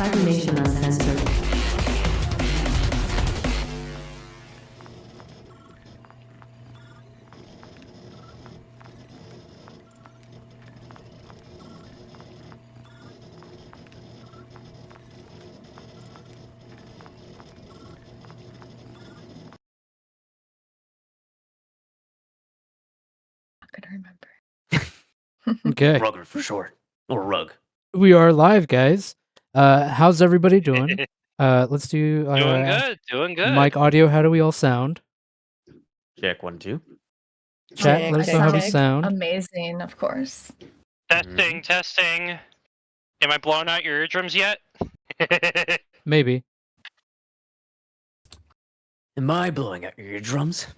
Cybernation Uncensored. Not gonna remember. Okay. Rugger for short. Or rug. We are live, guys. How's everybody doing? Let's do Doing good. mic audio. How do we all sound? Check 1, 2. Chat, Check, let us know how we check. sound. Amazing, of course. Testing. Am I blowing out your eardrums yet? Maybe. Am I blowing out your eardrums?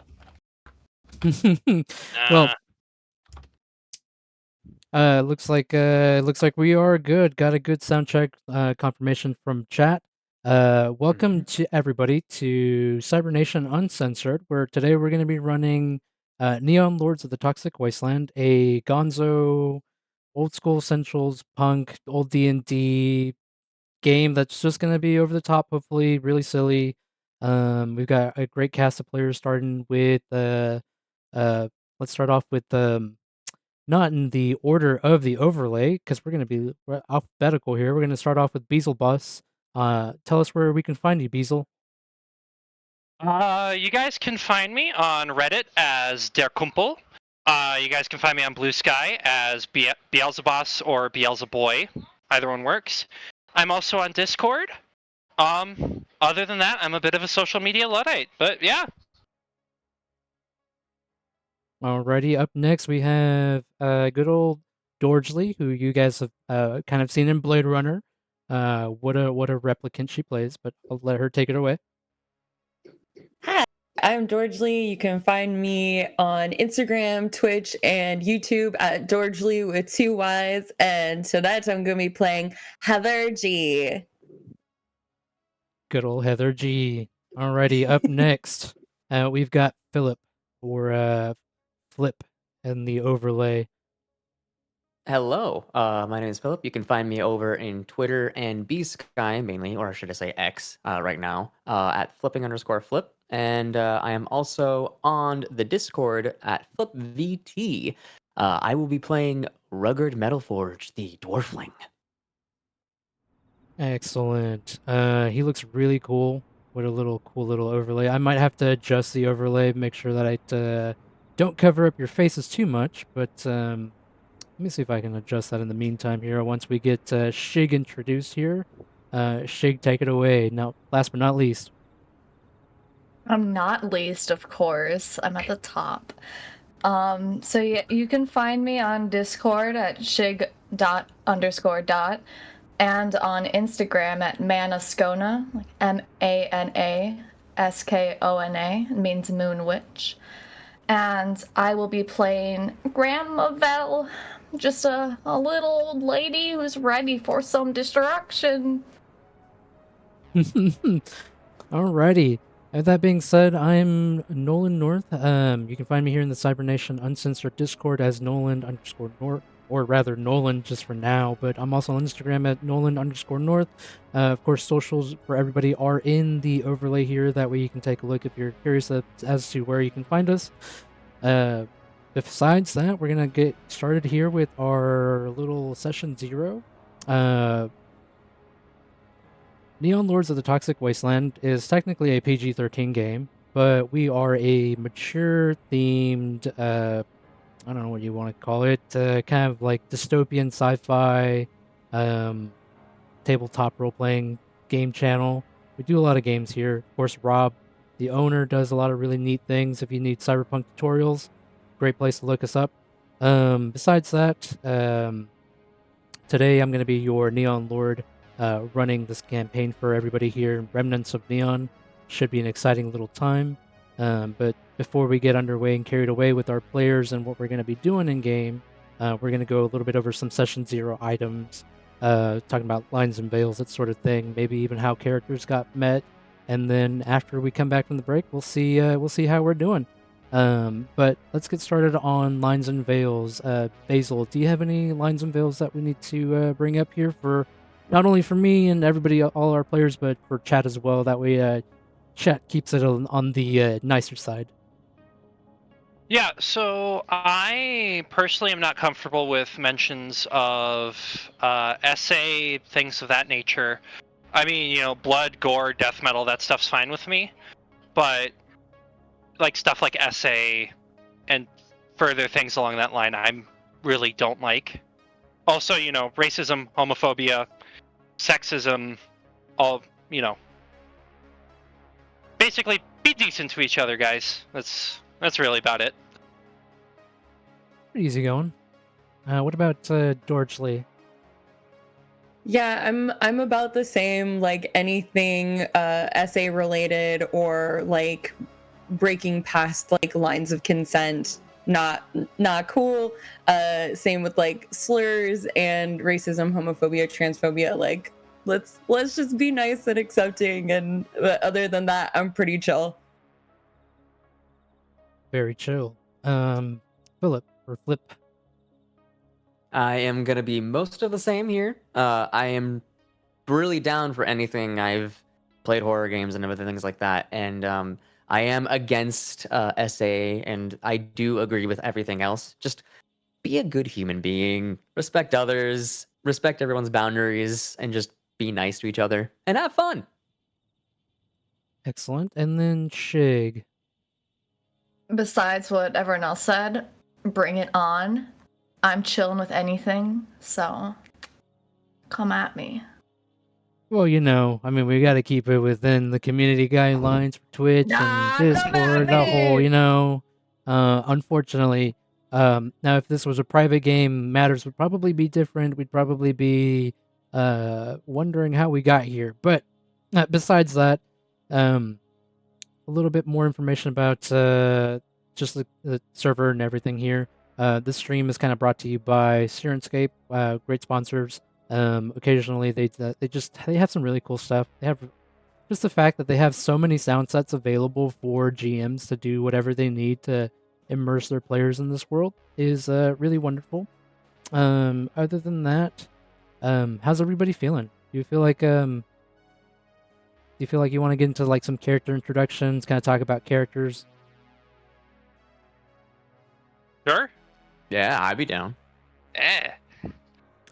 Well, looks like we are good. Got a good sound check confirmation from chat. Welcome to everybody to Cybernation Uncensored, where today we're going to be running Neon Lords of the Toxic Wasteland, a gonzo, old school essentials, punk, old D&D game that's just going to be over the top, hopefully really silly. We've got a great cast of players starting with let's start off with not in the order of the overlay, because we're going to be alphabetical here. We're going to start off with Beelzebus. Tell us where we can find you, Beezel. You guys can find me on Reddit as Der Kumpel. You guys can find me on Blue Sky as Beelzebus or Beelzeboy. Either one works. I'm also on Discord. Other than that, I'm a bit of a social media Luddite, but yeah. Alrighty, up next we have good old Dorgely, who you guys have kind of seen in Blade Runner. What a replicant she plays, but I'll let her take it away. Hi, I'm Dorgely. You can find me on Instagram, Twitch, and YouTube at Dorgely with 2 Ys. And tonight I'm going to be playing Heather G. Good old Heather G. Alrighty, up next we've got Philip, or Flip in the overlay. Hello, my name is Philip. You can find me over in Twitter and B-Sky mainly, or should I say X right now, at flipping_flip. And I am also on the Discord at FlipVT. I will be playing Rugged Metalforge, the Dwarfling. Excellent. He looks really cool. What a cool little overlay. I might have to adjust the overlay, make sure that I don't cover up your faces too much, but let me see if I can adjust that in the meantime here. Once we get Shig introduced here. Shig, take it away. Now, last but not least. I'm not least, of course. I'm at the top. So yeah, you can find me on Discord at shig._. And on Instagram at Manaskona, like MANASKONA, it means Moon Witch. And I will be playing Grandma Vel, just a little old lady who's ready for some destruction. Alrighty. With that being said, I'm Noland North. You can find me here in the Cybernation Uncensored Discord as Noland_North. Or rather, Nolan just for now, but I'm also on Instagram at Nolan_North. Of course, socials for everybody are in the overlay here. That way you can take a look if you're curious as to where you can find us. Besides that, we're going to get started here with our little session 0. Neon Lords of the Toxic Wasteland is technically a PG-13 game, but we are a mature-themed I don't know what you want to call it, kind of like dystopian sci-fi tabletop role-playing game channel. We do a lot of games here. Of course, Rob, the owner, does a lot of really neat things. If you need cyberpunk tutorials, great place to look us up. Besides that, today I'm going to be your Neon Lord, running this campaign for everybody here. Remnants of Neon. Should be an exciting little time. But before we get underway and carried away with our players and what we're going to be doing in game, we're going to go a little bit over some session 0 items, talking about lines and veils, that sort of thing. Maybe even how characters got met, and then after we come back from the break, we'll see how we're doing. But let's get started on lines and veils. Basil, do you have any lines and veils that we need to bring up here for not only for me and everybody, all our players, but for chat as well. That way, chat keeps it on the nicer side. Yeah, so I personally am not comfortable with mentions of essay, things of that nature. I mean, blood, gore, death metal, that stuff's fine with me. But like stuff like essay and further things along that line, I really don't like. Also, racism, homophobia, sexism, all, basically be decent to each other, guys. That's really about it. Pretty easy going. What about Dorchley? Yeah, I'm about the same. Like anything essay related or like breaking past like lines of consent, not cool. Same with like slurs and racism, homophobia, transphobia. Like let's just be nice and accepting. And other than that, I'm pretty chill. Very chill. Philip or Flip. I am gonna be most of the same here. I am really down for anything. I've played horror games and other things like that, and I am against SA, and I do agree with everything else. Just be a good human being, respect others, respect everyone's boundaries, and just be nice to each other and have fun. Excellent. And then Shig. Besides what everyone else said, bring it on. I'm chilling with anything, so come at me. Well, I mean, we got to keep it within the community guidelines for Twitch and Come at Discord, the whole, me! Unfortunately, now if this was a private game, matters would probably be different. We'd probably be wondering how we got here. But besides that, a little bit more information about just the server and everything here. This stream is kind of brought to you by Sirenscape, great sponsors. Occasionally they have some really cool stuff. They have just the fact that they have so many sound sets available for GMs to do whatever they need to immerse their players in this world is really wonderful. Other than that, how's everybody feeling? Do you feel like you want to get into like some character introductions, kind of talk about characters? Sure. Yeah, I'd be down.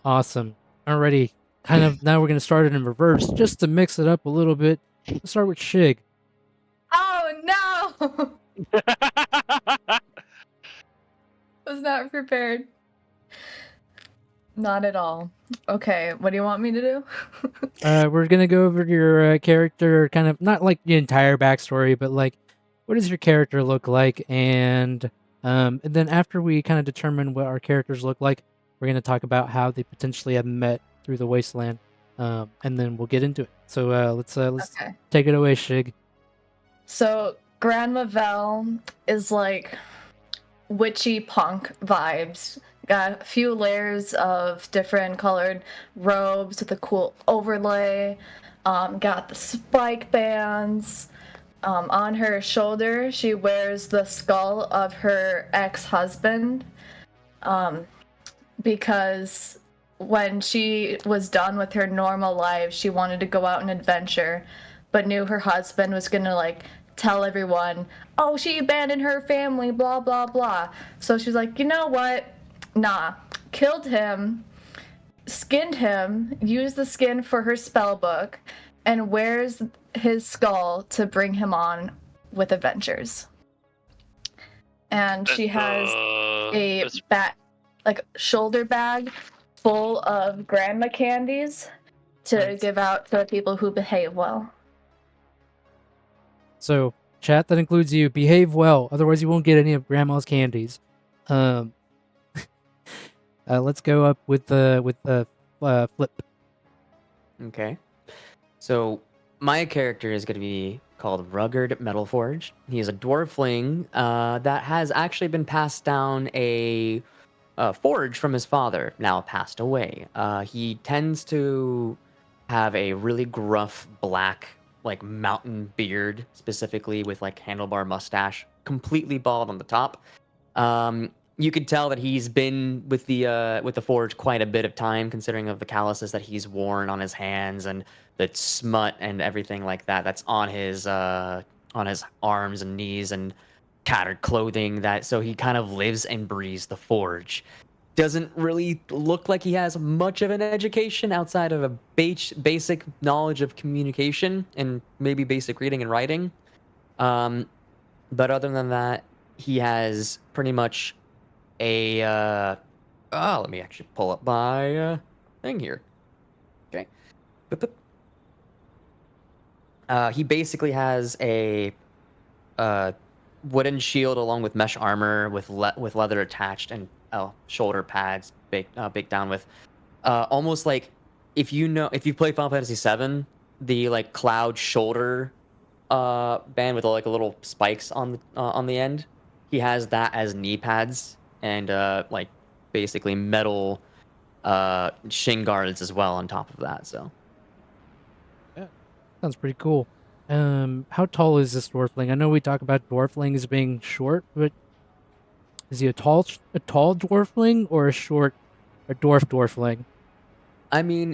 Awesome. Alrighty. Kind of now we're gonna start it in reverse just to mix it up a little bit. Let's start with Shig. Oh no! Was not prepared. Not at all. Okay, what do you want me to do? We're gonna go over your character, kind of not like the entire backstory, but like what does your character look like, and then after we kind of determine what our characters look like, we're gonna talk about how they potentially have met through the wasteland, and then we'll get into it. So let's Okay. take it away, Shig. So Grandma Vel is like witchy punk vibes. Got a few layers of different colored robes with a cool overlay. Got the spike bands. On her shoulder, she wears the skull of her ex-husband. Because when she was done with her normal life, she wanted to go out and adventure, but knew her husband was gonna like tell everyone, oh, she abandoned her family, blah blah blah. So she's like, you know what? Nah. Killed him, skinned him, used the skin for her spell book, and wears his skull to bring him on with adventures. And she has a shoulder bag full of grandma candies to give out to people who behave well. So chat, that includes you. Behave well, otherwise you won't get any of Grandma's candies. Let's go up with Flip. Okay. So my character is going to be called Rugged Metalforge. He is a dwarfling that has actually been passed down a forge from his father, now passed away. He tends to have a really gruff black, like mountain beard, specifically with like handlebar mustache, completely bald on the top. you could tell that he's been with the forge quite a bit of time, considering of the calluses that he's worn on his hands and the smut and everything like that that's on his arms and knees and tattered clothing. That so he kind of lives and breathes the forge. Doesn't really look like he has much of an education outside of a basic knowledge of communication and maybe basic reading and writing. But other than that, he has pretty much a let me actually pull up my thing here. Okay. He basically has a wooden shield along with mesh armor with leather attached and shoulder pads baked down with almost like if you've played Final Fantasy VII, the like cloud shoulder band with like a little spikes on the end. He has that as knee pads and like basically metal shin guards as well on top of that. So Sounds pretty cool. How tall is this dwarfling? I know we talk about dwarflings being short, but is he a tall dwarfling or a dwarfling? I mean,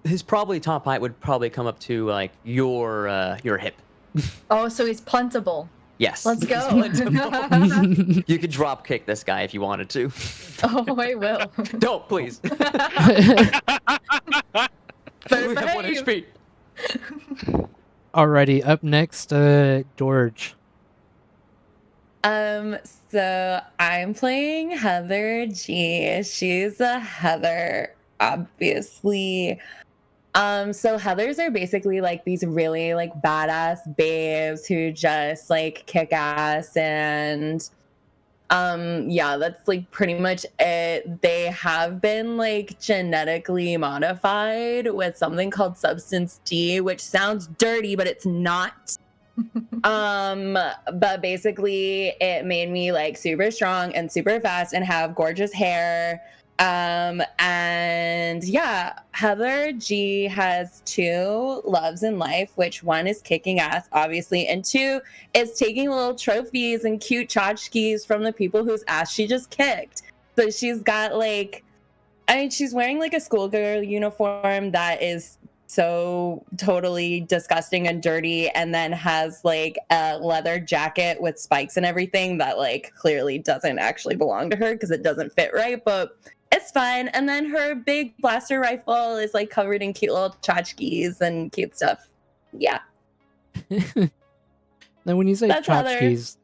his top height would probably come up to like your hip. Oh, so he's puntable. Yes. Let's go. You could drop kick this guy if you wanted to. Oh, I will. Don't, please. But We have 1 HP. Alrighty, up next, George. So I'm playing Heather G. She's a Heather, obviously. So Heathers are basically like these really like badass babes who just like kick ass and yeah, that's like pretty much it. They have been like genetically modified with something called substance D, which sounds dirty, but it's not. But basically it made me like super strong and super fast and have gorgeous hair. And yeah, Heather G has 2 loves in life, which 1 is kicking ass, obviously, and 2 is taking little trophies and cute tchotchkes from the people whose ass she just kicked. So she's got like, I mean, she's wearing like a schoolgirl uniform that is so totally disgusting and dirty, and then has like a leather jacket with spikes and everything that like clearly doesn't actually belong to her because it doesn't fit right, but it's fine. And then her big blaster rifle is like covered in cute little tchotchkes and cute stuff. Yeah. Now, when you say That's Heather. tchotchkes,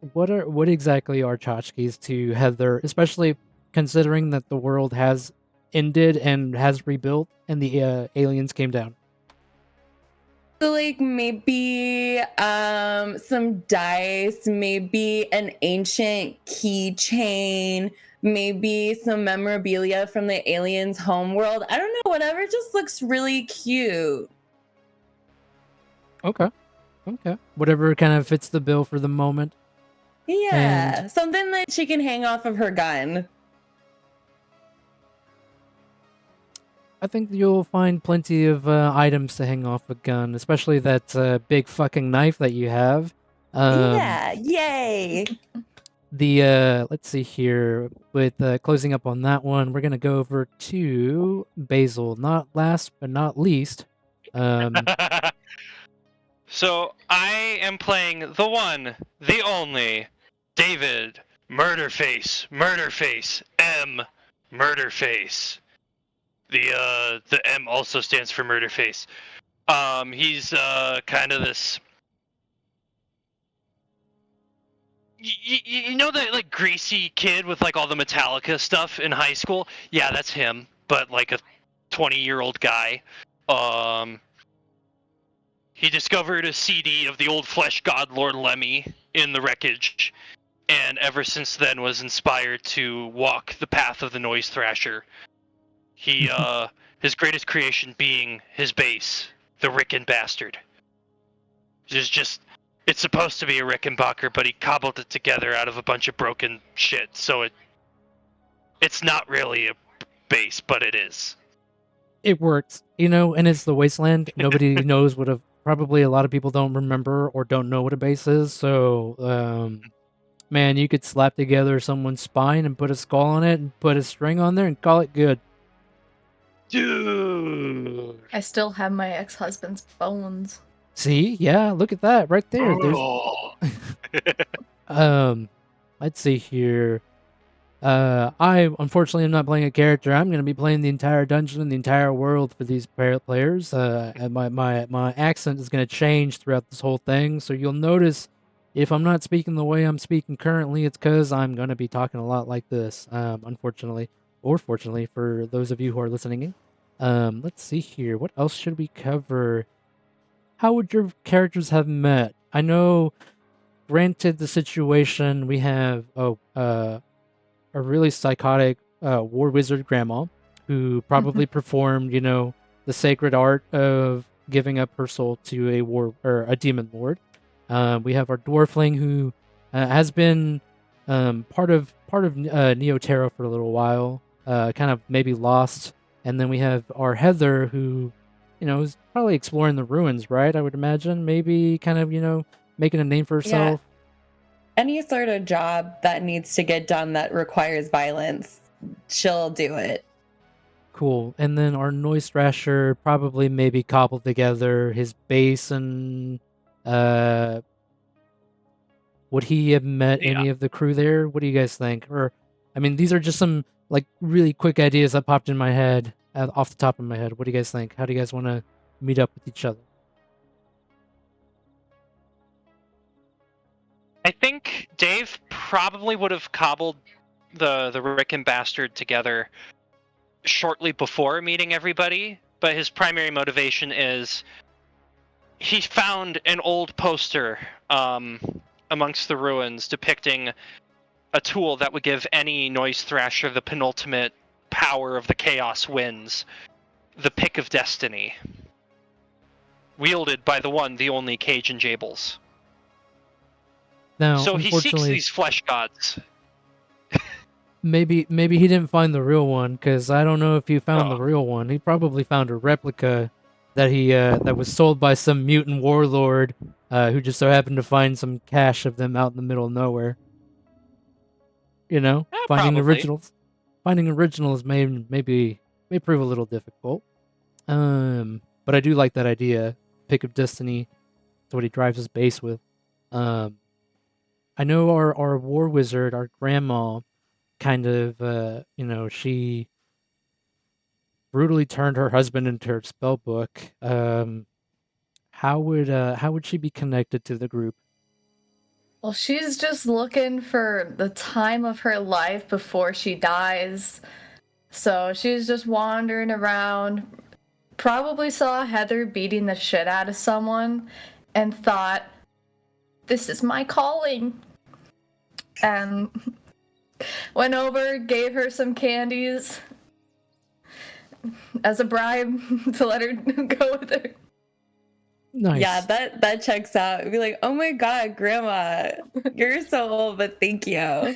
what exactly are tchotchkes to Heather, especially considering that the world has ended and has rebuilt and the aliens came down? So like maybe some dice, maybe an ancient keychain, maybe some memorabilia from the aliens' homeworld. I don't know, whatever just looks really cute. Okay. Whatever kind of fits the bill for the moment. Yeah, something that she can hang off of her gun. I think you'll find plenty of items to hang off a gun, especially that big fucking knife that you have. Yeah, yay! Let's see here. With closing up on that one, we're gonna go over to Basil. Not last but not least. So I am playing the one, the only, David Murderface, M Murderface. The M also stands for Murderface. He's kind of this. You know that like greasy kid with like all the Metallica stuff in high school? Yeah, that's him, but like a 20-year-old guy. He discovered a CD of the old flesh god Lord Lemmy in the wreckage, and ever since then was inspired to walk the path of the noise thrasher. He his greatest creation being his bass, the Ricken Bastard. It's supposed to be a Rickenbacker, but he cobbled it together out of a bunch of broken shit, so it's not really a bass, but it is. It works, and it's the Wasteland. Nobody knows probably a lot of people don't remember or don't know what a bass is, so Man, you could slap together someone's spine and put a skull on it and put a string on there and call it good. Dude. I still have my ex-husband's bones. See? Yeah, look at that right there. There's let's see here. I unfortunately am not playing a character. I'm going to be playing the entire dungeon and the entire world for these players. And my accent is going to change throughout this whole thing, so you'll notice if I'm not speaking the way I'm speaking currently, it's because I'm going to be talking a lot like this. Unfortunately, or fortunately for those of you who are listening in. Let's see here. What else should we cover? How would your characters have met? I know, granted the situation, we have a really psychotic war wizard grandma who probably performed, the sacred art of giving up her soul to a war or a demon lord. We have our dwarfling who has been part of Neoterra for a little while, kind of maybe lost, and then we have our Heather who, is probably exploring the ruins, right? I would imagine, maybe kind of making a name for herself. Any sort of job that needs to get done that requires violence, she'll do it. Cool. And then our Noise Thrasher probably maybe cobbled together his base and would he have met any of the crew there? What do you guys think? Or I mean, these are just some like really quick ideas that popped in my head off the top of my head. What do you guys think? How do you guys want to meet up with each other? I think Dave probably would have cobbled the Rick and Bastard together shortly before meeting everybody, but his primary motivation is he found an old poster amongst the ruins depicting a tool that would give any Noise Thrasher the penultimate power of the Chaos Winds, the Pick of Destiny, wielded by the one, the only Cajun Jables. Now, so he seeks these flesh gods. Maybe he didn't find the real one, because I don't know if he found the real one. He probably found a replica that he that was sold by some mutant warlord who just so happened to find some cache of them out in the middle of nowhere. Finding originals may prove a little difficult. But I do like that idea. Pick of Destiny. That's what he drives his base with. I know our war wizard, our grandma, kind of, she brutally turned her husband into her spell book. How would she be connected to the group? Well, she's just looking for the time of her life before she dies. So she's just wandering around, probably saw Heather beating the shit out of someone, and thought, this is my calling. And went over, gave her some candies as a bribe to let her go with her. Nice. Yeah, that checks out. It'd be like, oh my god, grandma, you're so old, but thank you.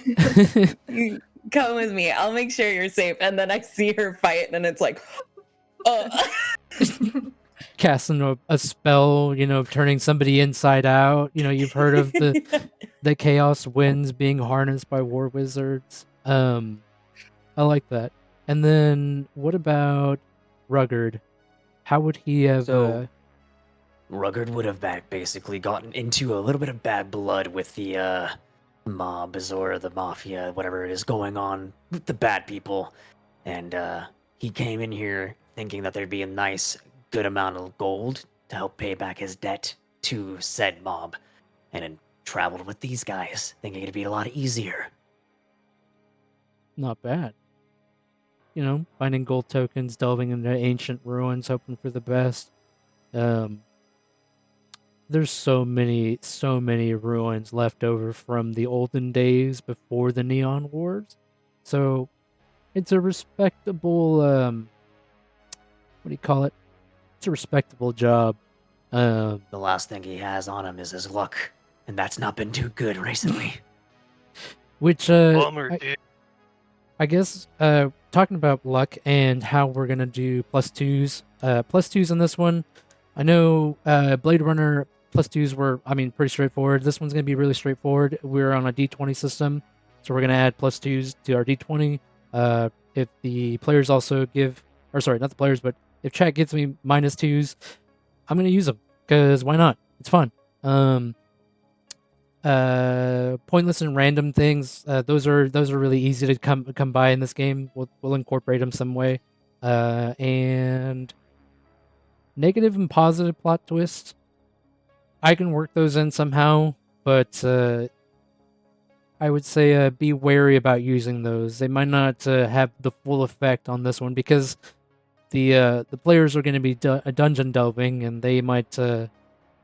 You come with me. I'll make sure you're safe. And then I see her fight, and it's like, oh. Casting a spell, turning somebody inside out. You've heard of the Chaos Winds being harnessed by war wizards. I like that. And then what about Rugged? How would he have... Rugged would have basically gotten into a little bit of bad blood with the mobs or the mafia, whatever it is going on with the bad people. And he came in here thinking that there'd be a nice, good amount of gold to help pay back his debt to said mob. And then traveled with these guys, thinking it'd be a lot easier. Not bad. Finding gold tokens, delving into ancient ruins, hoping for the best. There's so many ruins left over from the olden days before the Neon Wars. So it's a respectable, what do you call it? It's a respectable job. The last thing he has on him is his luck, and that's not been too good recently. Which, Bummer, dude. I guess, talking about luck and how we're going to do +2s. +2s on this one. I know Blade Runner plus twos were, I mean, pretty straightforward. This one's going to be really straightforward. We're on a D20 system, so we're going to add plus twos to our D20. If the players also give, or sorry, not the players, but if chat gives me minus twos, I'm going to use them because why not? It's fun. Pointless and random things, those are really easy to come by in this game. We'll incorporate them some way. And negative and positive plot twists, I can work those in somehow, but I would say be wary about using those. They might not have the full effect on this one because the players are going to be dungeon delving, and they might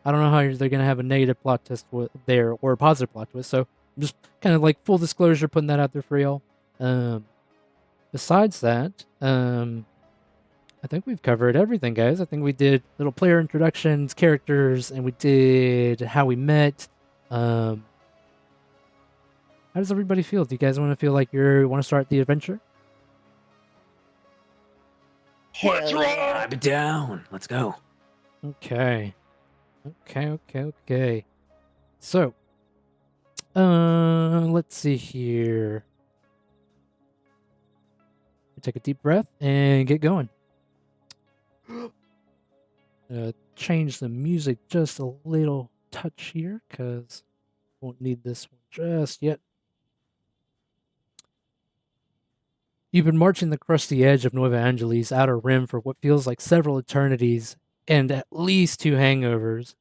I don't know how they're going to have a negative plot twist there or a positive plot twist. So I'm just kind of like full disclosure, putting that out there for y'all. Besides that, I think we've covered everything, guys. I think we did little player introductions, characters, and we did how we met. How does everybody feel? Do you guys want to feel like you want to start the adventure? Let's roll! I'm down. Let's go. Okay. So, let's see here. Take a deep breath and get going. Change the music just a little touch here because won't need this one just yet. You've been marching the crusty edge of Nueva Angeles' outer rim for what feels like several eternities and at least 2 hangovers.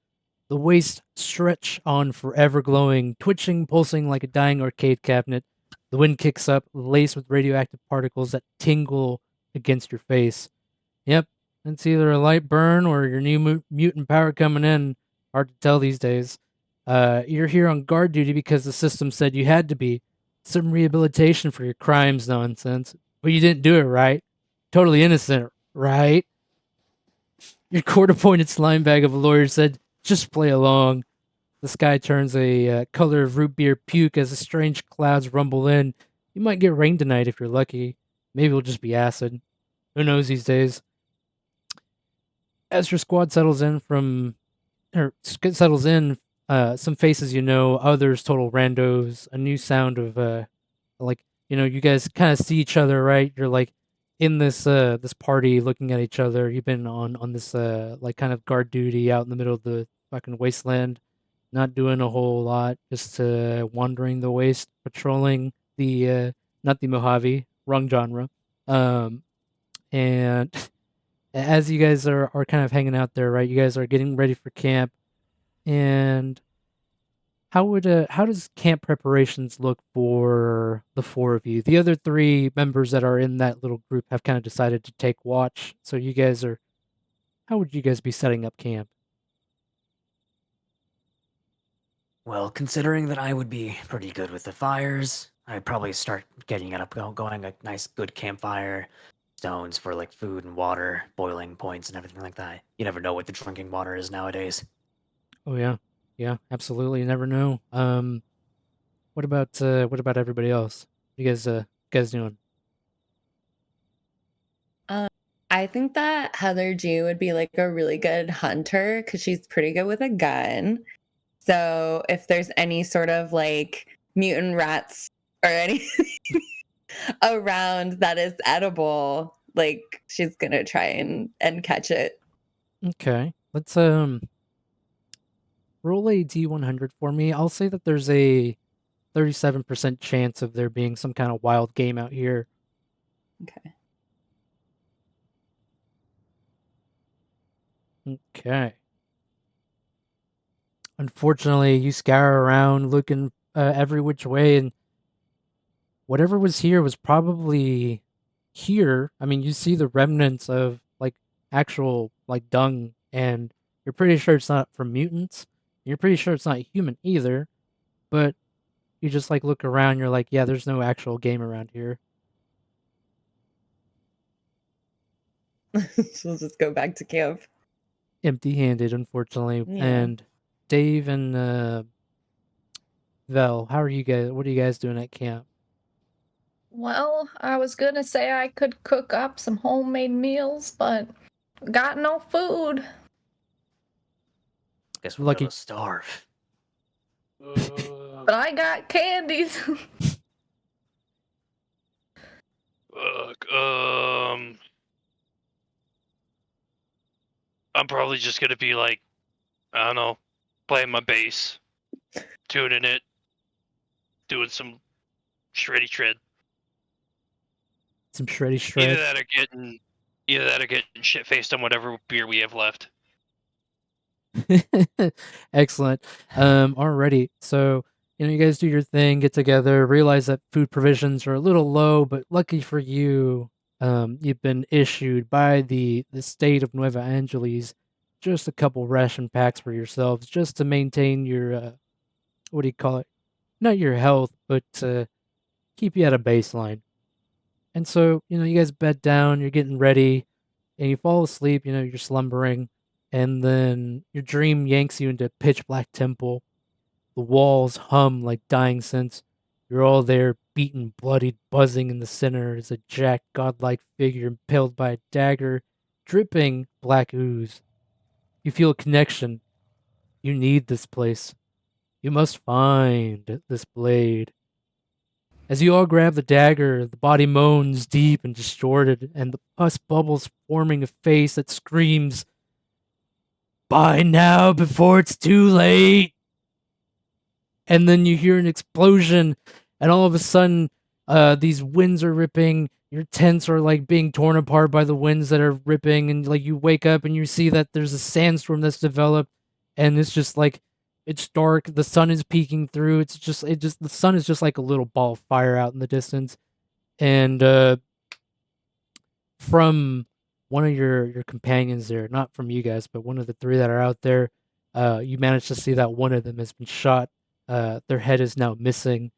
The wastes stretch on forever glowing, twitching, pulsing like a dying arcade cabinet. The wind kicks up, laced with radioactive particles that tingle against your face. Yep, it's either a light burn or your new mutant power coming in. Hard to tell these days. You're here on guard duty because the system said you had to be. Some rehabilitation for your crimes nonsense. But you didn't do it right. Totally innocent, right? Your court-appointed slime bag of a lawyer said, just play along. The sky turns a color of root beer puke as the strange clouds rumble in. You might get rain tonight if you're lucky. Maybe it'll just be acid. Who knows these days? As your squad settles in, some faces you know, others total randos, a new sound of like, you guys kind of see each other, right? You're like in this party looking at each other. You've been on this like kind of guard duty out in the middle of the fucking wasteland, not doing a whole lot, just wandering the waste, patrolling the not the Mojave, wrong genre. And as you guys are kind of hanging out there, right? You guys are getting ready for camp. And how does camp preparations look for the 4 of you? The other 3 members that are in that little group have kind of decided to take watch. So how would you guys be setting up camp? Well, considering that I would be pretty good with the fires, I'd probably start getting it up going a nice good campfire, stones for like food and water, boiling points and everything like that. You never know what the drinking water is nowadays. Oh yeah, absolutely. You never know. What about everybody else? What you guys doing? I think that Heather G would be like a really good hunter because she's pretty good with a gun. So if there's any sort of like mutant rats or anything around that is edible, like she's gonna try and catch it. Okay, let's roll a D100 for me. I'll say that there's a 37% chance of there being some kind of wild game out here. Okay. Okay. Unfortunately, you scour around looking every which way, and whatever was here was probably here. I mean, you see the remnants of like actual like dung, and you're pretty sure it's not from mutants. You're pretty sure it's not human either, but you just like look around, you're like, yeah, there's no actual game around here. She'll just go back to camp. Empty-handed, unfortunately. Yeah. And Dave and Vel, what are you guys doing at camp? Well, I was gonna say I could cook up some homemade meals, but got no food. Guess we're Lucky. gonna starve. But I got candies. Fuck. I'm probably just gonna be like, I don't know, playing my bass, tuning it, doing some shreddy shred. Some shreddy Either shred. that or getting shit faced on whatever beer we have left. Excellent. Alrighty. So, you guys do your thing, get together, realize that food provisions are a little low, but lucky for you, you've been issued by the state of Nueva Angeles just a couple ration packs for yourselves, just to maintain your what do you call it? Not your health, but keep you at a baseline. And so, you guys bed down, you're getting ready, and you fall asleep, you're slumbering, and then your dream yanks you into a pitch black temple. The walls hum like dying synths. You're all there, beaten, bloodied, buzzing in the center is a jacked, godlike figure impaled by a dagger, dripping black ooze. You feel a connection. You need this place. You must find this blade. As you all grab the dagger, the body moans deep and distorted, and the pus bubbles forming a face that screams, "Buy now before it's too late!" And then you hear an explosion, and all of a sudden, these winds are ripping. Your tents are like being torn apart by the winds that are ripping, and like you wake up and you see that there's a sandstorm that's developed, and it's just like it's dark. The sun is peeking through. The sun is just like a little ball of fire out in the distance, and from one of your companions there, not from you guys, but one of the three that are out there, you manage to see that one of them has been shot. Their head is now missing.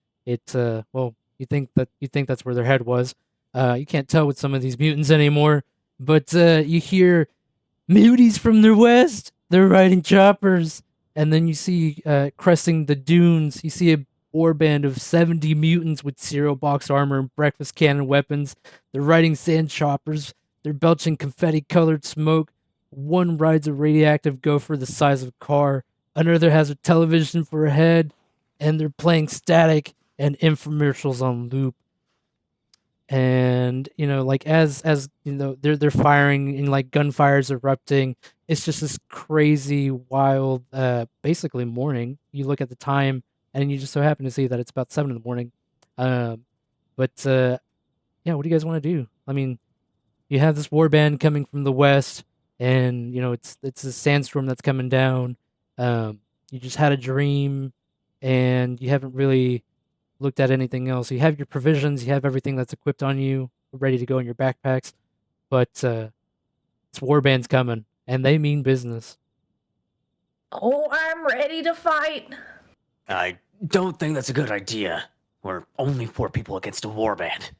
Well, you think that's where their head was. You can't tell with some of these mutants anymore, but you hear muties from the west. They're riding choppers, and then you see cresting the dunes. You see a warband of 70 mutants with cereal box armor and breakfast cannon weapons. They're riding sand choppers. They're belching confetti-colored smoke. One rides a radioactive gopher the size of a car. Another has a television for a head, and they're playing static and infomercials on loop. And like as they're firing and like gunfire's erupting. It's just this crazy, wild, basically morning. You look at the time, and you just so happen to see that it's about 7 in the morning. But yeah, what do you guys want to do? I mean, you have this warband coming from the west, and it's a sandstorm that's coming down. You just had a dream, and you haven't really looked at anything else. You have your provisions, you have everything that's equipped on you, ready to go in your backpacks, but this warband's coming, and they mean business. Oh, I'm ready to fight. I don't think that's a good idea. We're only 4 people against a warband.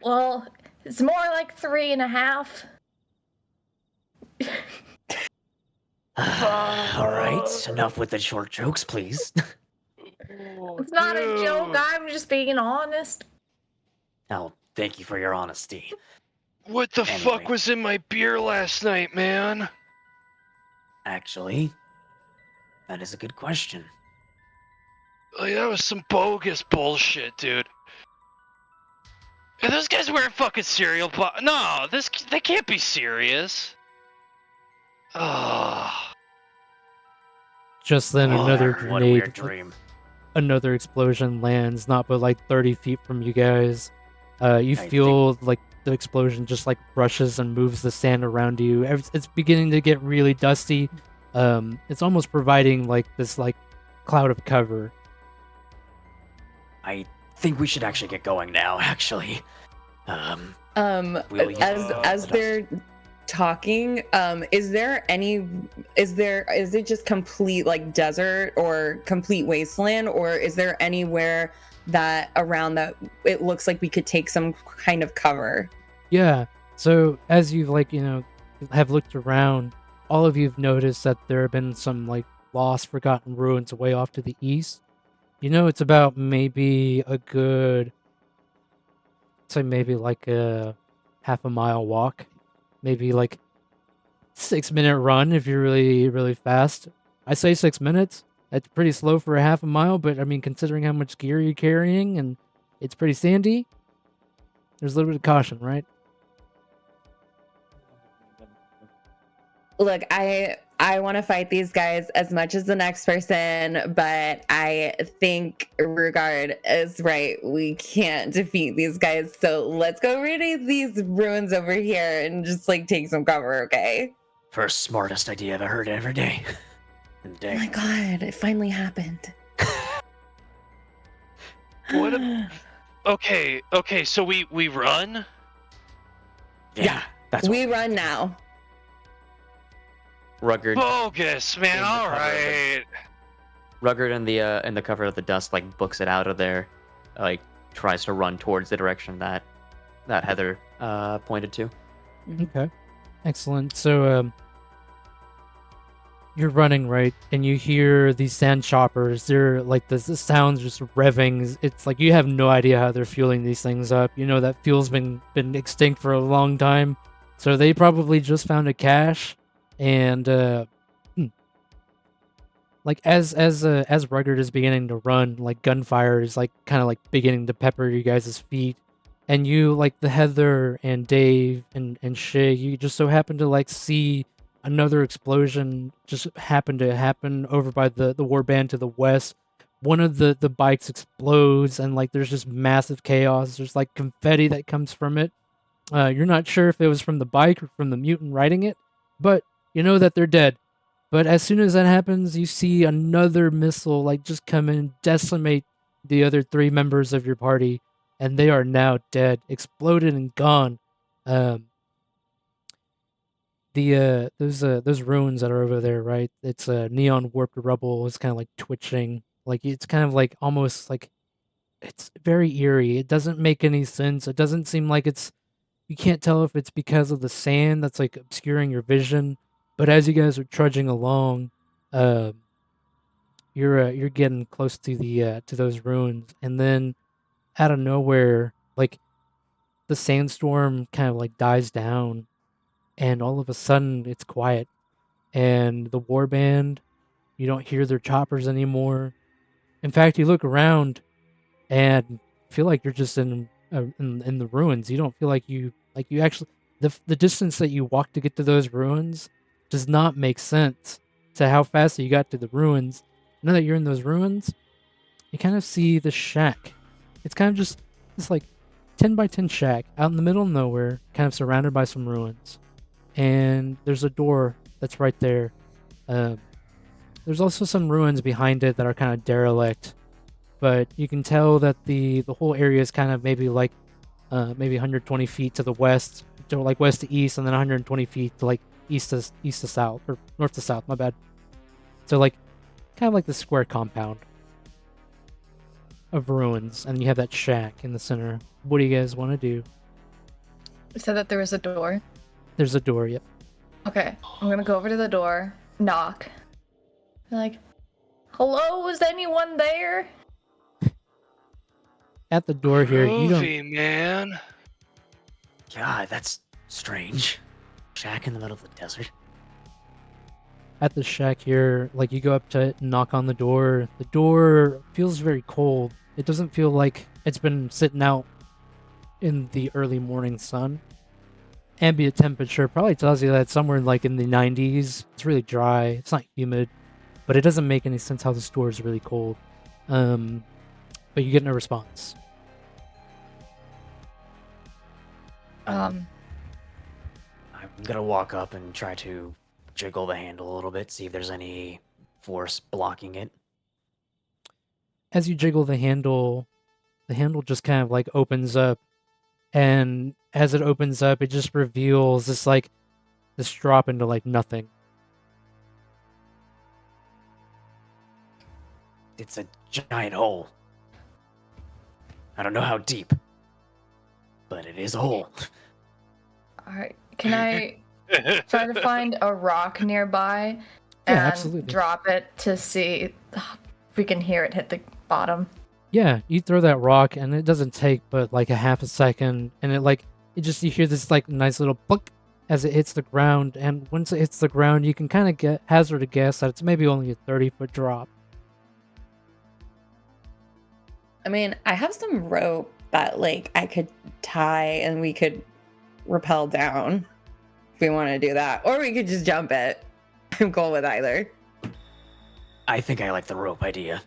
Well, it's more like 3.5. All right, enough with the short jokes, please. It's not a joke. I'm just being honest. Oh, thank you for your honesty. What the Anyway. fuck was in my beer last night, man? Actually, that is a good question. Like, that was some bogus bullshit, dude. Are those guys wearing fucking cereal box? No, they can't be serious. Oh. Just then, another What a weird grenade, dream. another explosion lands, not but like 30 feet from you guys. You I feel like the explosion just like brushes and moves the sand around you. It's beginning to get really dusty. It's almost providing like this like cloud of cover. I think we should actually get going now, actually. We'll use as the they're talking, is it just complete like desert or complete wasteland, or is there anywhere that around that it looks like we could take some kind of cover? Yeah. So as you've have looked around, all of you've noticed that there have been some like lost, forgotten ruins way off to the east. It's about maybe a good, say maybe like a half a mile walk, maybe like 6-minute run if you're really, really fast. I say 6 minutes. That's pretty slow for a half a mile, but I mean, considering how much gear you're carrying and it's pretty sandy, there's a little bit of caution, right? Look, I want to fight these guys as much as the next person, but I think Regard is right. We can't defeat these guys, so let's go raid these ruins over here and just like take some cover, okay? First smartest idea I've ever heard every day. In the Oh day. my god, it finally happened. What okay, so we run? Yeah, that's We run now. Rugged. Bogus, man. In the All cover of it. right. Rugged in the cover of the dust like books it out of there, like tries to run towards the direction that Heather pointed to. Okay. Excellent. So, you're running, right? And you hear these sand choppers. They're like the sounds just revving. It's like you have no idea how they're fueling these things up. You know that fuel's been extinct for a long time. So they probably just found a cache. And like as Rugged is beginning to run, like gunfire is like kind of like beginning to pepper you guys' feet. And you, like the Heather and Dave and Shay, you just so happen to like see another explosion just happen over by the warband to the west. One of the bikes explodes and like there's just massive chaos. There's like confetti that comes from it. You're not sure if it was from the bike or from the mutant riding it, but you know that they're dead. But as soon as that happens, you see another missile like just come in and decimate the other 3 members of your party, and they are now dead, exploded and gone. Those ruins that are over there, right? It's neon warped rubble. It's kind of like twitching, like it's kind of like almost like it's very eerie. It doesn't make any sense. It doesn't seem like it's. You can't tell if it's because of the sand that's like obscuring your vision. But as you guys are trudging along, you're getting close to the to those ruins, and then out of nowhere, like the sandstorm kind of like dies down, and all of a sudden it's quiet, and the warband, you don't hear their choppers anymore. In fact, you look around and feel like you're just in the ruins. You don't feel like you actually the distance that you walk to get to those ruins does not make sense to how fast you got to the ruins. Now that you're in those ruins, you kind of see the shack. It's kind of just this like 10 by 10 shack out in the middle of nowhere, kind of surrounded by some ruins. And there's a door that's right there. There's also some ruins behind it that are kind of derelict, but you can tell that the whole area is kind of maybe like maybe 120 feet to the west, to like west to east, and then 120 feet to like east to south, or north to south. My bad. So like kind of like the square compound of ruins, and you have that shack in the center. What do you guys want to do? You said that there was a door. There's a door. Yep. Okay, I'm gonna go over to the door, knock. Be like, hello, is anyone there? At the door here, you don't. Groovy, man. God, that's strange. Shack in the middle of the desert. At the shack here, like you go up to it and knock on the door. The door feels very cold. It doesn't feel like it's been sitting out in the early morning sun. Ambient temperature probably tells you that it's somewhere like in the 90s. It's really dry. It's not humid, but it doesn't make any sense how this door is really cold. But you get no response. I'm gonna walk up and try to jiggle the handle a little bit, see if there's any force blocking it. As you jiggle the handle just kind of like opens up, and as it opens up, it just reveals this drop into like nothing. It's a giant hole. I don't know how deep, but it is a hole. Alright, can I try to find a rock nearby Yeah, and absolutely. drop it to see if we can hear it hit the bottom? Yeah, you throw that rock, and it doesn't take but like a half a second, and you hear this like nice little plunk, as it hits the ground, and once it hits the ground, you can kind of hazard a guess that it's maybe only a 30-foot drop. I mean, I have some rope that like I could tie and we could rappel down if we want to do that, or we could just jump it. I'm cool with either. I think I like the rope idea.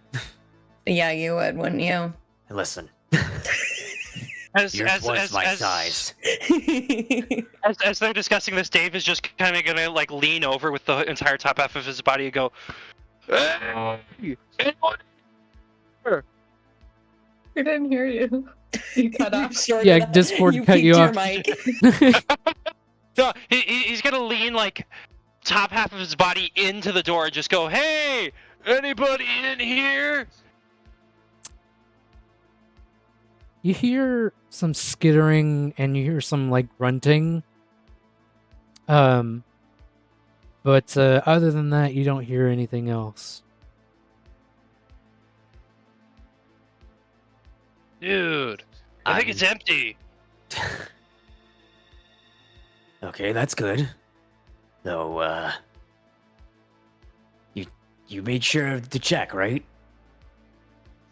Yeah, you would, wouldn't you? Listen, As you're twice my size. as they're discussing this, Dave is just kind of gonna like lean over with the entire top half of his body and go, "Hey, anyone here?" We didn't hear you. You cut off. Yeah, Discord cut you off. Mic. No, he's gonna lean like top half of his body into the door and just go, "Hey, anybody in here?" You hear some skittering and you hear some like grunting. But other than that, you don't hear anything else. Dude, I think it's empty. Okay, that's good. Though, you made sure to check, right?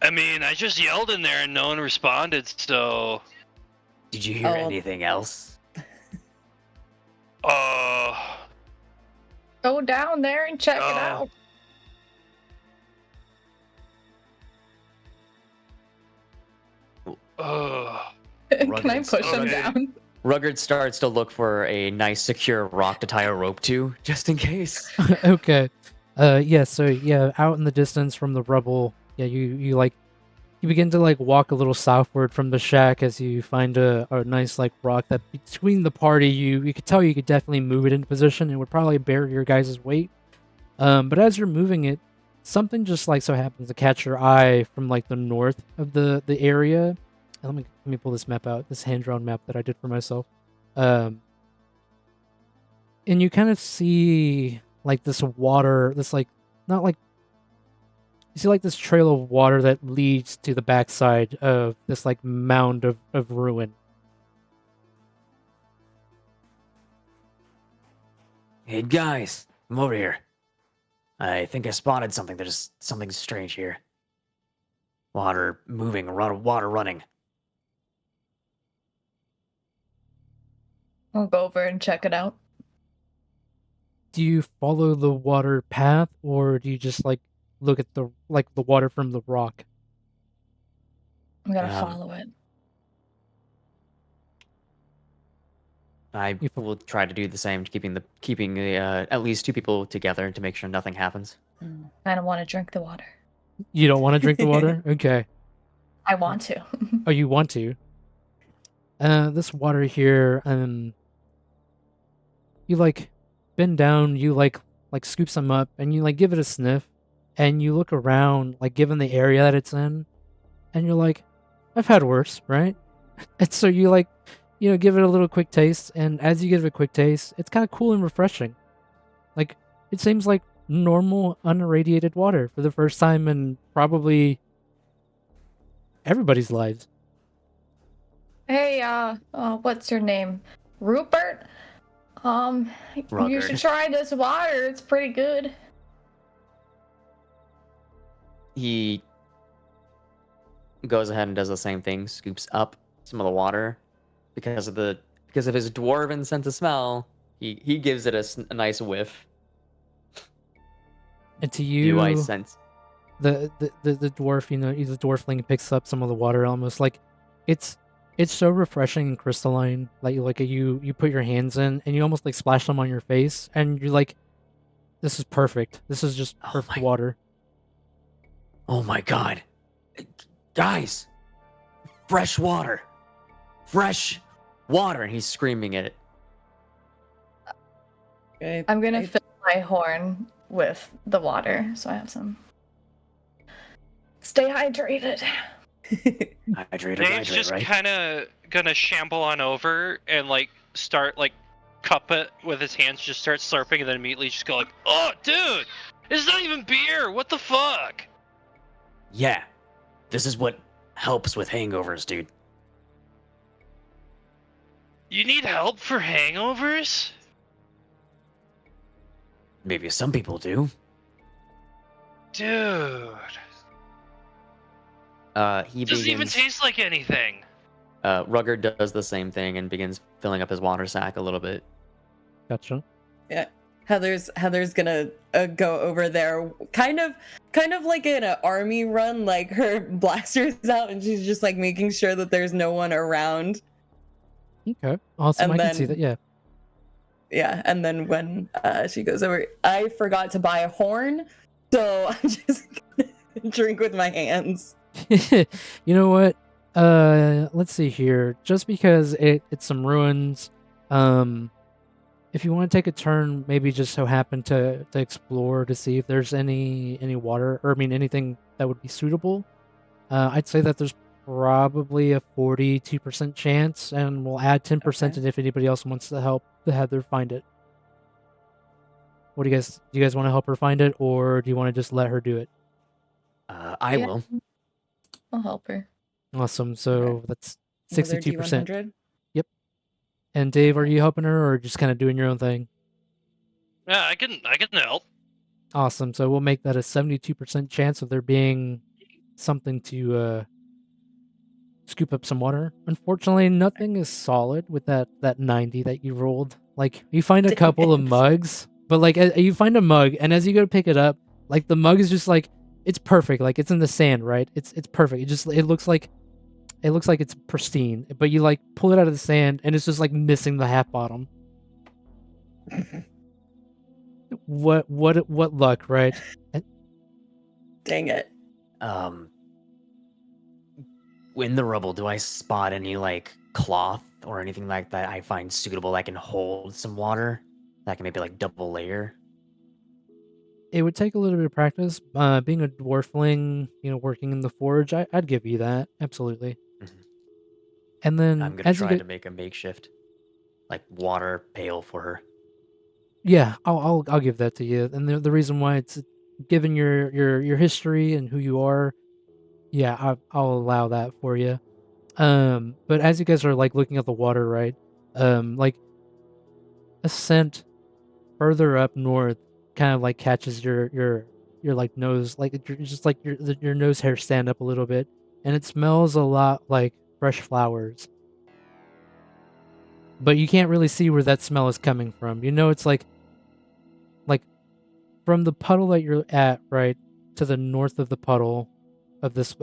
I mean, I just yelled in there and no one responded, so... Did you hear Oh. anything else? Go down there and check it Oh. out. Can I Rugged push him okay. down? Rugged starts to look for a nice, secure rock to tie a rope to, just in case. Okay. Yeah, so yeah, out in the distance from the rubble, yeah, you begin to like walk a little southward from the shack as you find a nice like rock that between the party you could tell you could definitely move it into position. It would probably bear your guys' weight. But as you're moving it, something just like so happens to catch your eye from like the north of the area. Let me pull this map out, this hand-drawn map that I did for myself. And you kind of see like this water, this like not like you see like this trail of water that leads to the backside of this like mound of ruin. Hey guys, I'm over here. I think I spotted something. There's something strange here. Water moving, water running. I'll go over and check it out. Do you follow the water path, or do you just like look at the water from the rock? I'm gonna Um, follow it. I will try to do the same, keeping the at least two people together to make sure nothing happens. I don't want to drink the water. You don't want to drink the water? Okay. I want to. Oh, you want to? This water here, you like bend down, you like scoop some up, and you like give it a sniff, and you look around, like given the area that it's in, and you're like, I've had worse, right? And so you like, give it a little quick taste, and as you give it a quick taste, it's kind of cool and refreshing. Like, it seems like normal, unirradiated water for the first time in probably everybody's lives. Hey, what's your name? Rupert? You Rugged. should try this water. It's pretty good. He goes ahead and does the same thing, scoops up some of the water because of his dwarven sense of smell. He gives it a nice whiff. And to you, Do I sense? the dwarf, the dwarfling picks up some of the water, almost like it's so refreshing and crystalline. Like you put your hands in and you almost like splash them on your face, and you're like, this is perfect. This is just perfect water. Oh my god, guys, fresh water, and he's screaming it. Okay. I'm gonna fill my horn with the water, so I have some. Stay hydrated. Dave's just right? kind of gonna shamble on over and like start like cup it with his hands, just start slurping, and then immediately just go like, "Oh, dude, it's not even beer. What the fuck?" Yeah, this is what helps with hangovers, dude. You need help for hangovers? Maybe some people do. Dude. He Doesn't even begins. taste like anything. Rugger does the same thing and begins filling up his water sack a little bit. Gotcha. Yeah. Heather's gonna go over there, kind of like in an army run, like her blaster's out, and she's just like making sure that there's no one around. Okay. Awesome. And I can see that. then- Yeah. Yeah, and then when she goes over, I forgot to buy a horn, so I'm just gonna drink with my hands. You know what? Let's see here. Just because it's some ruins, if you want to take a turn, maybe just so happen to explore to see if there's any water, or I mean anything that would be suitable. I'd say that there's probably a 42% chance, and we'll add 10% Okay. and if anybody else wants to help the Heather find it. What do you guys want to help her find it, or do you want to just let her do it? I Yeah. will. I'll help her. Awesome. So Okay. that's Another 62%. D100? And Dave, are Okay. you helping her or just kind of doing your own thing? Yeah, I can help. Awesome. So we'll make that a 72% chance of there being something to scoop up some water. Unfortunately, nothing is solid with that 90 that you rolled. Like, you find a Damn couple of it. mugs, but like you find a mug, and as you go to pick it up, like the mug is just like it's perfect. Like it's in the sand, right? It's perfect. It looks like it's pristine, but you like pull it out of the sand, and it's just like missing the half bottom. What luck, right? Dang it. In the rubble, do I spot any like cloth or anything like that I find suitable that can hold some water? That can maybe like double layer? It would take a little bit of practice. Being a dwarfling, working in the forge, I'd give you that, absolutely. Mhm. And then I'm gonna as you try get, to make a makeshift like water pail for her. yeah, I'll give that to you. And the reason why it's given your history and who you are, yeah, I'll allow that for you. But as you guys are like looking at the water, right? Like a scent further up north kind of like catches your like nose, like you're just like your nose hair stand up a little bit, and it smells a lot like fresh flowers. But you can't really see where that smell is coming from. You know, it's like from the puddle that you're at, right, to the north of the puddle of this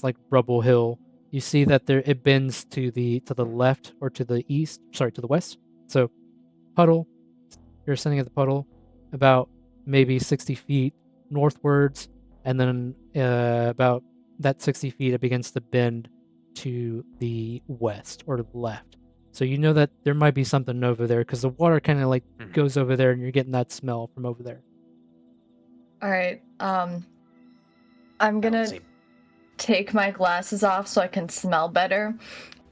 like rubble hill. You see that there it bends to the left or to the east, sorry, to the west. So puddle, you're sitting at the puddle about maybe 60 feet northwards, and then about that 60 feet it begins to bend to the west or to the left. So you know that there might be something over there because the water kind of like Mhm. goes over there, and you're getting that smell from over there. All right. I'm I would gonna say take my glasses off so I can smell better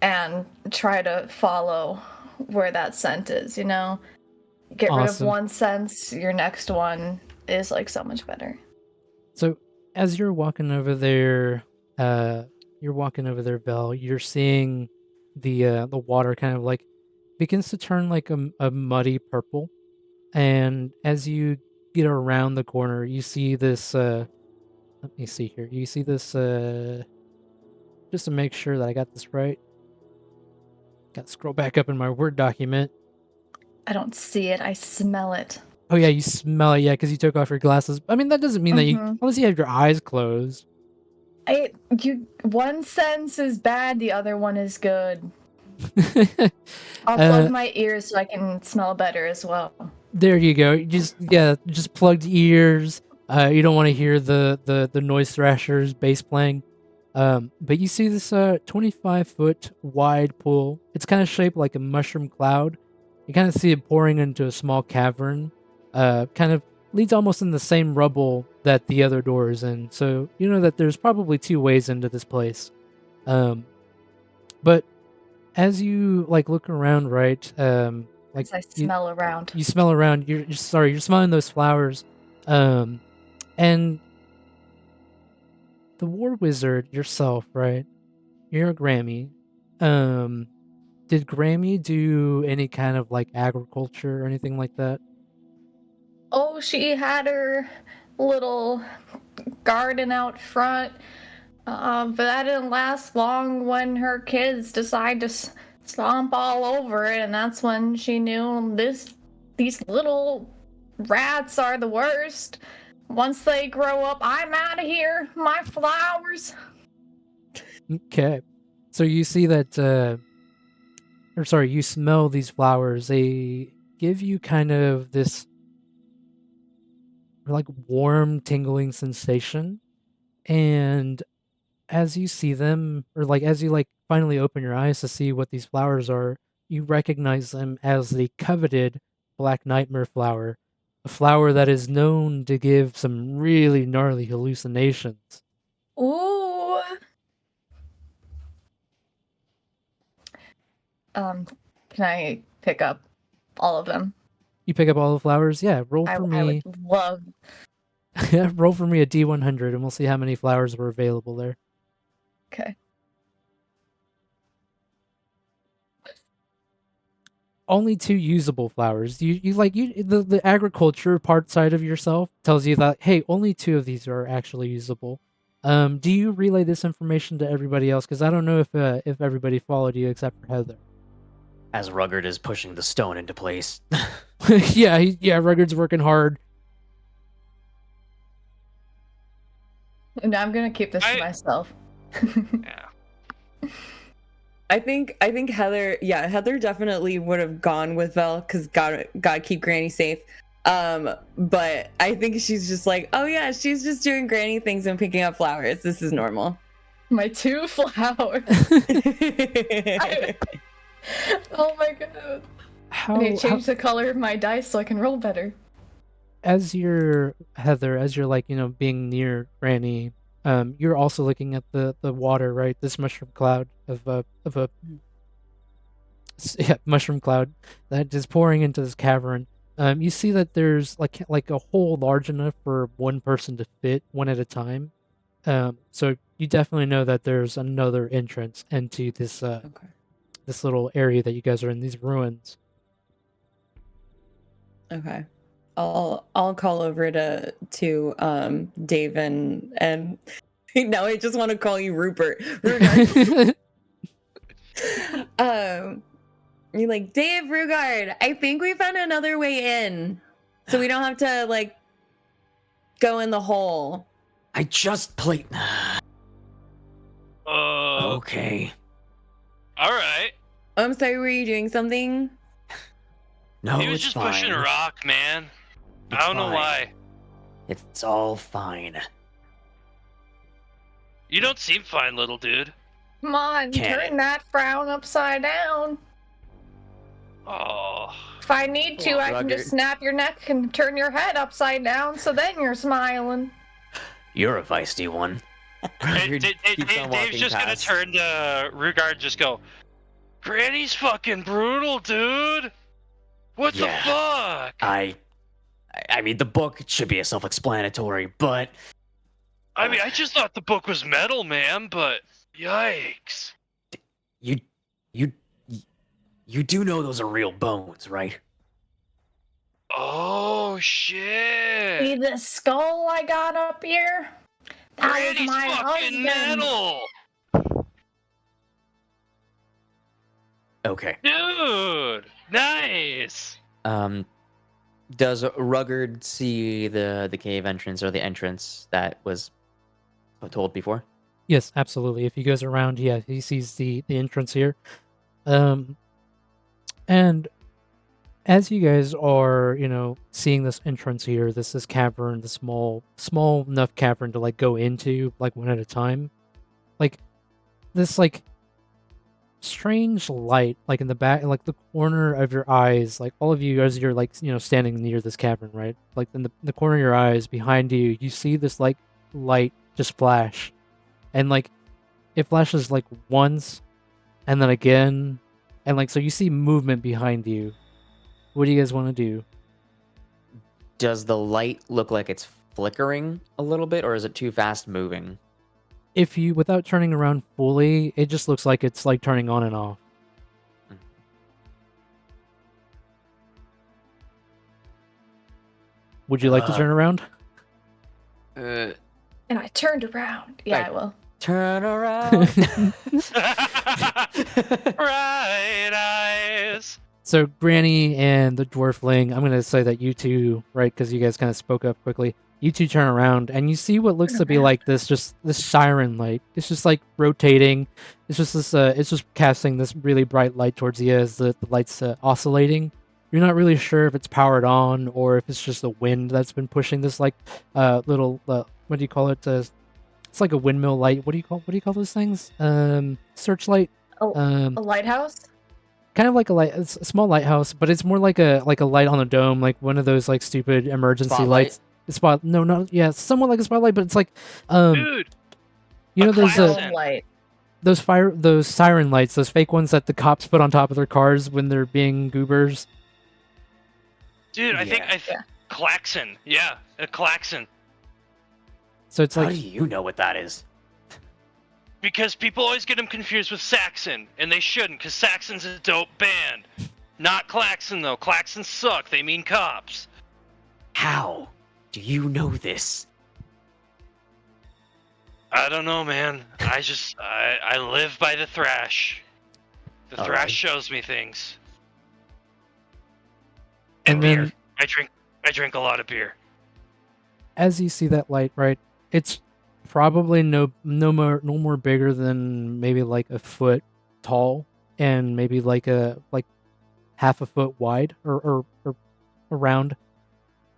and try to follow where that scent is, you know? Get rid of Awesome. one sense, your next one is like so much better. So as you're walking over there, Vel, you're seeing the water kind of like begins to turn like a muddy purple, and as you get around the corner, you see this. Let me see here. You see this. Just to make sure that I got this right, got to scroll back up in my Word document. I don't see it, I smell it. Oh yeah, you smell it, yeah, because you took off your glasses. I mean, that doesn't mean that you, Mhm. unless you have your eyes closed. One sense is bad, the other one is good. I'll Uh, plug my ears so I can smell better as well. There you go. Just plugged ears. You don't want to hear the noise thrashers bass playing. But you see this 25-foot wide pool. It's kind of shaped like a mushroom cloud. You kind of see it pouring into a small cavern. Kind of leads almost in the same rubble that the other door is in. So you know that there's probably two ways into this place. But as you like look around, right? Like As I smell around. you smell around. You're smelling those flowers, and the war wizard yourself, right? You're a Grammy. did Grammy do any kind of like agriculture or anything like that? Oh, she had her little garden out front, but that didn't last long when her kids decided to stomp all over it, and that's when she knew these little rats are the worst. Once they grow up, I'm out of here. My flowers. Okay. So you see that, or sorry, you smell these flowers. They give you kind of this like warm, tingling sensation. And as you see them, or like as you like finally open your eyes to see what these flowers are, you recognize them as the coveted Black Nightmare flower, a flower that is known to give some really gnarly hallucinations. Ooh. Can I pick up all of them? You pick up all the flowers? Yeah, roll I for would me. love. Roll for me a D100 and we'll see how many flowers were available there. Okay. Only 2 usable flowers. The agriculture part side of yourself tells you that, hey, only 2 of these are actually usable. Do you relay this information to everybody else? Because I don't know if everybody followed you except for Heather. As Rugged is pushing the stone into place. Yeah, Rugged's working hard. And I'm gonna keep this to myself. Yeah. I think Heather, Heather definitely would have gone with Vel because gotta keep Granny safe. But I think she's just like, oh yeah, she's just doing Granny things and picking up flowers. This is normal. My 2 flowers. Oh my god. I need to change the color of my dice so I can roll better. As you're Heather, as you're like, being near Granny, you're also looking at the water, right? This mushroom cloud of a mushroom cloud that is pouring into this cavern. You see that there's like a hole large enough for one person to fit one at a time. So you definitely know that there's another entrance into this Okay. this little area that you guys are in, these ruins. Okay. I'll call over to Dave and now I just want to call you Rupert. You're like, Dave, Rugard, I think we found another way in. So we don't have to like go in the hole. I just played. Okay. All right. Oh, I'm sorry, were you doing something? No, He was it's just fine. pushing a rock, man. It's I don't know fine. why. It's all fine. You don't seem fine, little dude. Come on, Can't. turn that frown upside down. Oh. If I need to, I can just Rugged. snap your neck and turn your head upside down, so then you're smiling. You're a feisty one. Dave's Keeps on walking just gonna past. turn to Rugard and just go, Granny's fucking brutal, dude. What Yeah. the fuck? I mean, the book should be a self-explanatory, but I mean, I just thought the book was metal, man, but yikes. you do know those are real bones, right? Oh, See shit. this skull I got up here? That was Granny's my fucking husband. metal. Okay. Dude, nice. Does Ruggard see the cave entrance or the entrance that was told before? Yes, absolutely. If he goes around, yeah, he sees the entrance here. And as you guys are, seeing this entrance here, this cavern, the small enough cavern to like go into like one at a time, like this like strange light like in the back, like the corner of your eyes, like all of you as you're like standing near this cavern, right? Like in the corner of your eyes behind you, you see this like light just flash, and like it flashes like once, and then again, and like so you see movement behind you. What do you guys want to do? Does the light look like it's flickering a little bit, or is it too fast moving? If you, without turning around fully, it just looks like it's like turning on and off. Would you like to turn around? And I turned around. Yeah, Right. I will. Turn around. Right eyes. So Granny and the dwarfling, I'm going to say that you two, right, because you guys kind of spoke up quickly, you two turn around and you see what looks to be like this siren light. It's just like rotating. It's just this, it's just casting this really bright light towards you as the light's oscillating. You're not really sure if it's powered on or if it's just the wind that's been pushing this like little, what do you call it? It's like a windmill light. What do you call those things? Searchlight. A lighthouse? Kind of like it's a small lighthouse, but it's more like a light on a dome, like one of those like stupid emergency Spotlight? lights. No, not yeah, somewhat like a spotlight, but it's like Dude, you know a those classic. Light. those siren lights, those fake ones that the cops put on top of their cars when they're being goobers. dude, I think Yeah. klaxon. Yeah, a klaxon. So it's How like do you know what that is? Because people always get them confused with Saxon, and they shouldn't, because Saxon's a dope band. Not Klaxon, though. Klaxons suck. They mean cops. How do you know this? I don't know, man. I live by the thrash. The All thrash right. shows me things. And beer. then- I drink a lot of beer. as you see that light, right? It's probably no more bigger than maybe like a foot tall and maybe like half a foot wide or around.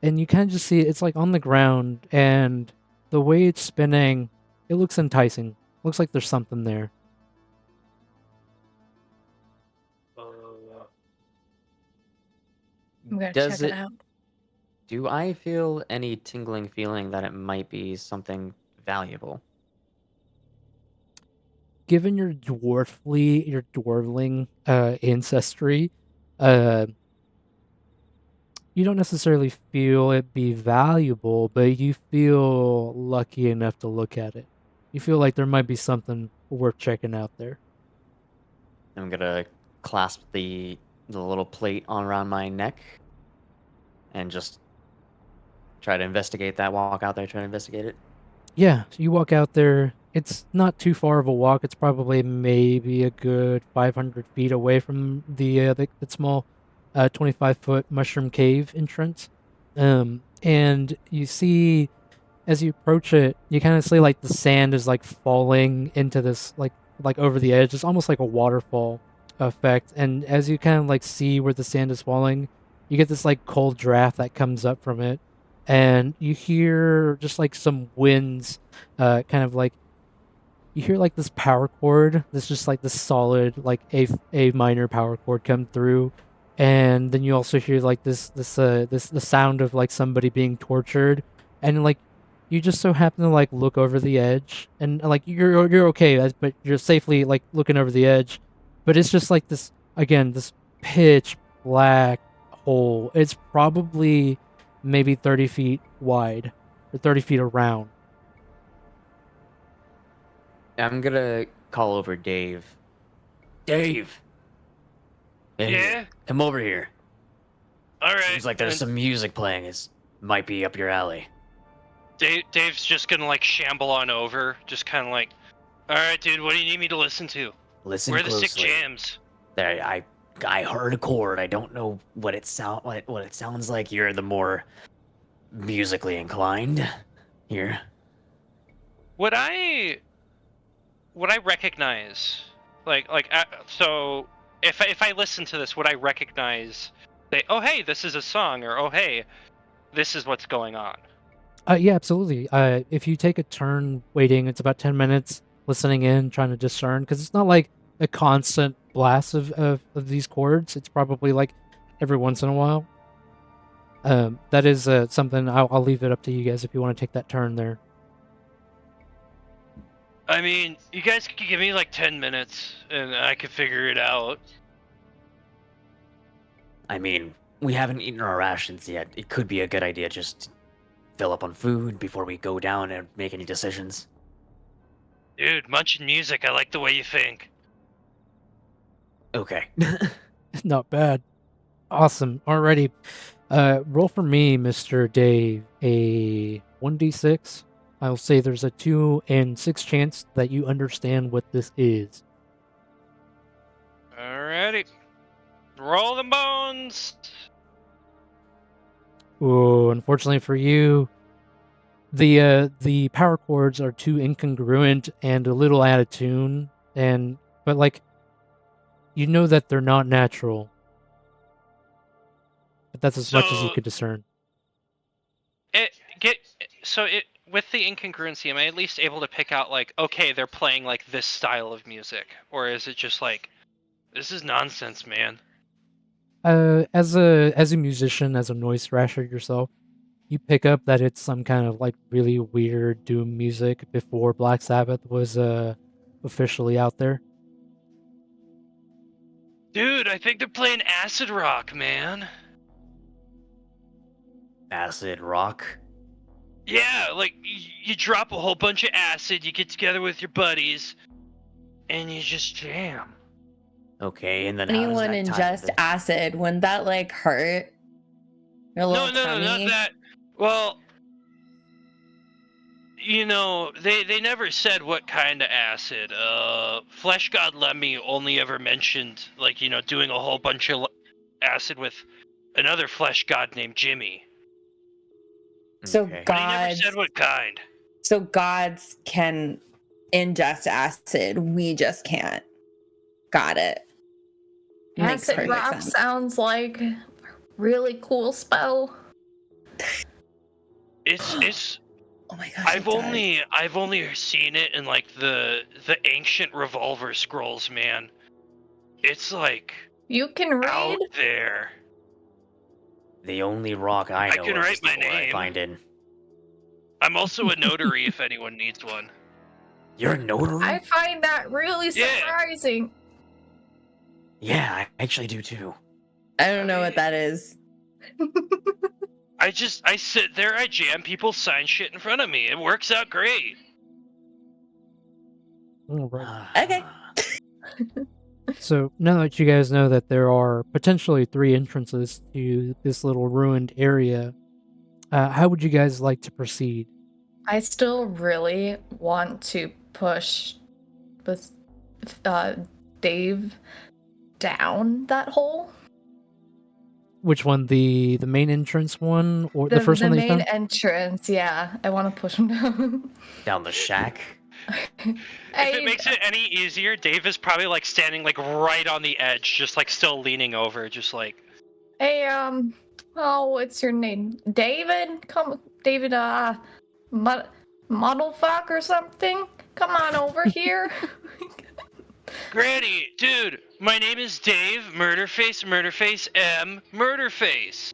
And you kind of just see it's like on the ground, and the way it's spinning, it looks enticing. Looks like there's something there. I'm gonna Does check it it- out. Do I feel any tingling feeling that it might be something valuable? Given your dwarfling ancestry, you don't necessarily feel it be valuable, but you feel lucky enough to look at it. You feel like there might be something worth checking out there. I'm gonna clasp the little plate on around my neck and just try to investigate that. Walk out there, try to investigate it. Yeah, so you walk out there. It's not too far of a walk. It's probably maybe a good 500 feet away from the small 25-foot mushroom cave entrance. And you see, as you approach it, you kind of see like the sand is like falling into this like over the edge. It's almost like a waterfall effect. And as you kind of like see where the sand is falling, you get this like cold draft that comes up from it. And you hear just like some winds, kind of like you hear like this power chord. This just like this solid like a minor power chord come through, and then you also hear like the sound of like somebody being tortured, and like you just so happen to like look over the edge, and like you're okay, but you're safely like looking over the edge, but it's just like this again this pitch black hole. It's probably maybe 30 feet wide or 30 feet around. I'm gonna call over Dave. Dave! Hey, Yeah? come over here. All right. Seems like there's and some music playing. It might be up your alley. Dave's just gonna like shamble on over, just kind of like, all right, dude. What do you need me to listen to? Listen Where are the closely. sick jams? There, I heard a chord. I don't know what it sounds like. You're the more musically inclined. Here. Would I recognize, so if I listen to this, would I recognize, say, oh hey, this is a song, or oh hey, this is what's going on? Yeah, absolutely. If you take a turn waiting, it's about 10 minutes listening in, trying to discern, because it's not like a constant blast of these chords. It's probably like every once in a while. That is something I'll leave it up to you guys if you want to take that turn there. I mean, you guys could give me like 10 minutes, and I could figure it out. I mean, we haven't eaten our rations yet. It could be a good idea just to fill up on food before we go down and make any decisions. Dude, munching music, I like the way you think. Okay. Not bad. Awesome. Alrighty. Roll for me, Mr. Dave, a 1d6. I'll say there's a 2 and 6 chance that you understand what this is. Alrighty. Roll the bones. Ooh, unfortunately for you, the power chords are too incongruent and a little out of tune, but like, you know that they're not natural. But that's as much as you could discern. With the incongruency, am I at least able to pick out like, okay, they're playing like this style of music, or is it just like, this is nonsense, man? As a musician, as a noise thrasher yourself, you pick up that it's some kind of like really weird doom music before Black Sabbath was officially out there. Dude, I think they're playing acid rock, man. Acid rock. Yeah, like you drop a whole bunch of acid, you get together with your buddies, and you just jam. Okay, and then how does Anyone that tie ingest into- acid, wouldn't that like hurt your little No, tummy? not that. Well, you know, they never said what kind of acid. Flesh God Lemmy only ever mentioned, like, you know, doing a whole bunch of acid with another flesh god named Jimmy. So Okay. But he never gods, said what kind. so gods can ingest acid. We just can't. Got it. Makes Acid perfect rock sense. sounds like a really cool spell. It's Oh my gosh. I've only seen it in like the ancient revolver scrolls, man. It's like You can out read? there. The only rock I know can of write is the my one I name. find in. I'm also a notary if anyone needs one. You're a notary? I find that really Yeah. surprising. Yeah, I actually do too. I don't know what that is. I sit there, I jam people, sign shit in front of me. It works out great. All right. Okay. So now that you guys know that there are potentially 3 entrances to this little ruined area, how would you guys like to proceed? I still really want to push this Dave down that hole. Which one, the main entrance one, or the first one that you main found? entrance, yeah. I want to push him down. Down the shack? If it makes it any easier, Dave is probably like standing like right on the edge, just like still leaning over, just like. Hey, oh, what's your name? David? David, model fuck or something? Come on over here. Granny, dude, my name is Dave, Murderface, M, Murderface.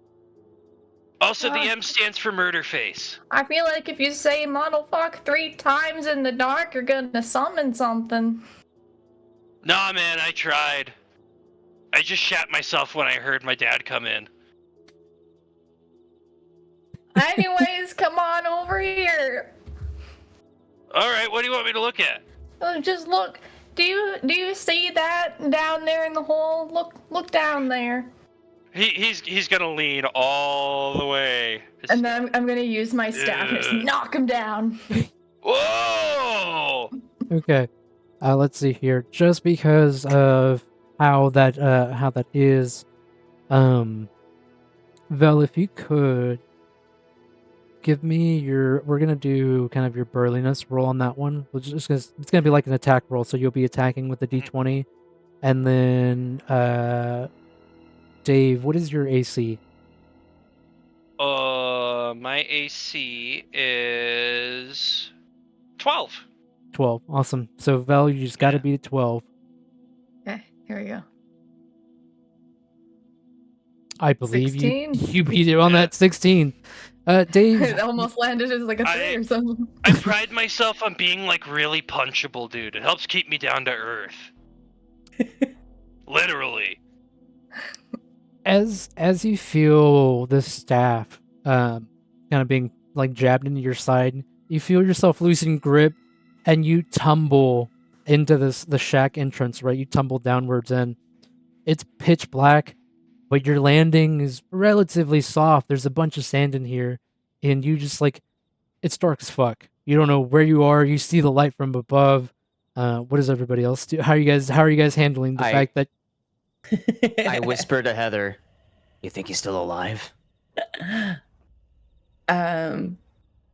Also, the M stands for Murderface. I feel like if you say model fuck 3 times in the dark, you're gonna summon something. Nah, man, I tried. I just shat myself when I heard my dad come in. Anyways, come on over here. Alright, what do you want me to look at? Just look. Do you see that down there in the hole? Look down there. He's gonna lean all the way. And then I'm gonna use my staff and just knock him down. Whoa! Okay. Let's see here. Just because of how that is, Vel, if you could give me we're gonna do kind of your burliness roll on that one. It's gonna be like an attack roll, so you'll be attacking with the d20, and then Dave, what is your AC? My AC is 12. 12. Awesome. So Vel, you just gotta beat a 12. Okay, here we go. I believe 16? you beat it on that 16. Dave. It almost landed as like a 3 or something. I pride myself on being like really punchable, dude. It helps keep me down to earth. Literally. As you feel this staff kind of being like jabbed into your side, you feel yourself losing grip, and you tumble into the shack entrance. Right, you tumble downwards, and it's pitch black. but your landing is relatively soft. There's a bunch of sand in here, and you just like it's dark as fuck. You don't know where you are. You see the light from above. What does everybody else do? How are you guys handling the fact that I whisper to Heather, "You think he's still alive?"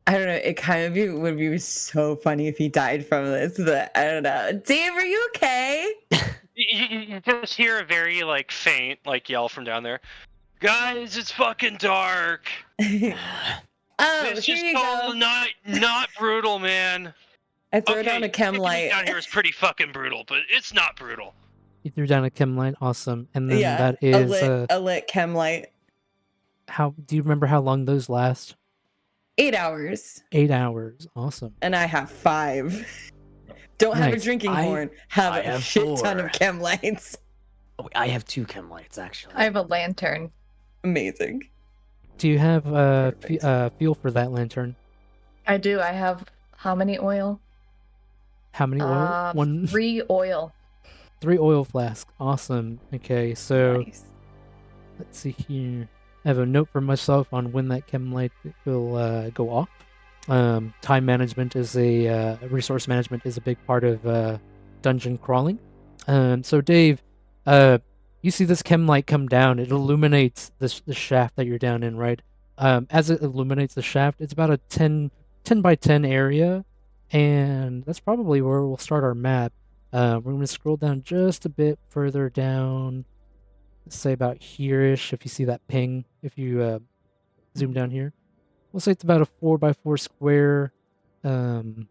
I don't know. It kind of would be so funny if he died from this, but I don't know. Dave, are you okay? You just hear a very like faint like yell from down there. Guys, it's fucking dark. Oh, It's here just you go. not brutal, man. I throw down a chem everything light. down here is pretty fucking brutal, but it's not brutal. you threw down a chem light? Awesome. And then Yeah, that is a lit chem light. how do you remember how long those last? 8 hours, 8 hours. Awesome. and I have 5. Don't have a Nice. drinking I horn. Have a have shit ton 4. of chem lights. Oh, I have 2 chem lights actually. I have a lantern. Amazing. Do you have Perfect. fuel for that lantern? I do. I have how many oil? How many oil? 3 oil. 3 oil flasks. Awesome. Okay, so Nice. let's see here. I have a note for myself on when that chem light will go off. Time management is resource management is a big part of dungeon crawling. So Dave, you see this chem light come down. It illuminates the shaft that you're down in, right? As it illuminates the shaft, it's about a 10 by 10 area, and that's probably where we'll start our map. We're going to scroll down just a bit further down. Let's say about here-ish, if you see that ping, if you zoom down here. We'll say it's about a 4 by 4 square. Who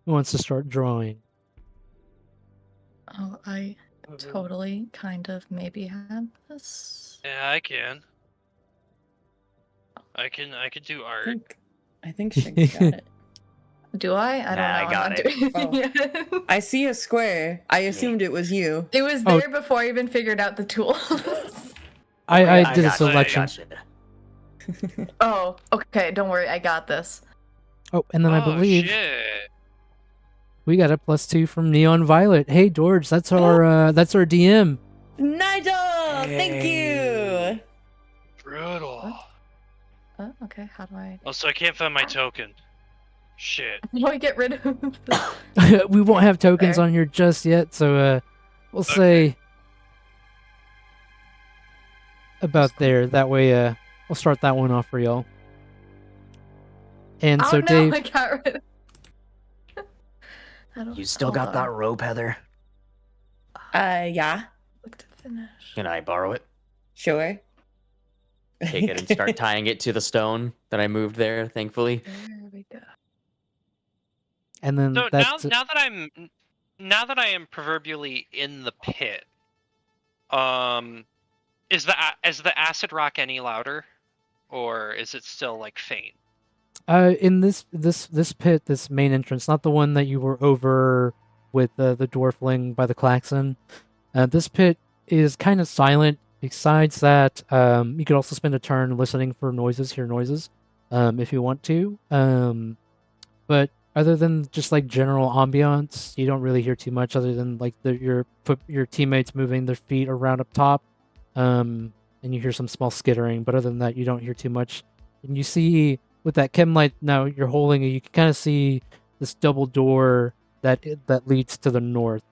wants to start drawing? Oh, I totally kind of maybe had this. Yeah, I can. I can do art. I think Shinx got it. Do I? I don't Nah, know. I I'm got not it. doing Oh. anything yet. I see a square. I assumed it was you. It was Oh. there before I even figured out the tools. I did a gotcha, selection. gotcha. Oh, okay. Don't worry. I got this. Oh, and then I Oh, believe shit. we got a +2 from Neon Violet. Hey, George, that's our DM. Nigel, thank you. Brutal. Oh, okay. How do I? Also, I can't find my token. Shit. How do I get rid of this? We won't have tokens Fair. on here just yet, so we'll say about there. That way, we'll start that one off for y'all. And Oh so, no! Dave, I got rid of. You still got that rope, Heather? Yeah, Look to finish. Can I borrow it? sure. Take it and start tying it to the stone that I moved there, thankfully. There we go. and then So that's now that I am proverbially in the pit, is the acid rock any louder, or is it still like faint? in this pit, this main entrance, not the one that you were over with the dwarfling by the klaxon. This pit is kind of silent. Besides that, you could also spend a turn listening for noises, hear noises, if you want to. But other than just like general ambiance, you don't really hear too much other than like your teammates moving their feet around up top, and you hear some small skittering. But other than that, you don't hear too much. And you see with that chem light now you're holding it, you can kind of see this double door that leads to the north.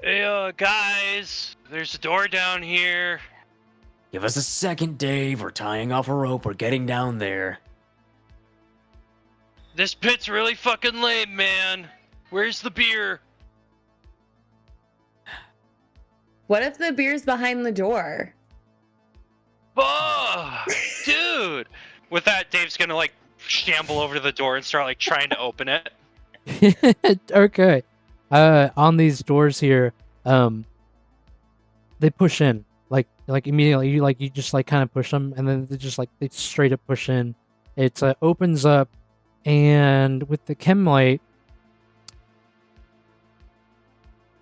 Hey, guys, there's a door down here. Give us a second, Dave. We're tying off a rope. We're getting down there. This pit's really fucking lame, man. Where's the beer? What if the beer's behind the door? Oh, dude. With that, Dave's gonna like shamble over to the door and start like trying to open it. Okay. On these doors here, they push in like immediately. You just like kind of push them, and then they straight up push in. It opens up, and with the chem light,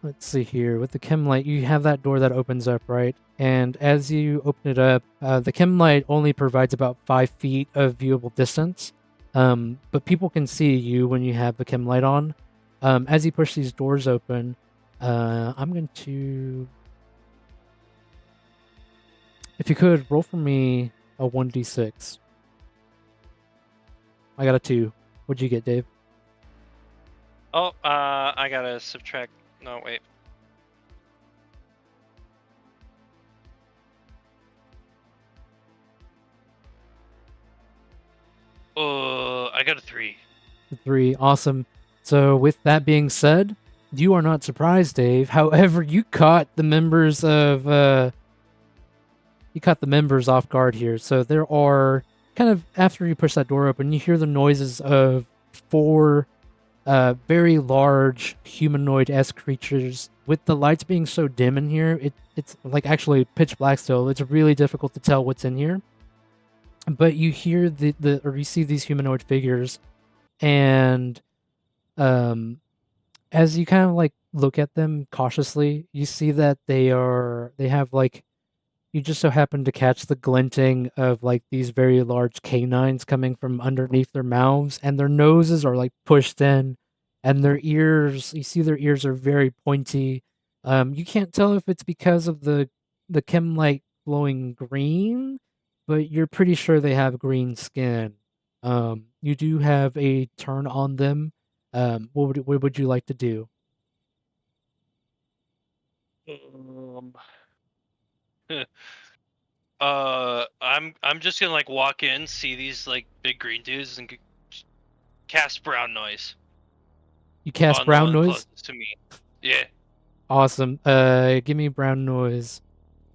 let's see here. With the chem light, you have that door that opens up, right? And as you open it up, the chem light only provides about 5 feet of viewable distance. But people can see you when you have the chem light on. As you push these doors open, I'm going to... If you could, roll for me a 1d6. I got a 2. What'd you get, Dave? Oh, I gotta subtract. No, wait. I got a 3. 3. Awesome. So with that being said, you are not surprised, Dave. However, you caught the members of... You caught the members off guard here. So there are... Kind of after you push that door open, you hear the noises of 4 very large humanoid-esque creatures. With the lights being so dim in here, it's like actually pitch black still. It's really difficult to tell what's in here. But you hear or you see these humanoid figures, and as you kind of like look at them cautiously, you see that they have like, you just so happen to catch the glinting of like these very large canines coming from underneath their mouths, and their noses are like pushed in, and their ears, you see their ears are very pointy. You can't tell if it's because of the chem light glowing green, but you're pretty sure they have green skin. You do have a turn on them. What would you like to do? I'm just gonna like walk in, see these like big green dudes, and cast brown noise. You cast on brown the one noise? closest to me. Yeah. Awesome. Give me brown noise.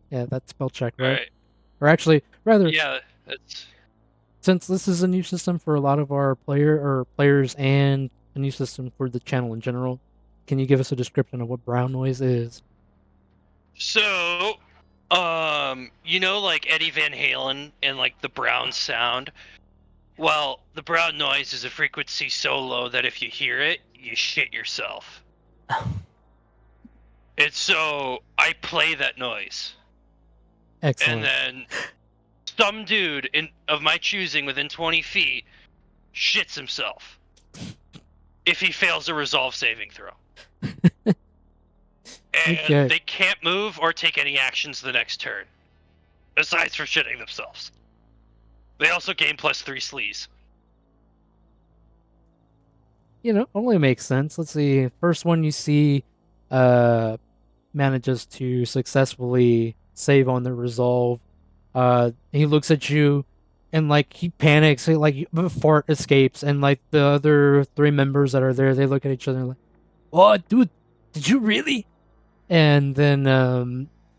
Yeah, that's spell check, right? Right. Or actually, rather, Yeah, that's since this is a new system for a lot of our players and a new system for the channel in general, can you give us a description of what brown noise is? so. You know, like Eddie Van Halen and like the brown sound. Well, the brown noise is a frequency so low that if you hear it, you shit yourself. And so I play that noise. Excellent. And then some dude of my choosing within 20 feet shits himself if he fails a resolve saving throw. And Okay. they can't move or take any actions the next turn, aside from shitting themselves. They also gain +3 sleaze. Only makes sense. Let's see. First one you see manages to successfully save on the resolve. He looks at you and like he panics, like a fart escapes, and like the other 3 members that are there, they look at each other and like, "Oh, dude, did you really?" And then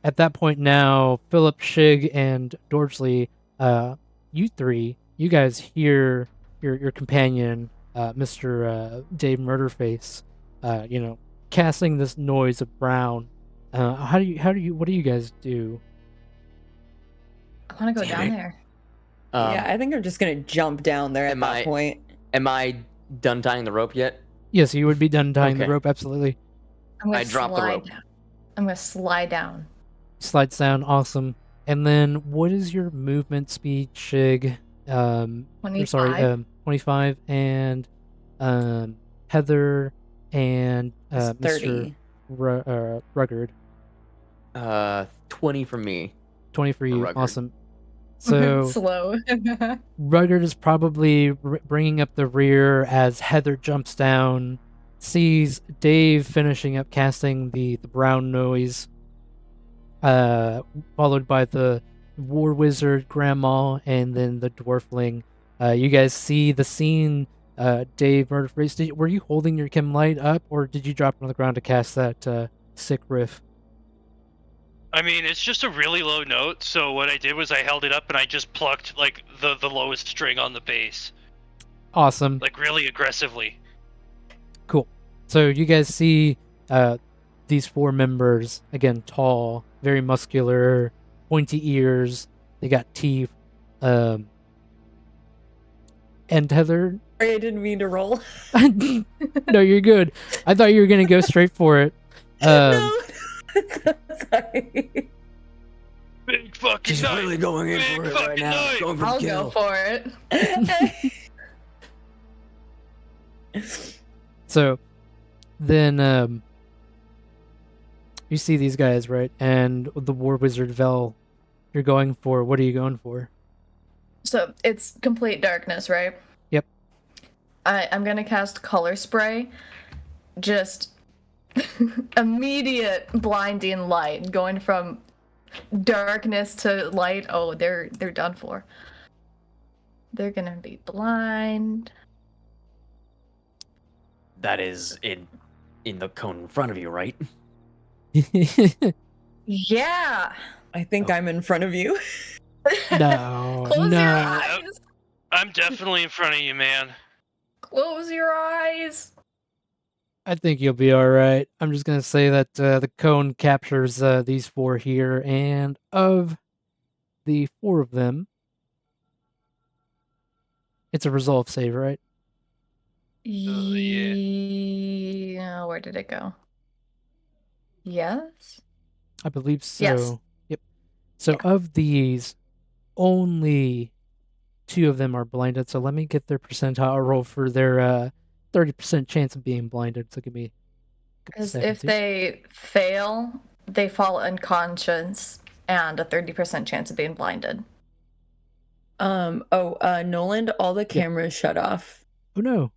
at that point now, Philip, Shig, and Dorsley, you guys hear your companion, Mr. Dave Murderface, casting this noise of brown. What do you guys do? I want to go Damn down it. there. Yeah, I think I'm just gonna jump down there at that point. Am I done tying the rope yet? Yes, you would be done tying the Okay. rope, absolutely. I'm gonna I dropped the rope. I'm gonna slide down. Slides down, awesome. And then what is your movement speed, Shig? 25. 25, and Heather and It's Mr. 30. Rugged. 20 from me. 20 for you, Rugged. awesome. So Slow. Rugged is probably bringing up the rear as Heather jumps down, sees Dave finishing up casting the brown noise, followed by the war wizard grandma and then the dwarfling. You guys see the scene. Dave Murderface, were you holding your chem light up, or did you drop it on the ground to cast that sick riff? I mean, it's just a really low note, so what I did was I held it up and I just plucked like the lowest string on the bass. Awesome. Like really aggressively. Cool. So you guys see these 4 members, again, tall, very muscular, pointy ears, they got teeth. And Heather... Sorry, I didn't mean to roll. No, you're good. I thought you were going to go straight for it. No. Sorry. Big fucking She's night. really going in Big for it right fucking now. night. Going for the I'll kill. go for it. So then You see these guys, right? And the War Wizard Vel, you're going for. What are you going for? So it's complete darkness, right? Yep. I'm gonna cast color spray. Just immediate blinding light, going from darkness to light. Oh, they're done for. They're gonna be blind. That is in the cone in front of you, right? Yeah. I think I'm in front of you. No, Close no. your eyes. I'm definitely in front of you, man. Close your eyes. I think you'll be all right. I'm just gonna say that the cone captures these 4 here, and of the 4 of them, it's a resolve save, right? Yeah. Where did it go? Yes. I believe so. Yes. Yep. So of these, only 2 of them are blinded. So let me get their percentile roll for their 30% chance of being blinded. So give me. Because if they fail, they fall unconscious and a 30% chance of being blinded. Noland, all the cameras shut off. Oh no.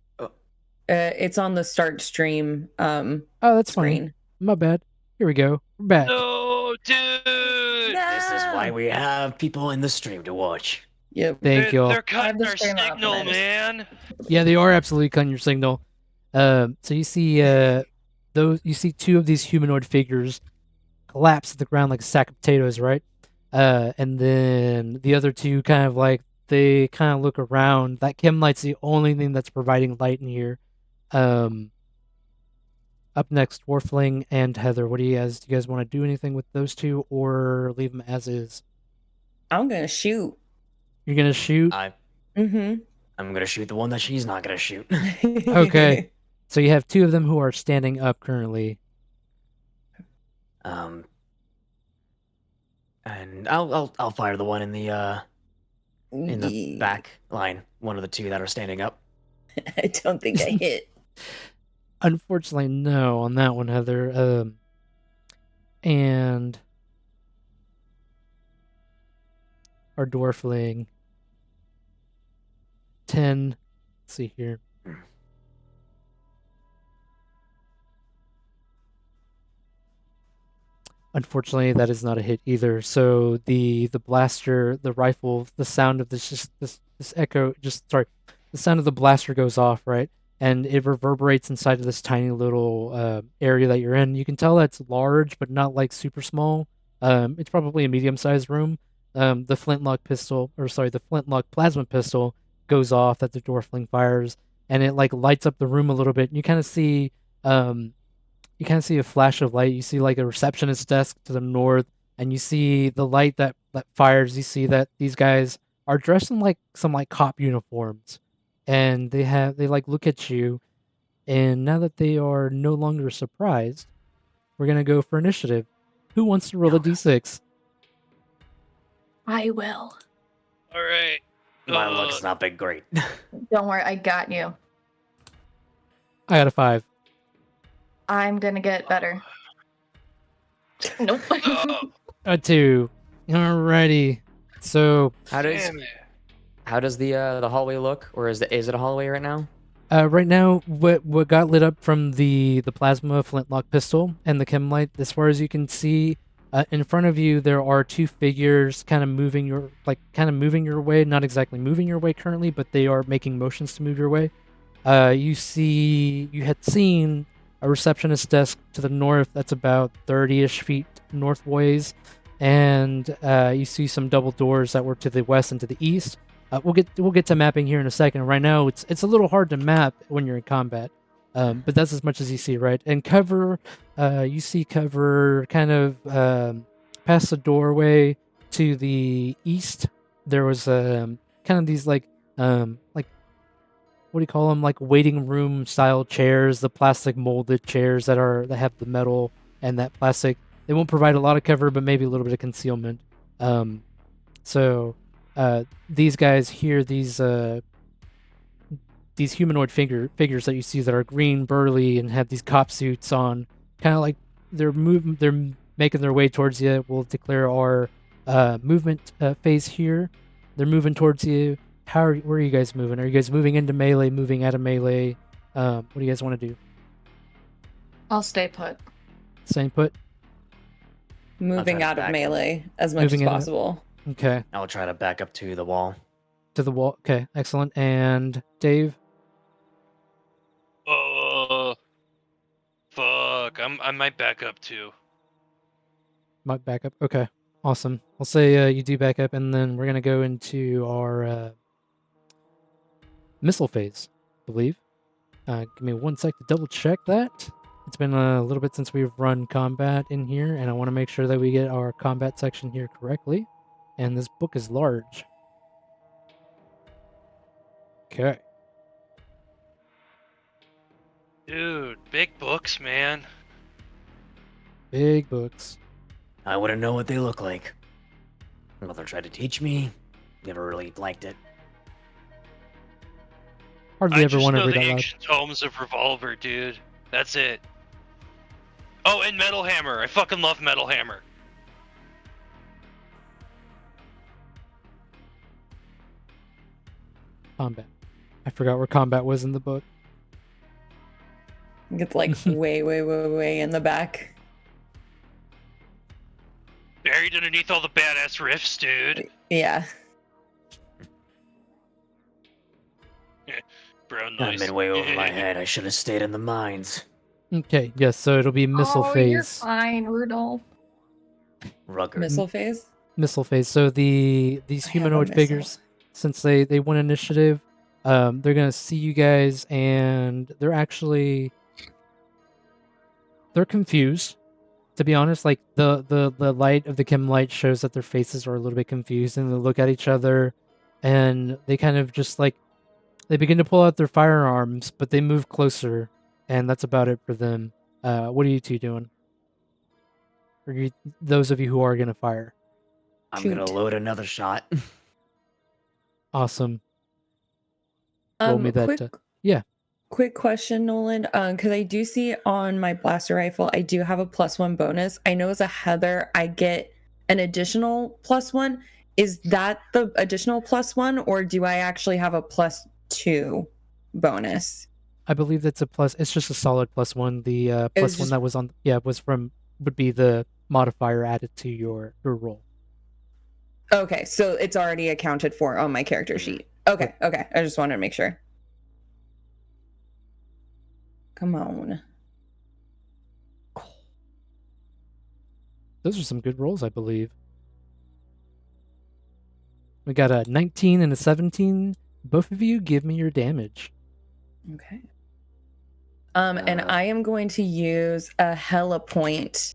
It's on the start stream Oh, that's screen. funny. My bad. Here we go. We're back. No, dude. This is why we have people in the stream to watch. Yep. Thank you all. They're cutting the our stream signal, optimized. man. Yeah, they are absolutely cutting your signal. So you see you see 2 of these humanoid figures collapse to the ground like a sack of potatoes, right? And then the other 2 kind of like they kind of look around. That chem light's the only thing that's providing light in here. Up next, Dwarfling and Heather. What do you guys want to do anything with those 2 or leave them as is? I'm gonna shoot. You're gonna shoot. Mm-hmm. I'm gonna shoot the one that she's not gonna shoot. Okay. So you have 2 of them who are standing up currently. And I'll fire the one in the back line. One of the 2 that are standing up. I don't think I hit. Unfortunately, no on that one, Heather. And our Dwarfling 10. Let's see here. Unfortunately, that is not a hit either. So the blaster, the rifle, the sound of this echo, the sound of the blaster goes off, right? And it reverberates inside of this tiny little area that you're in. You can tell that's large, but not like super small. It's probably a medium-sized room. The flintlock plasma pistol goes off that the Dwarfling fires, and it like lights up the room a little bit. And you kind of see a flash of light. You see like a receptionist desk to the north, and you see the light that fires. You see that these guys are dressed in like some like cop uniforms, and they like look at you. And now that they are no longer surprised, we're gonna go for initiative. Who wants to roll a d6? I will. All right. My luck's not been great. Don't worry, I got you. I got a 5. I'm gonna get better. Nope. A 2. Alrighty. So How does the hallway look, or is it a hallway right now? right now, what got lit up from the plasma flintlock pistol and the chem light, as far as you can see, in front of you there are 2 figures kind of moving your way. Not exactly moving your way currently, but they are making motions to move your way. You had seen a receptionist desk to the north that's about 30-ish feet northways, and you see some double doors that were to the west and to the east. We'll get to mapping here in a second. Right now, it's a little hard to map when you're in combat, but that's as much as you see, right? And cover, you see cover kind of past the doorway to the east. There was kind of these like what do you call them? Like waiting room style chairs, the plastic molded chairs that have the metal and that plastic. They won't provide a lot of cover, but maybe a little bit of concealment. So these guys here, these humanoid figures that you see that are green, burly, and have these cop suits on, kind of like they're making their way towards you. We'll declare our movement phase here. They're moving towards you. Where are you guys moving? Are you guys moving into melee, moving out of melee? What do you guys want to do? I'll stay put. Same put? Moving to out of back up. melee as much Moving as out of- possible. Okay. I'll try to back up to the wall. To the wall. Okay, excellent. And Dave? Fuck. I might back up too. Might back up. Okay, awesome. I'll say you do back up, and then we're going to go into our missile phase, I believe. Give me 1 sec to double check that. It's been a little bit since we've run combat in here, and I want to make sure that we get our combat section here correctly. And this book is large. Okay. Dude, big books, man. Big books. I wouldn't know what they look like. My mother tried to teach me. Never really liked it. Hardly I ever just want to know read the out loud. ancient tomes of Revolver, dude. That's it. Oh, and Metal Hammer. I fucking love Metal Hammer. Combat. I forgot where combat was in the book. It's like way in the back. Buried underneath all the badass riffs, dude. Yeah. Bro, That nice. been way over my head. I should have stayed in the mines. Okay, yes, so it'll be missile Oh, you're phase. fine, Rudolph. Rugged. Missile phase. Missile phase. So these I have a humanoid missile. figures, since they won initiative, they're gonna see you guys, and they're confused. To be honest, like the light of the chem light shows that their faces are a little bit confused, and they look at each other, and they kind of just like they begin to pull out their firearms, but they move closer, and that's about it for them. What are you two doing? Or those of you who are gonna fire? I'm gonna Shoot. load another shot. Awesome. Roll me that. Quick, yeah. quick question, Nolan. Because I do see on my blaster rifle, I do have a +1 bonus. I know as a Heather, I get an additional +1. Is that the additional +1, or do I actually have a +2 bonus? I believe that's a plus. It's just a solid +1. The It plus was one just- that was on, would be the modifier added to your roll. Okay, so it's already accounted for on my character sheet. Okay. I just wanted to make sure. Come on. Those are some good rolls, I believe. We got a 19 and a 17. Both of you give me your damage. Okay. And I am going to use a Hella point,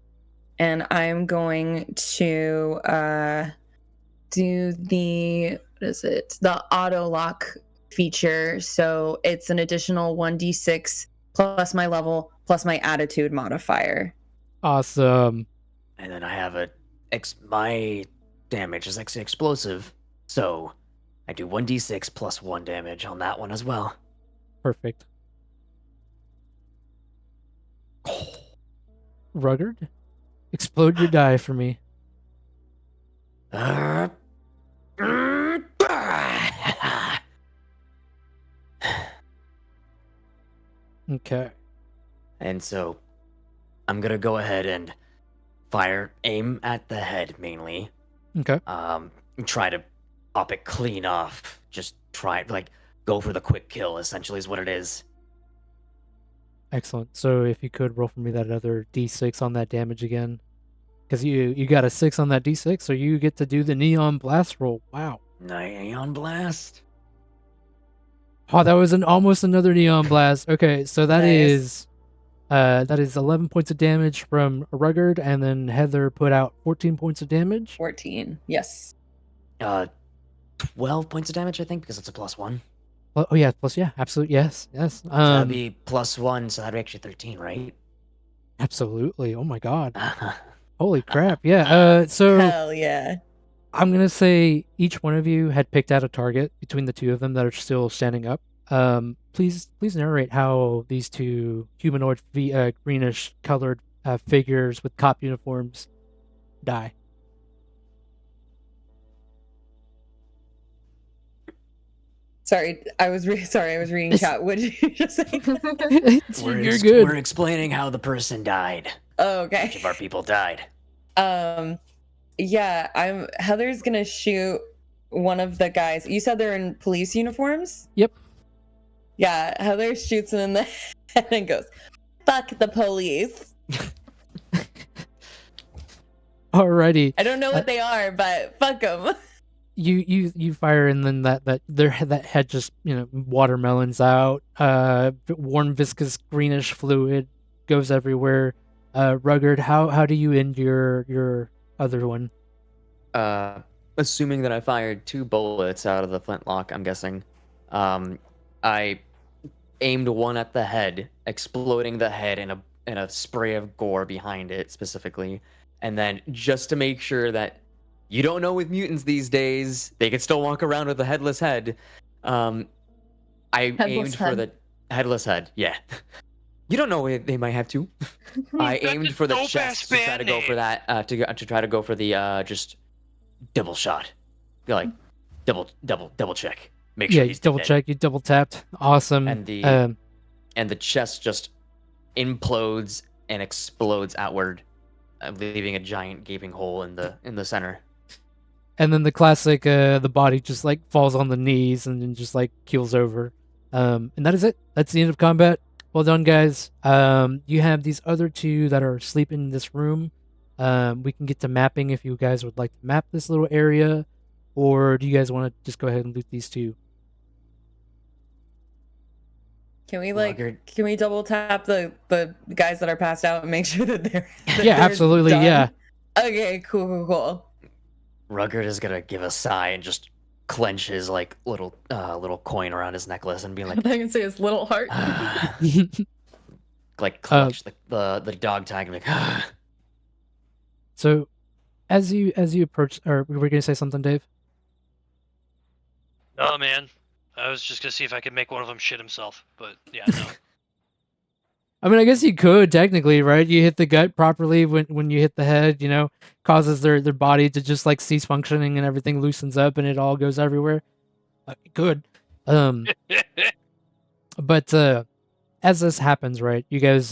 and I'm going to do the the auto lock feature. So it's an additional 1d6 plus my level plus my attitude modifier. Awesome. And then I have my damage is actually explosive. So I do 1d6 plus 1 damage on that one as well. Perfect. Rugged, explode your die for me. Okay. And so I'm gonna go ahead and aim at the head mainly. Okay. Try to pop it clean off. Just go for the quick kill, essentially is what it is. Excellent. So if you could roll for me that other d6 on that damage again. Because you got a 6 on that d6, so you get to do the neon blast roll. Wow. Neon blast. Oh, that was almost another neon blast. Okay, so that Nice. is 11 points of damage from Rugged, and then Heather put out 14 points of damage. 14. Yes. 12 points of damage, I think, because it's a +1. Oh yeah, plus yeah, absolutely yes. So that'd be +1, so that'd be actually 13, right? Absolutely. Oh my god. Holy crap. Yeah. So Hell yeah. I'm gonna say each one of you had picked out a target between the two of them that are still standing up. Please narrate how these two humanoid greenish colored figures with cop uniforms die. Sorry, I was reading chat. What did you just say? You're good. We're explaining how the person died. Oh, okay. Each of our people died. Yeah, Heather's gonna shoot one of the guys. You said they're in police uniforms? Yep. Yeah, Heather shoots him in the head and goes, "Fuck the police." Alrighty. I don't know what they are, but fuck them. You fire, and then that head just watermelons out. Warm viscous greenish fluid goes everywhere. Rugged, how do you end your other one? Assuming that I fired 2 bullets out of the flintlock, I'm guessing. I aimed one at the head, exploding the head in a spray of gore behind it specifically, and then just to make sure that you don't know with mutants these days, they could still walk around with a headless head. I aimed for the headless head. Yeah. You don't know they might have to. I aimed for the chest to try to go for that. To try to go for the just double shot. Like double check. Make sure he's double dead. check. You double tapped. Awesome. And the chest just implodes and explodes outward, leaving a giant gaping hole in the center. And then the classic, the body just like falls on the knees and then just like keels over. And that is it. That's the end of combat. Well done, guys. You have these other 2 that are asleep in this room. We can get to mapping if you guys would like to map this little area, or do you guys want to just go ahead and loot these 2? Can we double tap the guys that are passed out and make sure that they're yeah, absolutely, done? yeah. Okay, cool. Rugged is gonna give a sigh and just clench his like little coin around his necklace and be like, I can say his little heart. like clutch the dog tag and be like, So, as you approach, or were we gonna say something, Dave? Oh man, I was just gonna see if I could make one of them shit himself, but yeah, no. I mean, I guess you could technically, right? You hit the gut properly when you hit the head, causes their body to just like cease functioning and everything loosens up and it all goes everywhere. Good. But as this happens, right? You guys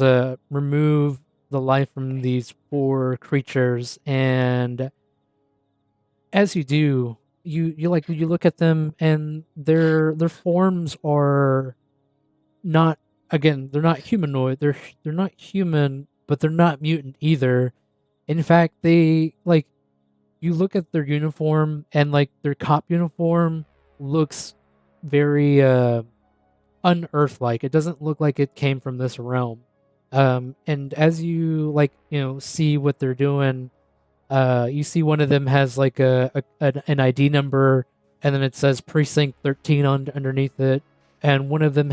remove the life from these 4 creatures, and as you do, you look at them, and their forms are not. Again, they're not humanoid. They're not human, but they're not mutant either. In fact, they you look at their uniform, and their cop uniform looks very unearth-like. It doesn't look like it came from this realm. And as you see what they're doing, you see one of them has an ID number, and then it says Precinct 13 underneath it. And one of them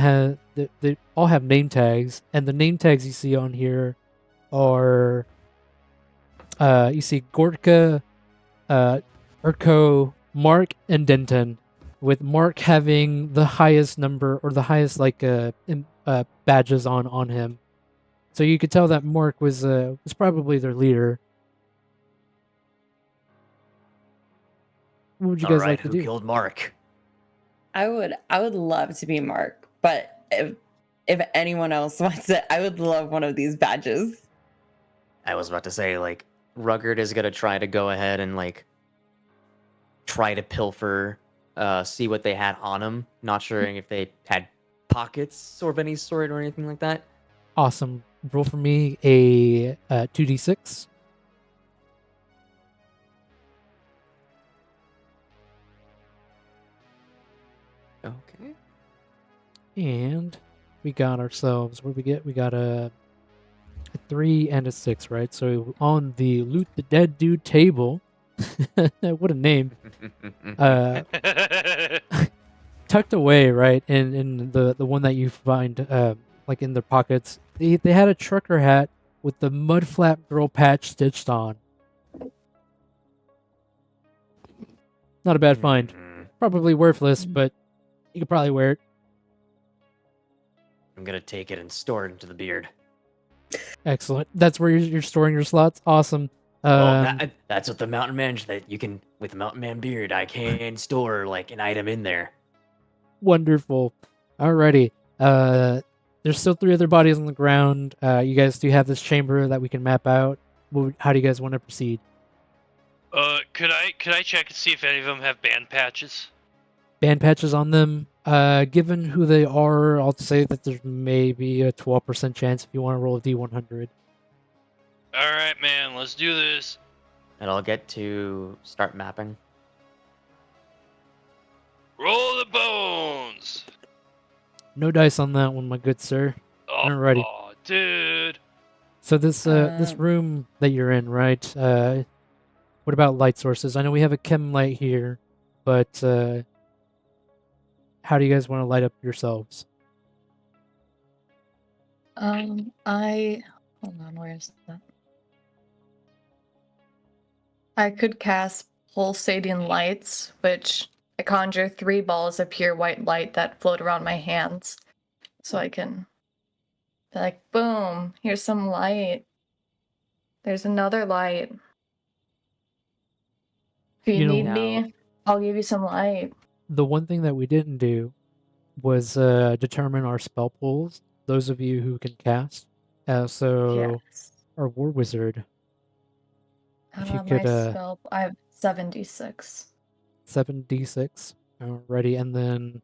they all have name tags, and the name tags you see on here are, you see Gorka, Urko, Mark, and Denton, with Mark having the highest number, or the highest badges on him. So you could tell that Mark was probably their leader. What would you guys like to do? Who killed Mark? I would love to be Mark, but if anyone else wants it, I would love one of these badges. I was about to say, Rugged is gonna try to go ahead and try to pilfer, see what they had on them. Not sure if they had pockets of any sort or anything like that. Awesome. Roll for me a 2d6. Okay. And we got ourselves, what did we get? We got a 3 and a 6, right? So on the Loot the Dead Dude table, what a name. Tucked away, right, in the one that you find in their pockets, they had a trucker hat with the mud flap girl patch stitched on. Not a bad find. Probably worthless, but you could probably wear it. I'm gonna take it and store it into the beard. Excellent. That's where you're storing your slots. Awesome. That's what the mountain man that you can with the mountain man beard. I can store like an item in there. Wonderful. Alrighty. There's still 3 other bodies on the ground. You guys do have this chamber that we can map out. How do you guys want to proceed? Could I check and see if any of them have band patches? Band patches on them. Given who they are, I'll say that there's maybe a 12% chance if you want to roll a D100. All right, man. Let's do this. And I'll get to start mapping. Roll the bones. No dice on that one, my good sir. Alrighty. Oh, dude. So this room that you're in, right? What about light sources? I know we have a chem light here, but how do you guys want to light up yourselves? Hold on, where is that? I could cast pulsating lights, which I conjure 3 balls of pure white light that float around my hands. So I can be like, boom, here's some light. There's another light. If you need me, I'll give you some light. The one thing that we didn't do was determine our spell pools. Those of you who can cast. So Yes. our war wizard. If you My could, spell, I have 76. 7d6 already, and then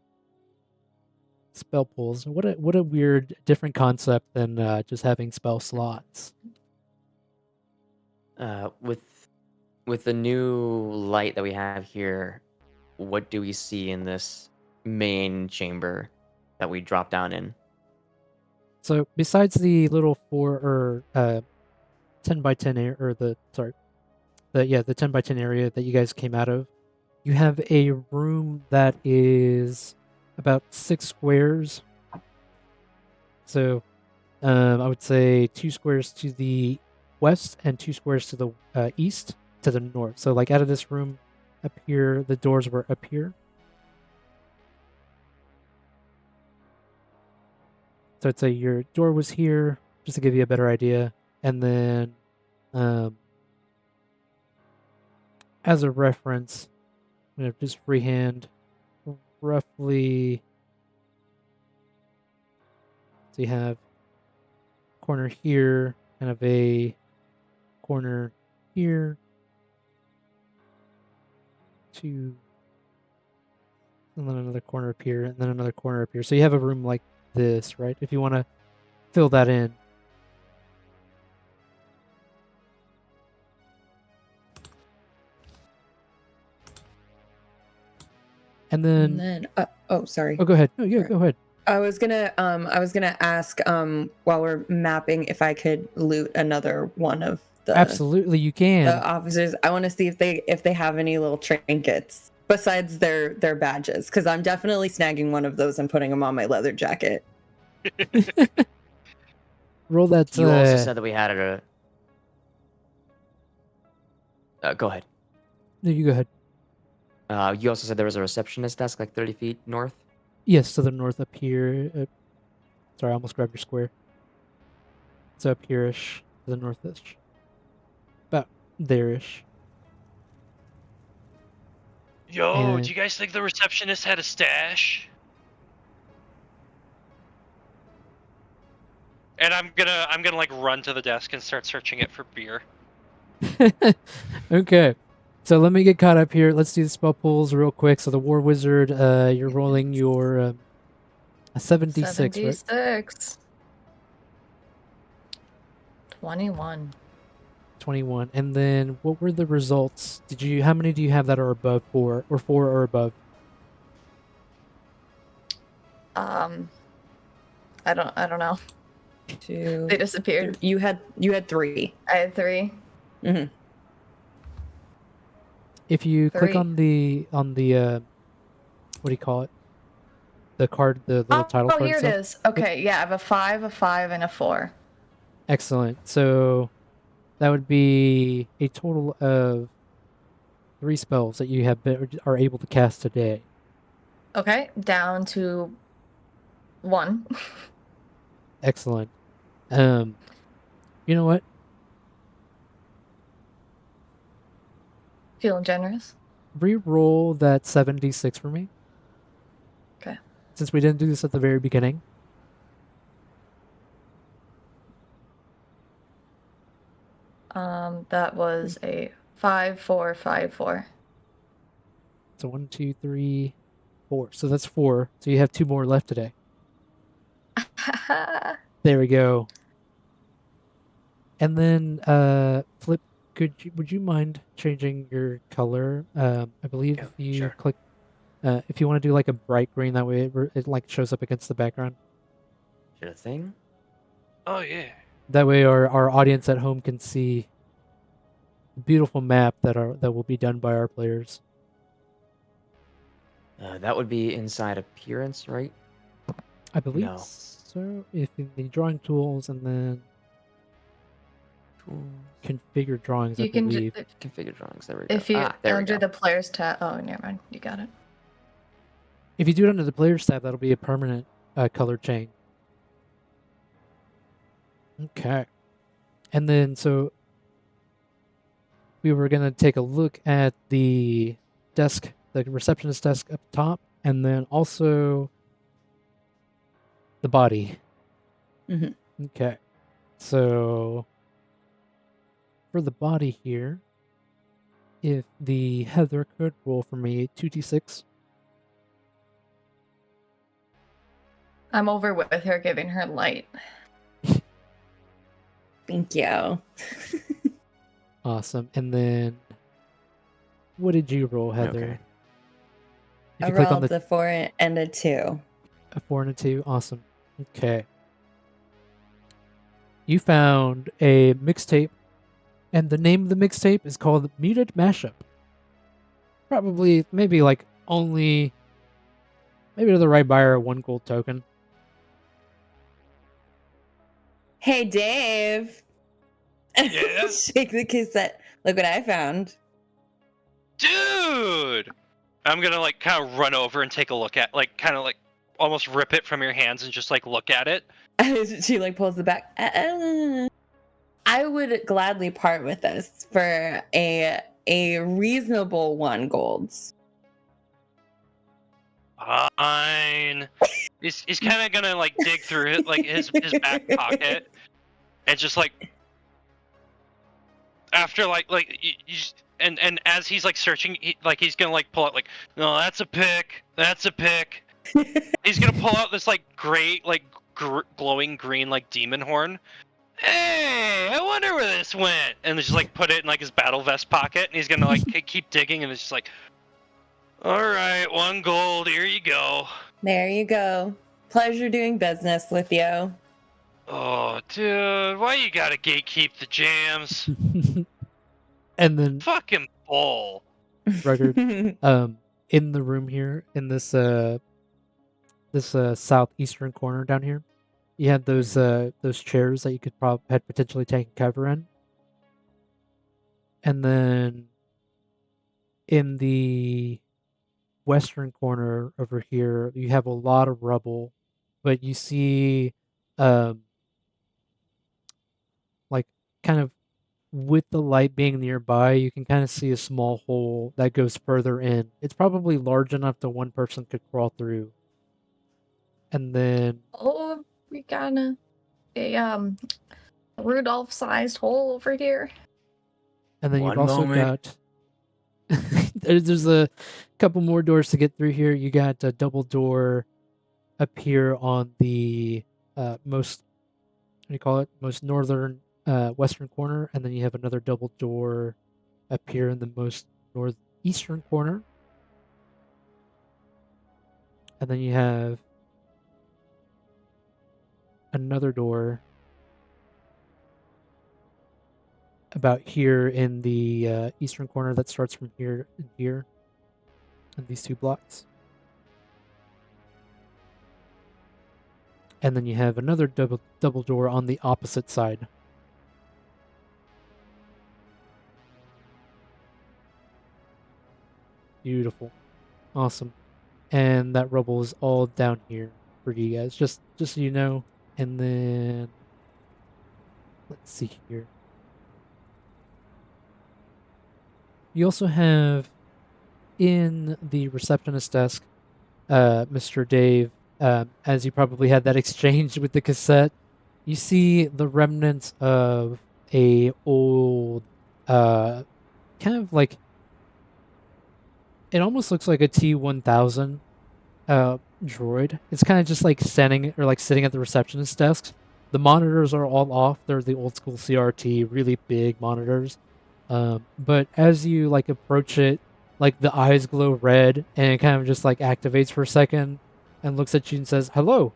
spell pools. What a weird different concept than just having spell slots. With the new light that we have here, what do we see in this main chamber that we drop down in? So besides the little 10 by 10 the 10 by 10 area that you guys came out of, you have a room that is about 6 squares. So I would say 2 squares to the west and 2 squares to the east to the north. So like out of this room up here, the doors were up here. So I'd say your door was here, just to give you a better idea. And then as a reference, I'm going to just freehand roughly. So you have corner here, kind of a corner here, and then another corner up here, and then another corner up here. So you have a room like this, right? If you want to fill that in. And then sorry. Oh, go ahead. No, yeah, go ahead. I was gonna ask while we're mapping if I could loot another one of the Absolutely, you can. officers. I want to see if they have any little trinkets besides their badges, because I'm definitely snagging one of those and putting them on my leather jacket. Roll that. You also said that we had go ahead. No, you go ahead. You also said there was a receptionist desk like 30 feet north? Yes, to the north up here. Sorry, I almost grabbed your square. It's up here-ish, to the north-ish. About there-ish. Yo, do you guys think the receptionist had a stash? And I'm gonna like run to the desk and start searching it for beer. Okay. So let me get caught up here. Let's do the spell pools real quick. So the War Wizard, you're rolling your a 7d6, 76. right? 21. 21. And then what were the results? How many do you have that are above 4 or 4 or above? I don't know. 2. They disappeared. You had 3. I had 3. Mm-hmm. If you click 3. on the what do you call it? The card, the little title card. Oh, here itself. it is. Okay, yeah, I have a 5, a 5, and a 4. Excellent. So that would be a total of 3 spells that you are able to cast today. Okay, down to 1. Excellent. You know what? Feeling generous. Re-roll that 7d6 for me. Okay. Since we didn't do this at the very beginning. That was a 5, 4, 5, 4. So 1, 2, 3, 4. So that's 4. So you have 2 more left today. There we go. And then, Flip, would you mind changing your color? I believe Yeah, you sure. click, if you want to do like a bright green, that way it like shows up against the background. Sure thing. Oh yeah. That way our audience at home can see the beautiful map that will be done by our players. That would be inside appearance, right? I believe No. so. If in the drawing tools and then Tools. configure drawings, I You can believe. Configure drawings. There we go. if you There we under go. the players tab. Oh, never mind. You got it. If you do it under the players tab, that'll be a permanent color change. Okay. And then, so we were going to take a look at the desk, the receptionist desk up top, and then also the body. Mhm. Okay. So for the body here, if the Heather could roll for me 2d6. I'm over with her giving her light. Thank you. Awesome. And then what did you roll, Heather? Okay. If I you click on rolled the a 4 and a 2. a 4 and a 2, awesome. Okay. You found a mixtape, and the name of the mixtape is called Muted Mashup. Probably, maybe like only, maybe to the right buyer, 1 gold token. Hey, Dave. Yeah? Shake the cassette. Look what I found. Dude! I'm gonna like kind of run over and take a look at, like, kind of like almost rip it from your hands and just like look at it. She like pulls the back. I would gladly part with this for a reasonable 1 gold. Fine. He's kind of gonna like dig through it, like his back pocket, and just like after and as he's like searching, he's gonna like pull out like, no, that's a pick, that's a pick. He's gonna pull out this like great like glowing green like demon horn. Hey, I wonder where this went, and just like put it in like his battle vest pocket, and he's gonna like keep digging, and it's just like, all right, 1 gold, here you go. There you go. Pleasure doing business with you. Oh, dude, why you gotta gatekeep the jams? And then Fucking bull. record in the room here in this southeastern corner down here, you had those chairs that you could had potentially taken cover in, and then in the western corner over here you have a lot of rubble, but you see like kind of with the light being nearby, you can kind of see a small hole that goes further in. It's probably large enough that 1 person could crawl through. And then Oh, we got a Rudolph-sized hole over here. and then you've One also moment. got there's a couple more doors to get through here. You got a double door up here on the most, what do you call it, most northern western corner, and then you have another double door up here in the most northeastern corner, and then you have another door about here in the eastern corner that starts from here and here, and these 2 blocks. And then you have another double door on the opposite side. Beautiful. Awesome. And that rubble is all down here for you guys, just so you know. And then let's see here. You also have in the receptionist desk, Mr. Dave, as you probably had that exchange with the cassette, you see the remnants of a old, kind of like, it almost looks like a T-1000 droid. It's kind of just like standing or like sitting at the receptionist desk. The monitors are all off. They're the old school CRT, really big monitors. But as you like approach it, like the eyes glow red, and it kind of just like activates for a second, and looks at you and says, "Hello."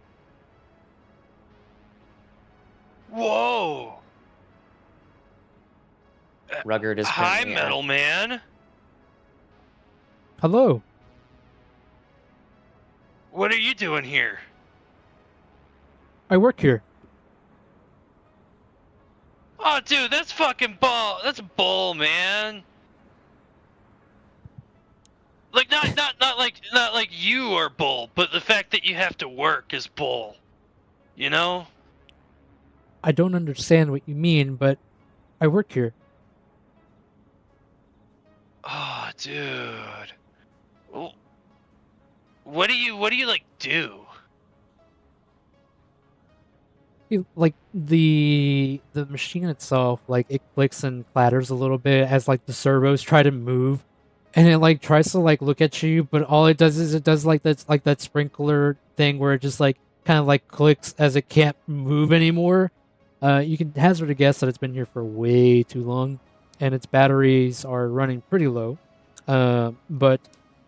Whoa! Rugged is Hi, currently Metal Man. Hello. What are you doing here? I work here. Oh, dude, that's fucking bull. That's bull, man. Like not like you are bull, but the fact that you have to work is bull. You know? I don't understand what you mean, but I work here. Oh, dude. Well, what do you like do? Like the machine itself, like it clicks and clatters a little bit as like the servos try to move, and it like tries to like look at you, but all it does is it does like that sprinkler thing where it just like kind of like clicks as it can't move anymore. You can hazard a guess that it's been here for way too long, and its batteries are running pretty low. But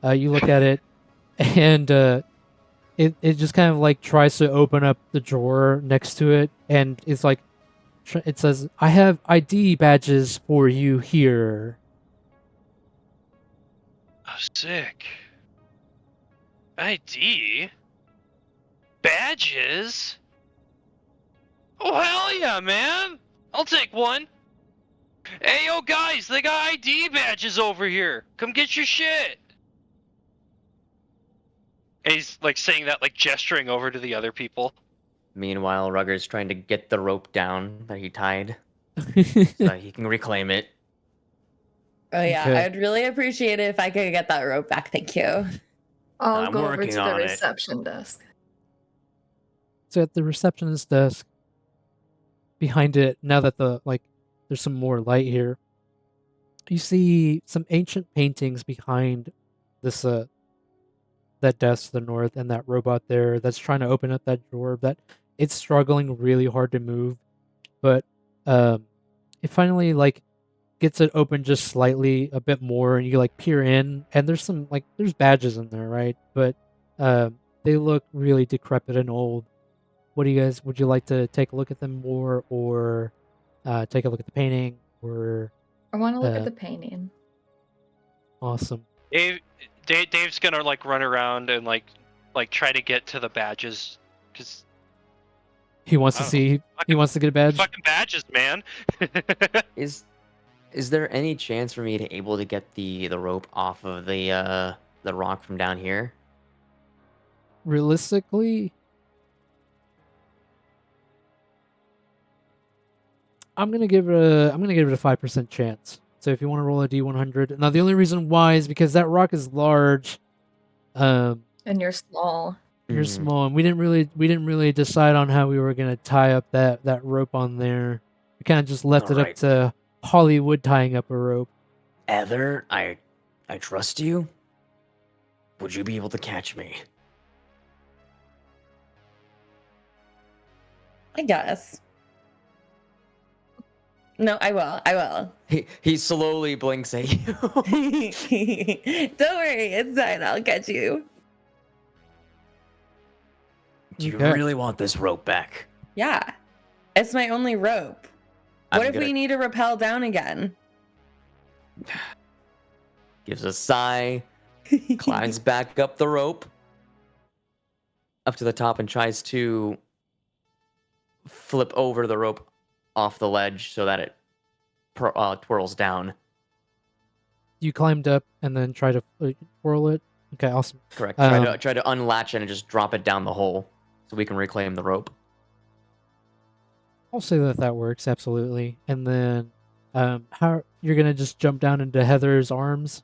you look at it, and it just kind of like tries to open up the drawer next to it, and it's like it says, "I have ID badges for you here." Oh, sick. ID? Badges? Oh, hell yeah, man! I'll take one. Hey, yo, guys, they got ID badges over here. Come get your shit. And he's like saying that, like gesturing over to the other people. Meanwhile, Rugged's trying to get the rope down that he tied so that he can reclaim it. Oh yeah, Okay. I'd really appreciate it if I could get that rope back. Thank you. I'll I'm go over working to the on it. reception desk. So at the receptionist desk, behind it, now that there's some more light here, you see some ancient paintings behind this that desk to the north, and that robot there that's trying to open up that drawer that it's struggling really hard to move, but it finally like gets it open just slightly a bit more, and you like peer in, and there's some like there's badges in there, right? But they look really decrepit and old. What do you guys, would you like to take a look at them more, or take a look at the painting, or I want to look Uh, at the painting. awesome? Dave's gonna like run around and like try to get to the badges, cause He wants to Oh, see, he wants to get a badge. fucking badges, man. Is there any chance for me to able to get the rope off of the rock from down here? Realistically, I'm gonna give it a 5% chance. So if you want to roll a D100, now the only reason why is because that rock is large. And you're small. You're Mhm. small, and we didn't really decide on how we were gonna tie up that rope on there. We kind of just left it up Alright. to Hollywood tying up a rope. Heather, I trust you. Would you be able to catch me? I guess. No, I will. He slowly blinks at you. Don't worry, it's fine. I'll catch you. Do you Okay. really want this rope back? Yeah. It's my only rope. What if we need to rappel down again? Gives a sigh, climbs back up the rope, up to the top, and tries to flip over the rope off the ledge so that it twirls down. You climbed up and then try to twirl it. Okay, awesome. Correct. Um, Try to unlatch it and just drop it down the hole so we can reclaim the rope. I'll say that that works absolutely. And then, how you're gonna just jump down into Heather's arms?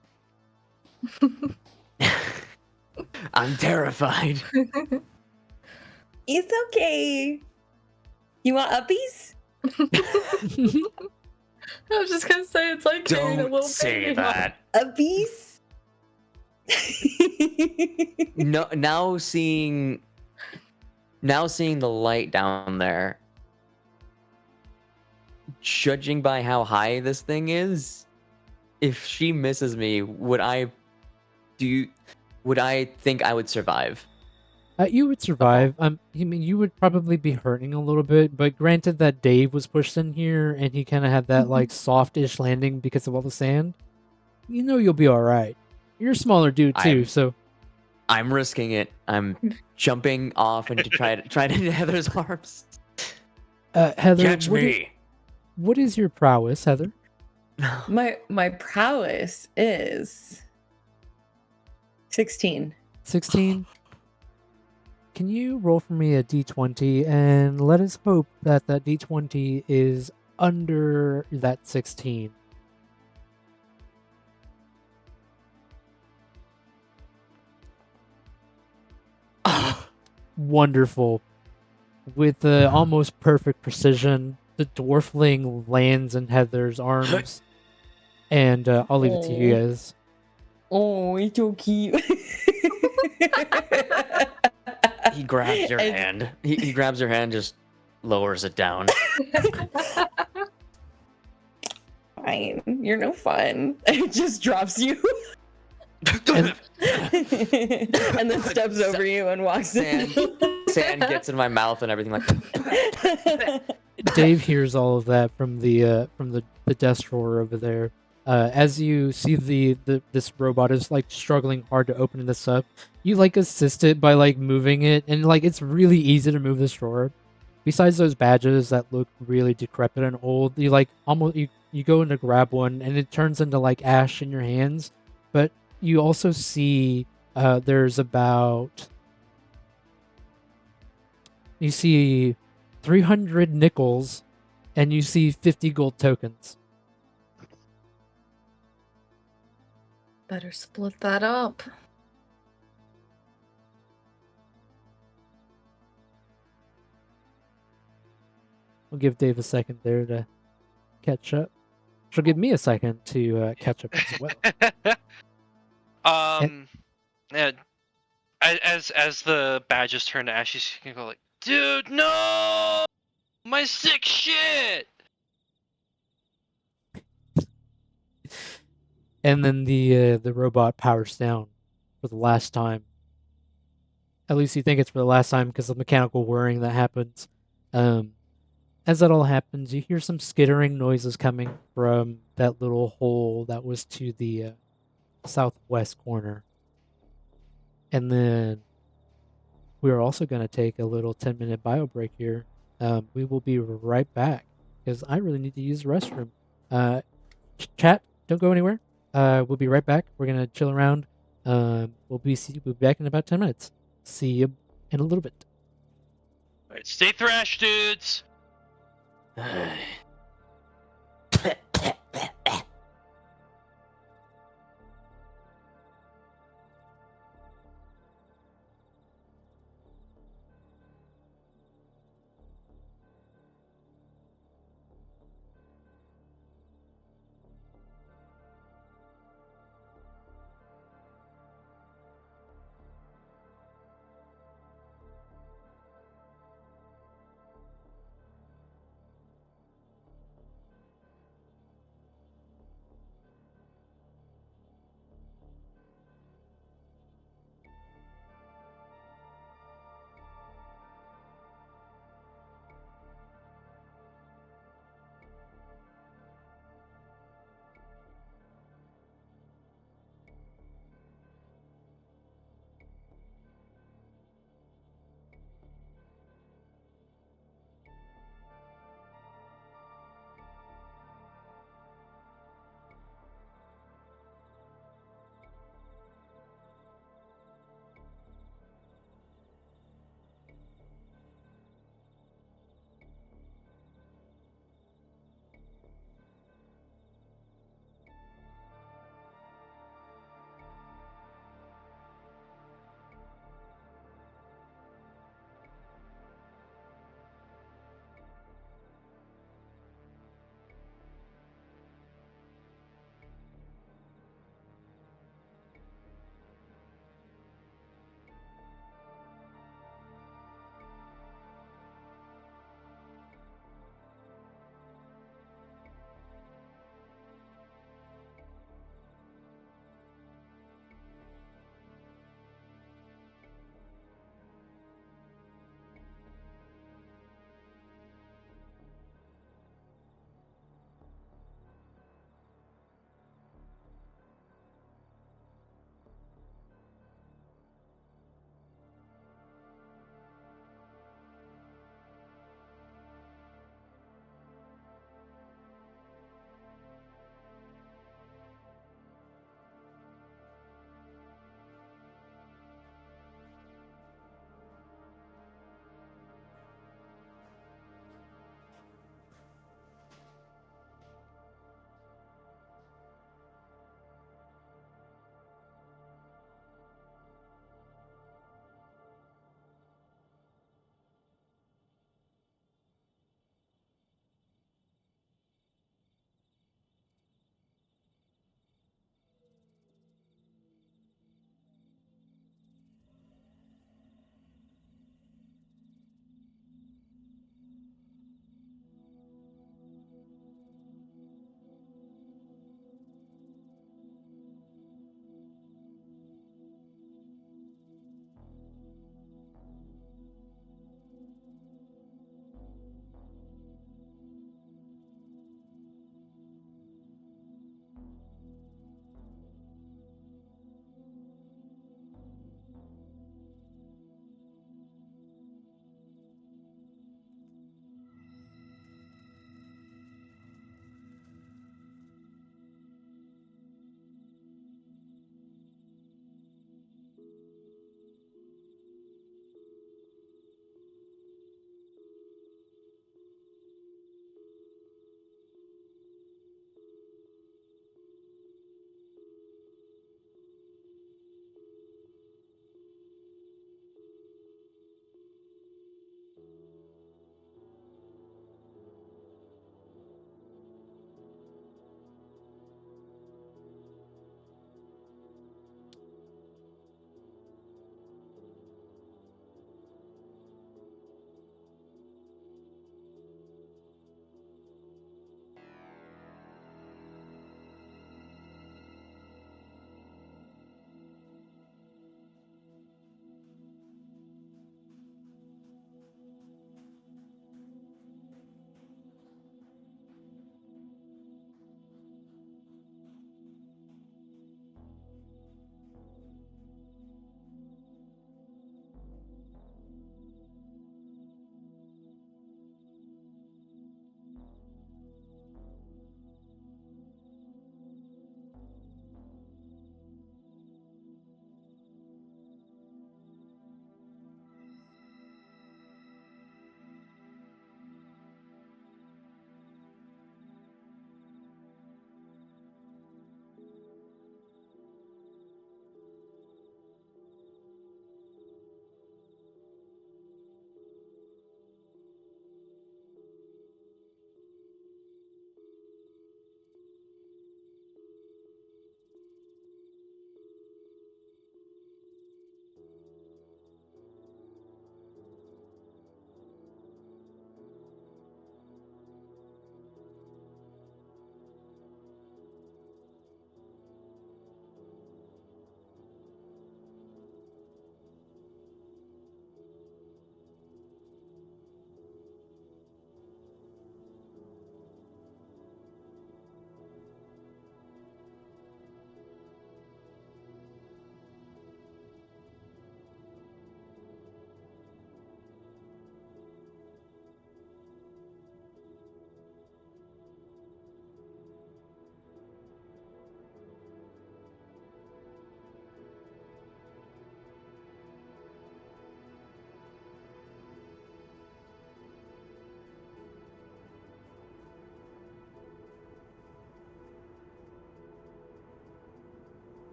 I'm terrified. It's okay. You want uppies? I was just gonna say it's like carrying a Don't little say baby. that. Uppies? No, now seeing the light down there, judging by how high this thing is, if she misses me, would I think I would survive? You would survive. I mean, you would probably be hurting a little bit, but granted that Dave was pushed in here and he kind of had that like softish landing because of all the sand, you know you'll be all right. You're a smaller dude too, so I'm risking it. I'm jumping off and to try to into Heather's arms. Heather, Catch me. What is your prowess, Heather? My prowess is 16. 16. Can you roll for me a d20 and let us hope that that d20 is under that 16? Wonderful. With almost perfect precision, the dwarfling lands in Heather's arms. And I'll leave it to you guys. Oh, it's so cute. He grabs your hand. He grabs your hand, just lowers it down. Fine, you're no fun. It just drops you. And And then steps over you and walks in. Sand gets in my mouth and everything like that. Dave hears all of that from the desk drawer over there. As you see this robot is like struggling hard to open this up, you like assist it by like moving it, and like it's really easy to move this drawer. Besides those badges that look really decrepit and old, you like almost you go in to grab one and it turns into like ash in your hands. But you also see there's about you see 300 nickels and you see 50 gold tokens. Better split that up. We'll give Dave a second there to catch up. She'll give me a second to catch up as well. Yeah, as the badges turn to ash, she's gonna go like, "Dude, no, my sick shit." And then the robot powers down for the last time. At least you think it's for the last time because of the mechanical whirring that happens. As that all happens, you hear some skittering noises coming from that little hole that was to the southwest corner. And then we're also going to take a little 10-minute bio break here. We will be right back because I really need to use the restroom. Chat, don't go anywhere. We'll be right back. We're going to chill around. We'll be back in about 10 minutes. See you in a little bit. All right, stay thrashed, dudes.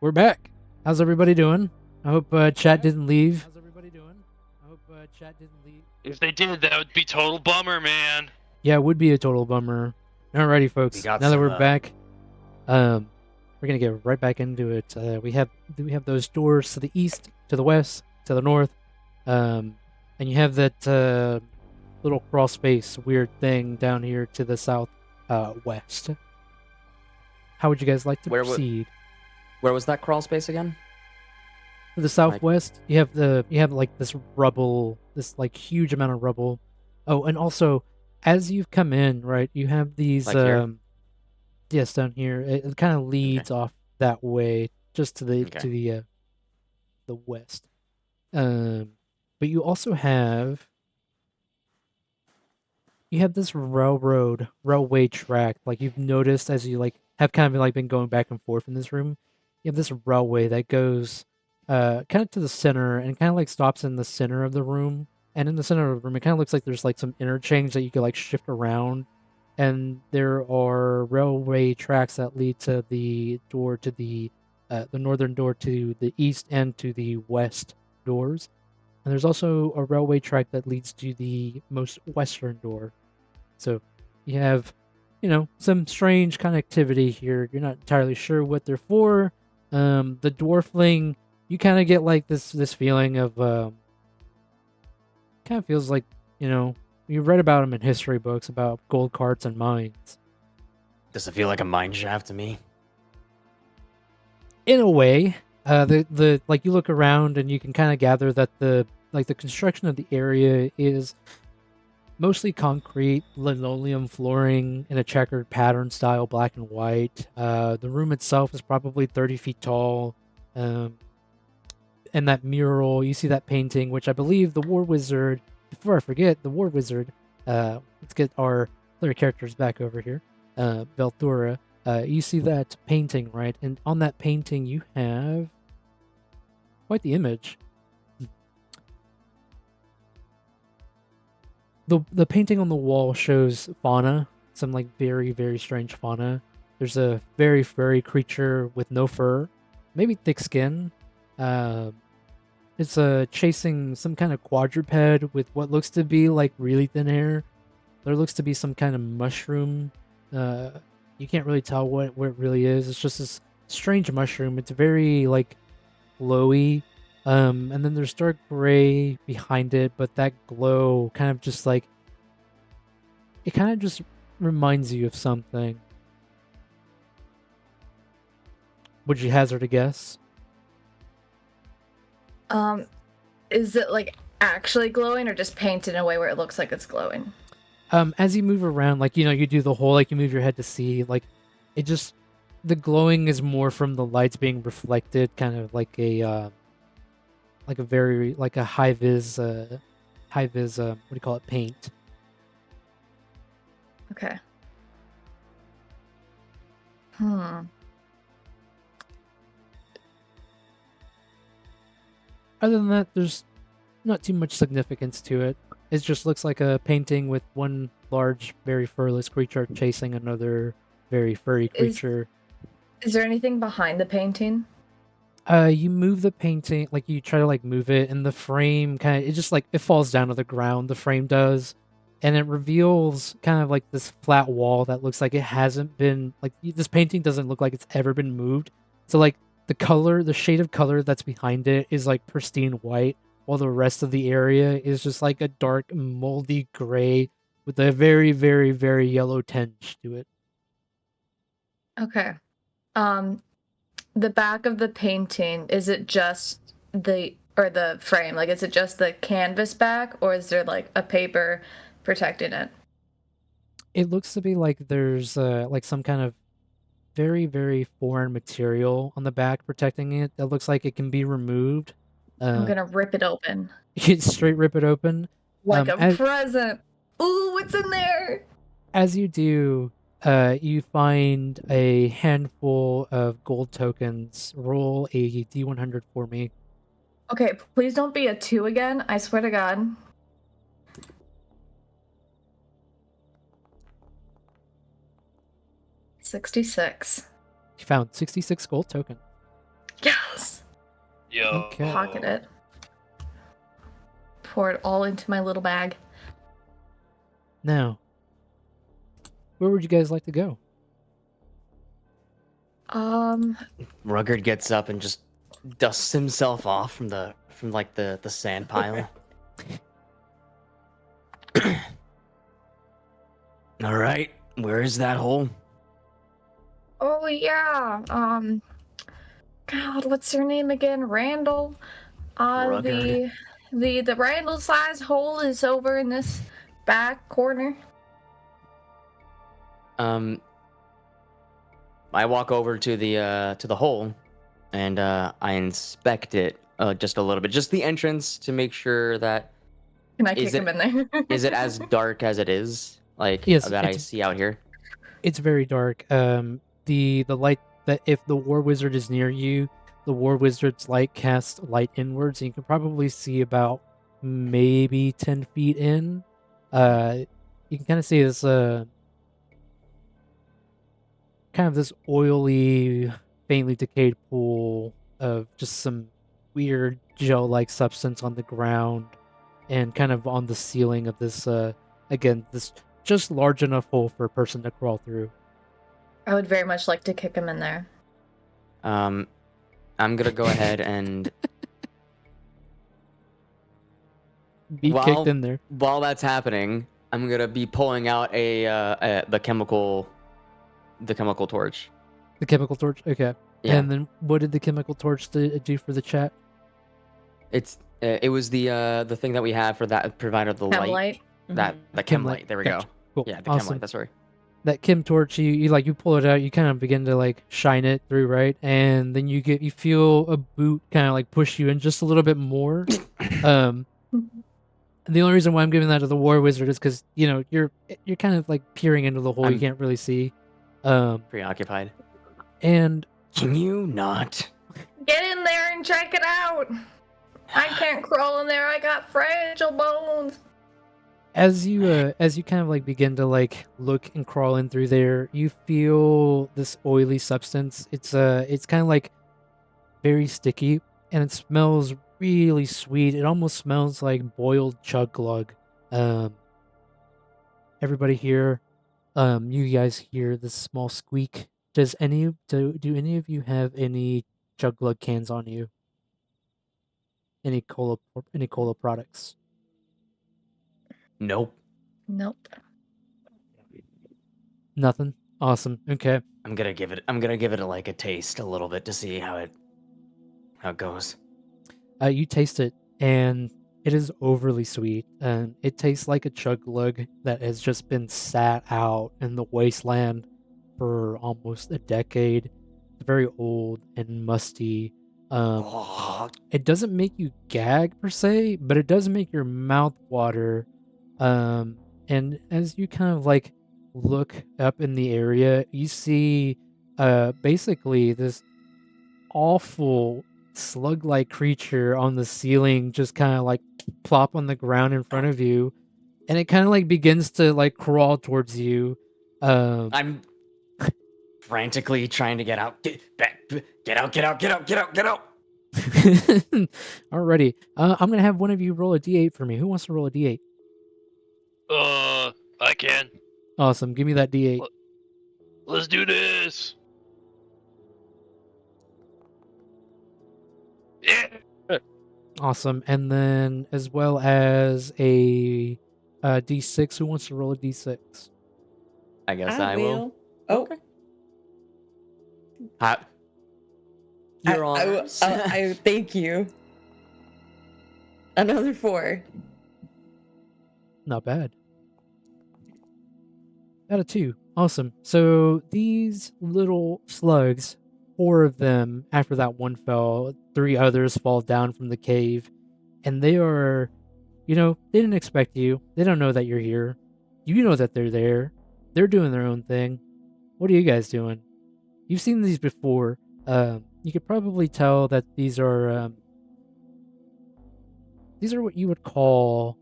We're back. How's everybody doing? I hope chat didn't leave. How's everybody doing? I hope chat didn't leave. If they did, that would be total bummer, man. Yeah, it would be a total bummer. Alrighty, folks. Now that we're back, we're gonna get right back into it. We have those doors to the east, to the west, to the north, and you have that little crawl space weird thing down here to the south west. How would you guys like to proceed? Where was that crawl space again? To the southwest, you have like this rubble, this like huge amount of rubble. Oh, and also, as you've come in, right, you have these Like here? yes, down here. It kind of leads off that way, just to the west. But you also have this railway track. Like you've noticed as you like have kind of like been going back and forth in this room. You have this railway that goes kind of to the center and kind of like stops in the center of the room. And in the center of the room, it kind of looks like there's like some interchange that you could like shift around. And there are railway tracks that lead to the door to the northern door to the east and to the west doors. And there's also a railway track that leads to the most western door. So you have, some strange connectivity here. You're not entirely sure what they're for. The dwarfling, you kind of get like this feeling of, kind of feels like, you read about them in history books about gold carts and mines. Does it feel like a mine shaft to me? In a way, the like you look around and you can kind of gather that the construction of the area is mostly concrete, linoleum flooring in a checkered pattern style, black and white. The room itself is probably 30 feet tall. And that mural, you see that painting, which I believe the War Wizard, before I forget, the War Wizard, let's get our other characters back over here, Velthura, you see that painting, right? And on that painting you have quite the image. The painting on the wall shows fauna, some like very, very strange fauna. There's a very furry creature with no fur, maybe thick skin. It's chasing some kind of quadruped with what looks to be like really thin hair. There looks to be some kind of mushroom. You can't really tell what it really is. It's just this strange mushroom. It's very like glowy. And then there's dark gray behind it, but that glow kind of just like, it kind of just reminds you of something. Would you hazard a guess? Is it like actually glowing or just painted in a way where it looks like it's glowing? As you move around, like, you do the whole, like, you move your head to see, like, it just, the glowing is more from the lights being reflected, kind of like a very, like a high-vis, what do you call it, paint. Okay. Other than that, there's not too much significance to it. It just looks like a painting with one large, very furless creature chasing another very furry creature. Is there anything behind the painting? You move the painting, like you try to like move it, and the frame kind of, it just like, it falls down to the ground, the frame does, and it reveals kind of like this flat wall that looks like it hasn't been, like, this painting doesn't look like it's ever been moved. So like the shade of color that's behind it is like pristine white, while the rest of the area is just like a dark, moldy gray with a very, very, very yellow tinge to it. Okay. The back of the painting, is it just the frame? Like, is it just the canvas back, or is there like a paper protecting it? It looks to be like there's like some kind of very, very foreign material on the back protecting it that looks like it can be removed. I'm gonna rip it open. You straight rip it open. Like a present. Ooh, what's in there? As you do, you find a handful of gold tokens. Roll a D100 for me. Okay, please don't be a 2 again. I swear to God. 66. You found 66 gold tokens. Yo. Okay. Pocket it. Pour it all into my little bag. Now, where would you guys like to go? Rugged gets up and just dusts himself off from the sand pile. All right, where is that hole? Oh yeah. God, what's her name again? Randall. Rugged. The Randall size hole is over in this back corner. I walk over to the hole, and I inspect it just a little bit, just the entrance to make sure that Can I kick him in there? is it as dark as it is like Yes, that I it's- see out here? It's very dark. The light that if the War Wizard is near you, the War Wizard's light casts light inwards, and you can probably see about maybe 10 feet in. You can kind of see this kind of this oily, faintly decayed pool of just some weird gel-like substance on the ground, and kind of on the ceiling of this again this just large enough hole for a person to crawl through. I would very much like to kick him in there. I'm gonna go ahead and Be kicked in there. while that's happening, I'm gonna be pulling out the chemical torch. The chemical torch. Okay. Yeah. And then what did the chemical torch do for the chat? It was the thing that we have for that provided the Chem light. light. That the Chem chem light. light. There we Gotcha. go. Cool. Yeah, the chem Awesome. light. That's right. That chem torch, you pull it out, you kind of begin to like shine it through, right? And then you feel a boot kind of like push you in just a little bit more. And the only reason why I'm giving that to the War Wizard is because you're kind of like peering into the hole. You can't really see. Preoccupied. And Can you not? Get in there and check it out. I can't crawl in there. I got fragile bones. as you kind of like begin to like look and crawl in through there, you feel this oily substance. It's kind of like very sticky, and it smells really sweet. It almost smells like boiled chug glug. Everybody here, you guys hear this small squeak. Do any of you have any chug glug cans on you? Any cola products? Nope. Nope. Nothing. Awesome. Okay. I'm gonna give it like a taste a little bit to see how it goes. You taste it, and it is overly sweet. And it tastes like a chug glug that has just been sat out in the wasteland for almost a decade. It's very old and musty. It doesn't make you gag per se, but it does make your mouth water. And as you kind of like look up in the area, you see basically this awful slug-like creature on the ceiling just kind of like plop on the ground in front of you, and it kind of like begins to like crawl towards you. I'm frantically trying to get out. Get out. Alrighty. I'm gonna have one of you roll a d8 for me. Who wants to roll a d8? I can. Awesome. Give me that d8. Let's do this. Yeah. Awesome. And then as well as a d6. Who wants to roll a d6? I guess I will. Oh, Okay. You're on. I thank you. Another 4. Not bad. Out of 2. Awesome. So these little slugs, 4 of them, after that one fell, 3 others fall down from the cave. And they are, they didn't expect you. They don't know that you're here. You know that they're there. They're doing their own thing. What are you guys doing? You've seen these before. You could probably tell that these are what you would call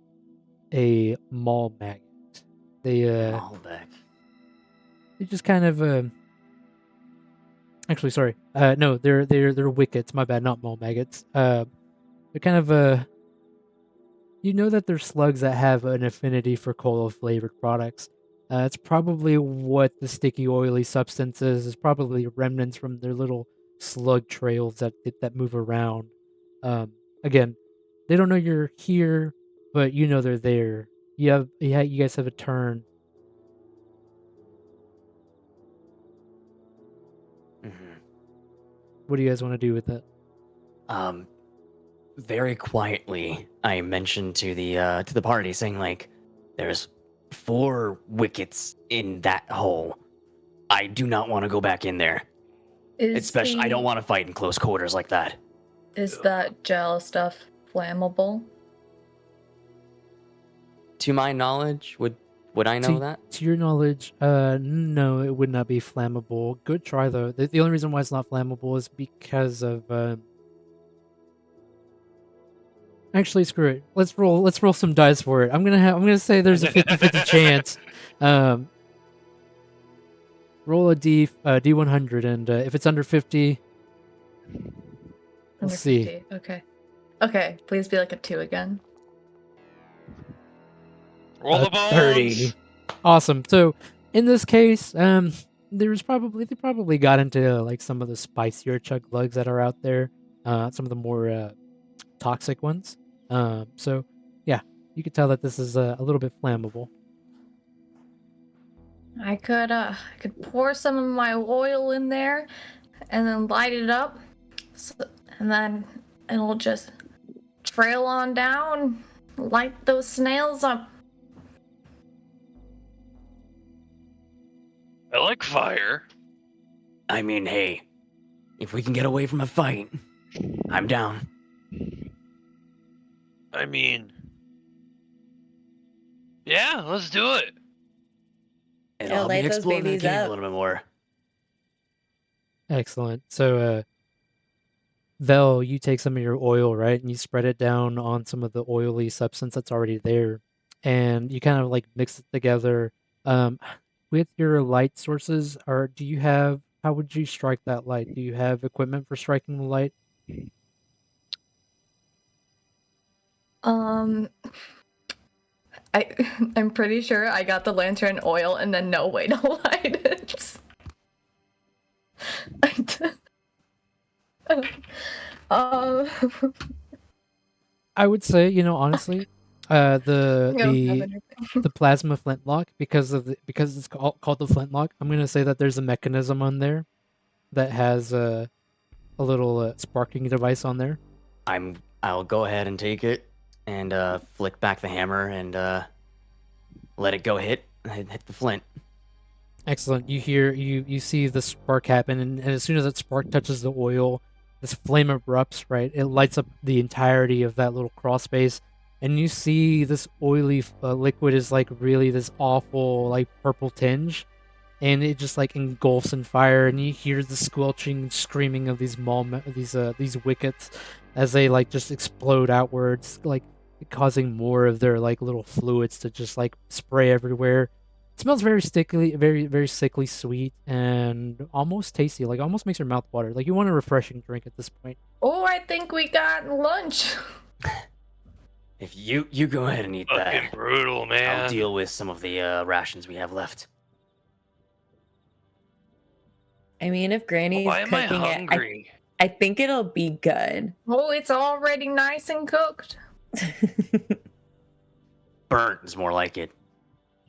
a mall maggot. They Malbec. they just kind of Actually, sorry. No, they're wickets. My bad, not mole maggots. They're kind of you know that they're slugs that have an affinity for cola flavored products. It's probably what the sticky, oily substance is. It's probably remnants from their little slug trails that move around. Again, they don't know you're here, but you know they're there. You guys have a turn. What do you guys want to do with it? Very quietly, I mentioned to the party, saying like, "There's 4 wickets in that hole. I do not want to go back in there. Especially, I don't want to fight in close quarters like that." Is that gel stuff flammable? To my knowledge, would I know that? To your knowledge, no, it would not be flammable. Good try though. The only reason why it's not flammable is because of Actually, screw it. Let's roll some dice for it. I'm gonna say there's a 50-50 chance. Roll a D100, and if it's under 50, we'll see. 50. Okay. Okay, please be like a 2 again. Roll the bones. 30. Awesome. So in this case, they probably got into like some of the spicier chug lugs that are out there, some of the more toxic ones. So yeah, you could tell that this is a little bit flammable. I could pour some of my oil in there, and then light it up, and then it'll just trail on down, light those snails up. I like fire. I mean, hey, if we can get away from a fight, I'm down. I mean, yeah, let's do it. And Yeah, I'll light be those exploring the babies game a up. little bit more. Excellent. So Vel, you take some of your oil, right, and you spread it down on some of the oily substance that's already there, and you kind of like mix it together. With your light sources, or do you have? How would you strike that light? Do you have equipment for striking the light? I'm pretty sure I got the lantern oil and then no way to light it. I would say, honestly, the plasma flintlock because it's called the flintlock. I'm gonna say that there's a mechanism on there that has a little sparking device on there. I'll go ahead and take it and flick back the hammer and let it go hit the flint. Excellent. You see the spark happen, and as soon as that spark touches the oil, this flame erupts. Right, it lights up the entirety of that little crawl space, and you see this oily liquid is like really this awful like purple tinge, and it just like engulfs in fire, and you hear the squelching and screaming of these these wickets as they like just explode outwards, like causing more of their like little fluids to just like spray everywhere. It smells very sticky, very very sickly sweet, and almost tasty. Like almost makes your mouth water. Like you want a refreshing drink at this point. Oh, I think we got lunch. If you go ahead and eat Fucking that, brutal, man. I'll deal with some of the rations we have left. I mean, if Granny's Why am I cooking it, hungry? I think it'll be good. Oh, it's already nice and cooked. Burnt is more like it.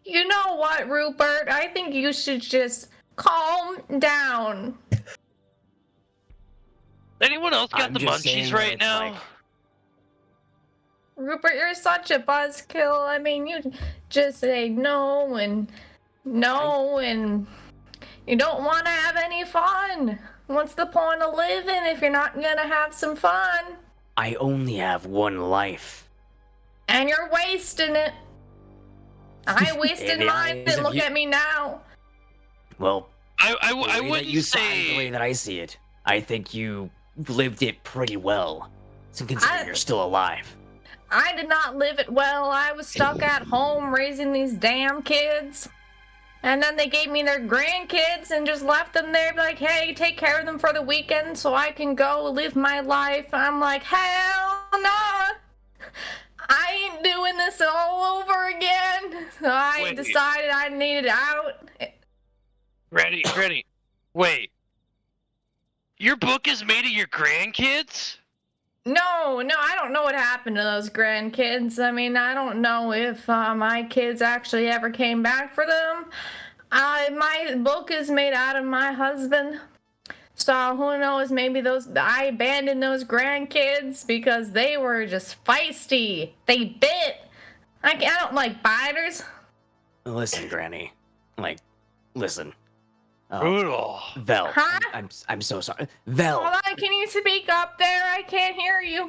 You know what, Rupert? I think you should just calm down. Anyone else got I'm the just saying munchies that right it's now? like- Rupert, you're such a buzzkill. I mean, you just say no and no, and you don't want to have any fun. What's the point of living if you're not gonna have some fun? I only have one life. And you're wasting it. I wasted the mine, eyes and of look you- at me now. Well, I the way that wouldn't you saw it, the way say. that I see it, I think you lived it pretty well. So considering you're still alive. I did not live it well. I was stuck at home raising these damn kids. And then they gave me their grandkids and just left them there, like, hey, take care of them for the weekend so I can go live my life. I'm like, hell no! I ain't doing this all over again. So I Wait. decided I needed out. Ready. Wait. Your book is made of your grandkids? No, I don't know what happened to those grandkids. I mean, I don't know if my kids actually ever came back for them. My book is made out of my husband. So who knows, maybe I abandoned those grandkids because they were just feisty. They bit. I don't like biters. Listen, Granny. Listen. Brutal. Vel. Huh? I'm so sorry. Vel. Hold on, can you speak up there? I can't hear you.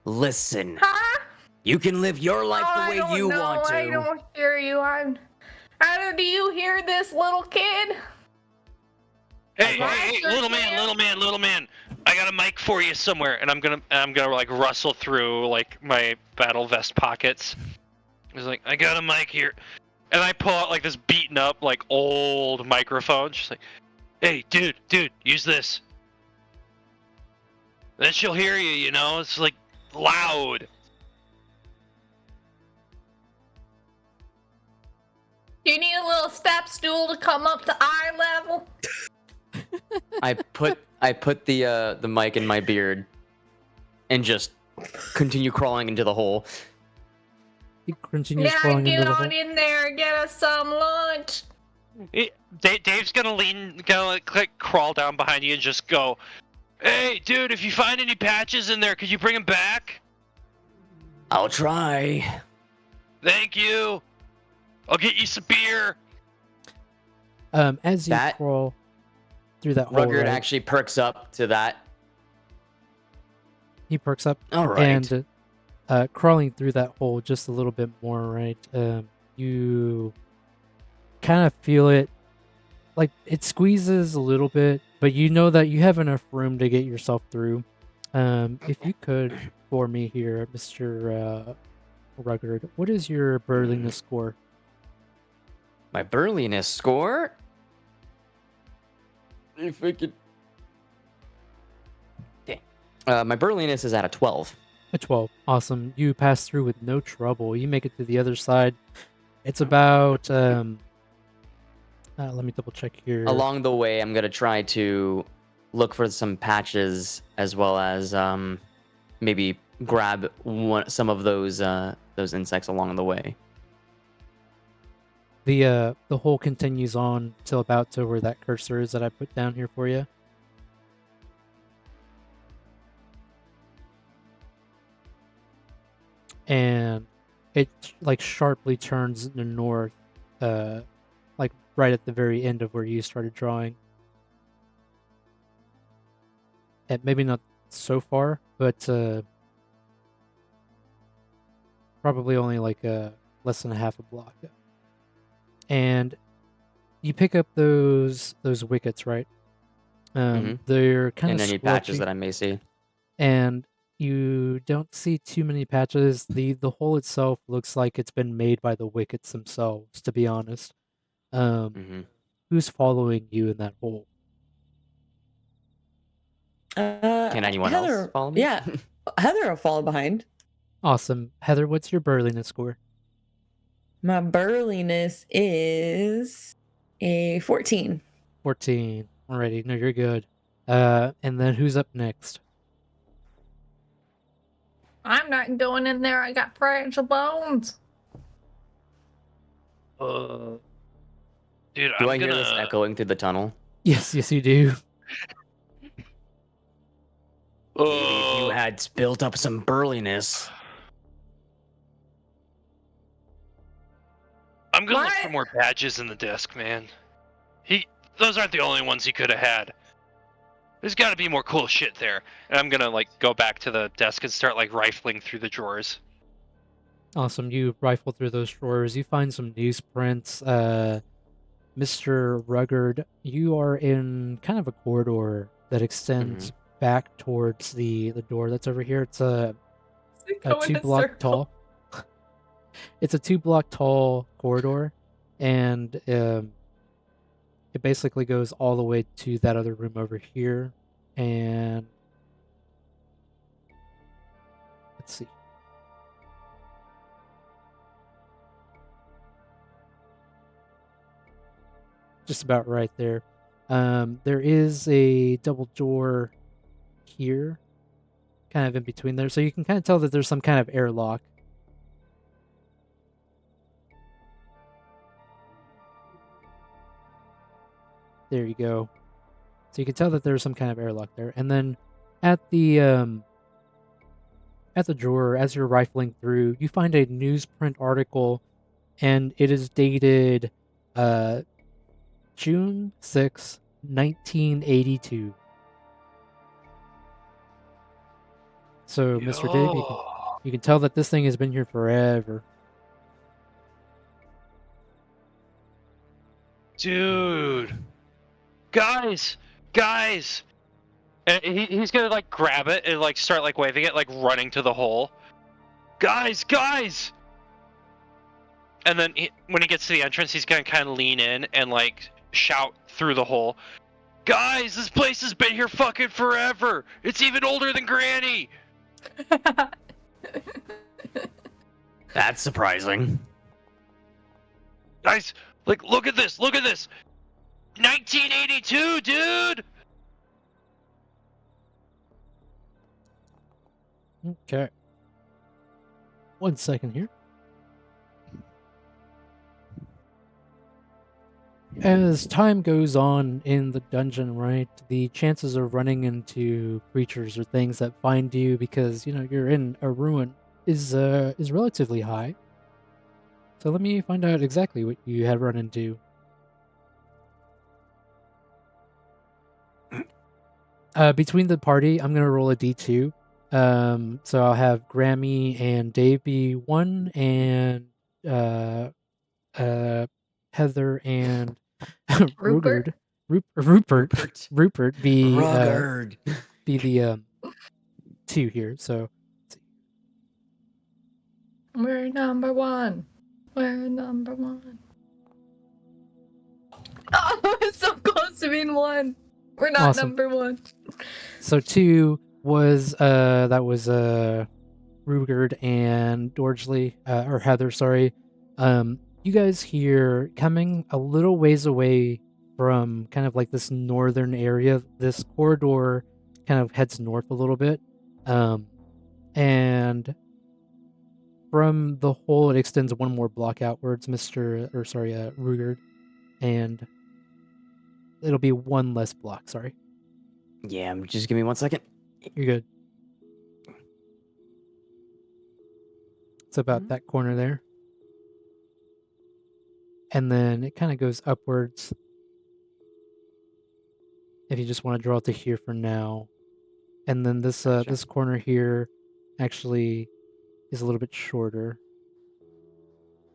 Listen. Huh? You can live your life the I way don't you know. want to. I don't hear you. Do you hear this, little kid? Hey, Right, little man. I got a mic for you somewhere, and I'm gonna like rustle through like my battle vest pockets. He's like, I got a mic here, and I pull out like this beaten up like old microphone. She's like, hey, dude, use this. Then she'll hear you. You know, it's like loud. You need a little step stool to come up to eye level. I put the mic in my beard and just continue crawling into the hole. He continues Yeah, crawling get into the on hole. in there and get us some lunch. Dave's gonna crawl down behind you and just go, hey, dude, if you find any patches in there, could you bring them back? I'll try. Thank you. I'll get you some beer. As you That- crawl through that hole, Rugged right, actually perks up to that. he perks up, All right. and crawling through that hole just a little bit more, right? You kind of feel it, like it squeezes a little bit, but you know that you have enough room to get yourself through. If you could, for me here, Mr. Rugged, what is your burliness score? My burliness score. If I could. Dang. My burliness is at a 12. A 12. Awesome. You pass through with no trouble. You make it to the other side. It's about let me double check here. Along the way, I'm gonna try to look for some patches as well as maybe grab some of those insects along the way. The hole continues on till about to where that cursor is that I put down here for you. And it like sharply turns to north, like right at the very end of where you started drawing. And maybe not so far, but probably only like less than a half a block. And you pick up those wickets, right? They're kind And of any patches splotchy, that I may see. and you don't see too many patches. The hole itself looks like it's been made by the wickets themselves, to be honest. Who's following you in that hole? Can anyone else follow me? Yeah, Heather will follow behind. Awesome. Heather, what's your burliness score? My burliness is a 14. 14. Alrighty, no, you're good. And then who's up next? I'm not going in there. I got fragile bones. Dude, Do I'm I hear gonna. this echoing through the tunnel? Yes, you do. Maybe if you had built up some burliness. I'm gonna look What? for more badges in the desk, man. Those aren't the only ones he could have had. There's got to be more cool shit there. And I'm gonna like go back to the desk and start like rifling through the drawers. Awesome. You rifle through those drawers. You find some newsprints. Mr. Rugged, you are in kind of a corridor that extends back towards the door that's over here. It's a Go in a 2-block circle. tall. It's a 2-block tall corridor, and it basically goes all the way to that other room over here. And let's see. Just about right there. There is a double door here, kind of in between there. So you can kind of tell that there's some kind of airlock. There you go. So you can tell that there's some kind of airlock there. And then at the drawer, as you're rifling through, you find a newsprint article, and it is dated June 6, 1982. So, Mr. Dave, you can tell that this thing has been here forever. Dude. Guys! And he's gonna like grab it and like start like waving it, like running to the hole. Guys! And then when he gets to the entrance, he's gonna kind of lean in and like shout through the hole. Guys, this place has been here fucking forever! It's even older than Granny! That's surprising. Guys, like, look at this! 1982, dude! Okay. 1 second here. As time goes on in the dungeon, right, the chances of running into creatures or things that find you because, you're in a ruin is relatively high. So let me find out exactly what you have run into. Between the party, I'm gonna roll a d2. So I'll have Grammy and Dave be 1, and Heather and Rupert? Rupert be Rugged. be the 2 here. So We're number 1. Oh, it's so close to being 1. We're not Awesome. number 1. So 2 was Rugard and Dorsley, or Heather, sorry. You guys here coming a little ways away from kind of like this northern area. This corridor kind of heads north a little bit. And from the hole, it extends 1 more block outwards, Rugard. And it'll be 1 less block, sorry. Yeah, just give me 1 second. You're good. It's about that corner there. And then it kind of goes upwards. If you just want to draw it to here for now. And then this Gotcha. this corner here actually is a little bit shorter.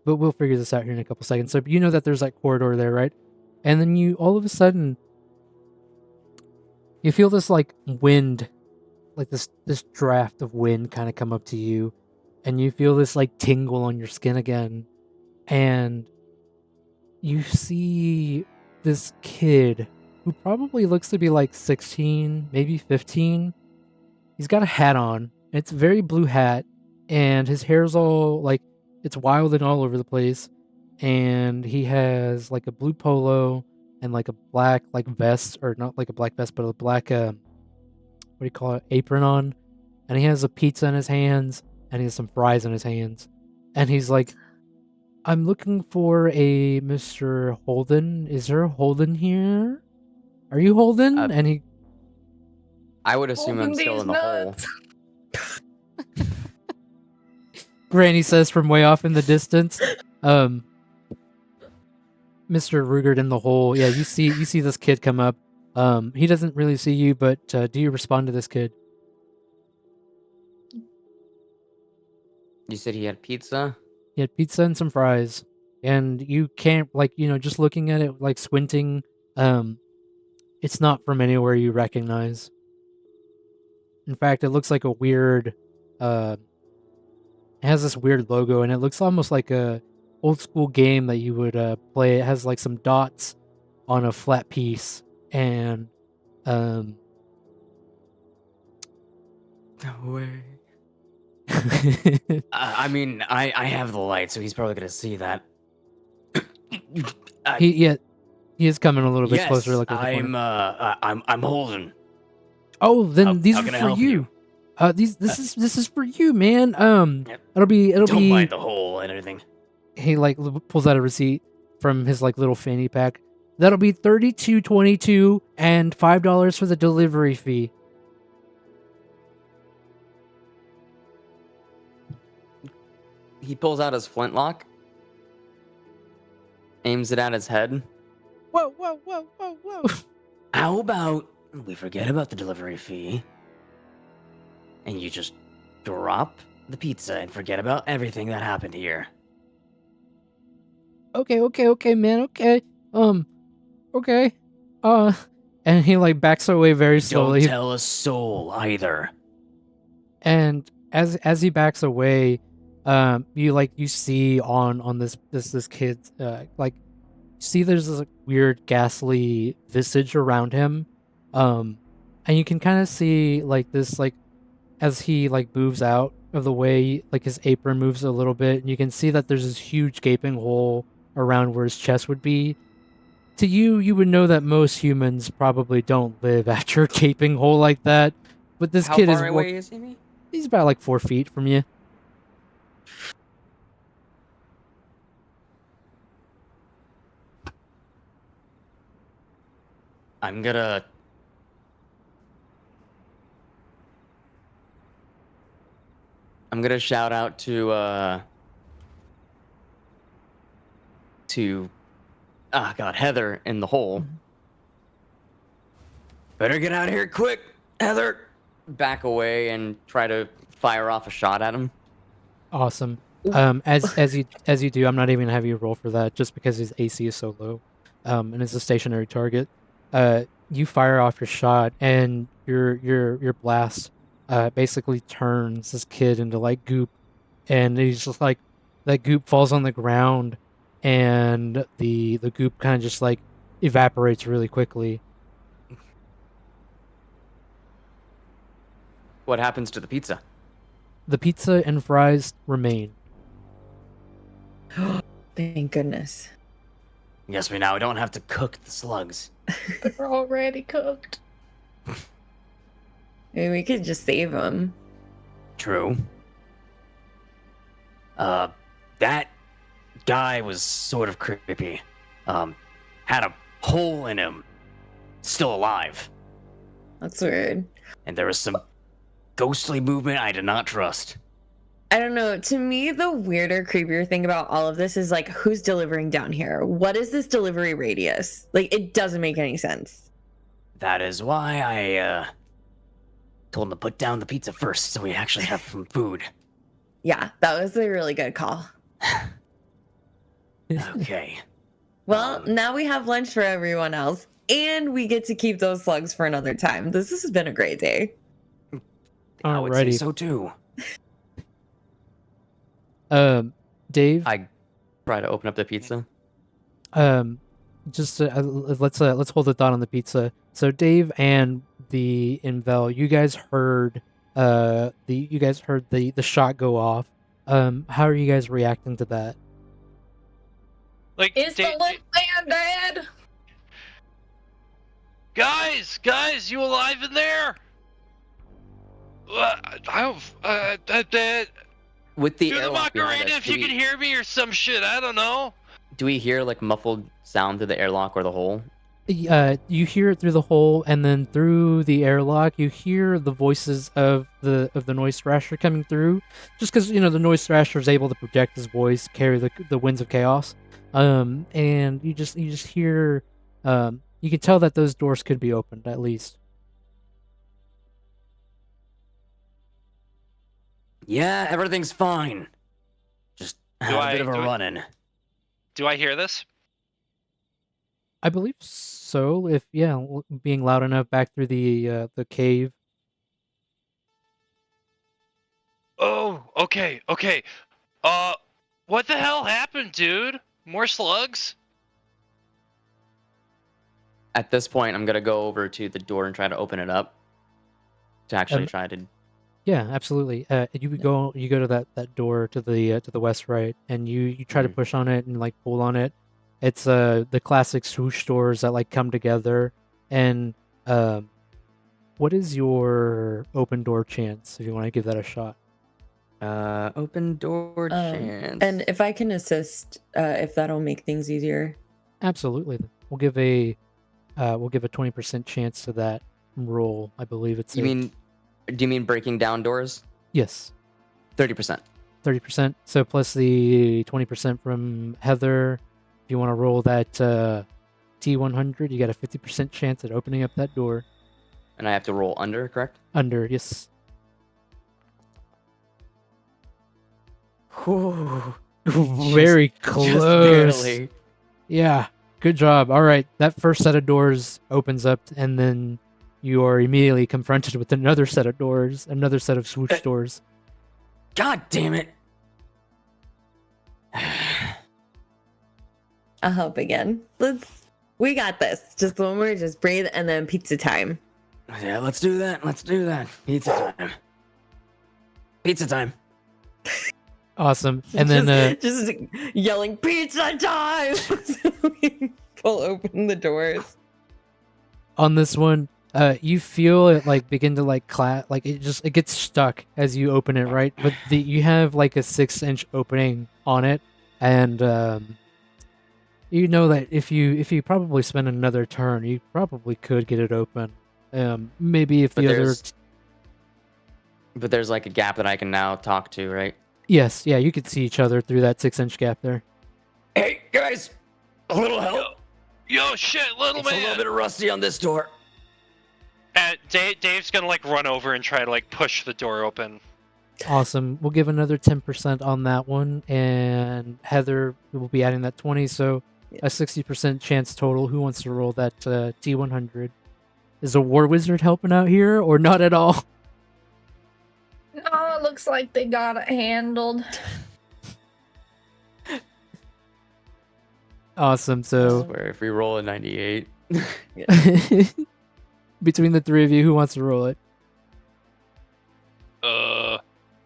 But we'll figure this out here in a couple seconds. So you know that there's that corridor there, right? And then you all of a sudden you feel this like wind, like this draft of wind kind of come up to you, and you feel this like tingle on your skin again, and you see this kid who probably looks to be like 16, maybe 15. He's got a hat on. It's a very blue hat, and his hair's all like, it's wild and all over the place, and he has like a blue polo and like a black like vest, or not like a black vest, but a black what do you call it, apron on, and he has a pizza in his hands, and he has some fries in his hands, and he's like, I'm looking for a Mr. Holden. Is there a Holden here? Are you Holden? And he... I would assume I'm still in the hole. Granny says from way off in the distance. Mr. Rugard in the hole. Yeah, you see this kid come up. He doesn't really see you, but do you respond to this kid? You said he had pizza? He had pizza and some fries. And you can't, like, just looking at it, like, squinting, it's not from anywhere you recognize. In fact, it looks like a weird, it has this weird logo, and it looks almost like a old school game that you would play. It has, like, some dots on a flat piece, and No way. I mean, I have the light, so he's probably gonna see that. he is coming a little bit yes, closer, like over the corner. I'm holding. Oh, then these how are can I for help you. This is for you, man. Yep. It'll Don't be. mind the hole and everything. He like pulls out a receipt from his like little fanny pack. That'll be $32.22 and $5 for the delivery fee. He pulls out his flintlock, aims it at his head. Whoa, whoa, whoa, whoa, whoa. How about we forget about the delivery fee and you just drop the pizza and forget about everything that happened here? Okay, man, okay. Okay. And he like backs away very slowly. Don't tell a soul either. And as he backs away, you see on this kid, like, see there's this like, weird ghastly visage around him, and you can kind of see like this, like, as he like moves out of the way, like his apron moves a little bit, and you can see that there's this huge gaping hole around where his chest would be. To you would know that most humans probably don't live after a gaping hole like that, but this How kid far is away is he? he's about like 4 feet from you. I'm gonna shout out to Heather in the hole. Better get out of here quick, Heather. Back away and try to fire off a shot at him. Awesome. As you do, I'm not even gonna have you roll for that, just because his AC is so low, and it's a stationary target. You fire off your shot, and your blast basically turns this kid into like goop, and he's just like, that goop falls on the ground, and the goop kind of just like evaporates really quickly. What happens to the pizza? The pizza and fries remain. Thank goodness. Yes, we don't have to cook the slugs. They're already cooked. Maybe we could just save them. True. That guy was sort of creepy. Had a hole in him. Still alive. That's weird. And there was some ghostly movement I did not trust. I don't know. To me, the weirder, creepier thing about all of this is like, who's delivering down here? What is this delivery radius? Like, it doesn't make any sense. That is why I told him to put down the pizza first so we actually have some food. Yeah, that was a really good call. Okay. Well, now we have lunch for everyone else, and we get to keep those slugs for another time. This has been a great day. I would say Alrighty. so too. Dave. I try to open up the pizza. Let's hold the thought on the pizza. So Dave and the Invel, you guys heard the shot go off. How are you guys reacting to that? Like, Is the little man dead? guys, you alive in there? With the Do the airlock behind Macarena us, if you can hear me or some shit. I don't know. do we hear like muffled sound through the airlock or the hole? You hear it through the hole, and then through the airlock, you hear the voices of the Noise Thrasher coming through. Just because the Noise Thrasher is able to project his voice, carry the winds of chaos. And you just hear. You can tell that those doors could be opened at least. Yeah, everything's fine. Just had a bit of a do I- run-in. Do I hear this? I believe so. If being loud enough back through the cave. Oh, okay. What the hell happened, dude? More slugs? At this point, I'm gonna go over to the door and try to open it up. To actually try to. Yeah, absolutely. You go to that door to the west right, and you try to push on it and like pull on it. It's the classic swoosh doors that like come together. And what is your open door chance if you want to give that a shot? Open door chance. And if I can assist, if that'll make things easier. Absolutely. We'll give a 20% chance to that roll. I believe it's. Do you mean breaking down doors? Yes. 30%. 30%. So plus the 20% from Heather. If you want to roll that T100, you got a 50% chance at opening up that door. And I have to roll under, correct? Under, yes. Whew. Very close. Just barely. Yeah, good job. All right, that first set of doors opens up, and then you are immediately confronted with another set of doors, another set of swoosh doors. God damn it. I'll help again. We got this. Just one more, just breathe, and then pizza time. Yeah, let's do that. Pizza time. Pizza time. Awesome. And then just yelling pizza time. So we pull open the doors. on this one, you feel it like begin to like like it gets stuck as you open it, right? But you have like a 6-inch opening on it, and you know that if you probably spend another turn, you probably could get it open. Maybe if the other. But there's like a gap that I can now talk to, right? Yes, yeah, you could see each other through that 6-inch gap there. Hey guys, a little help. Yo, shit, little It's man. a little bit of rusty on this door. Dave's gonna like run over and try to like push the door open. Awesome. We'll give another 10% on that one, and Heather will be adding that 20, so a 60% chance total. Who wants to roll that T100? Is a war wizard helping out here, or not at all? No, it looks like they got it handled. Awesome. I So swear, if we roll a 98. between the three of you, who wants to roll it? All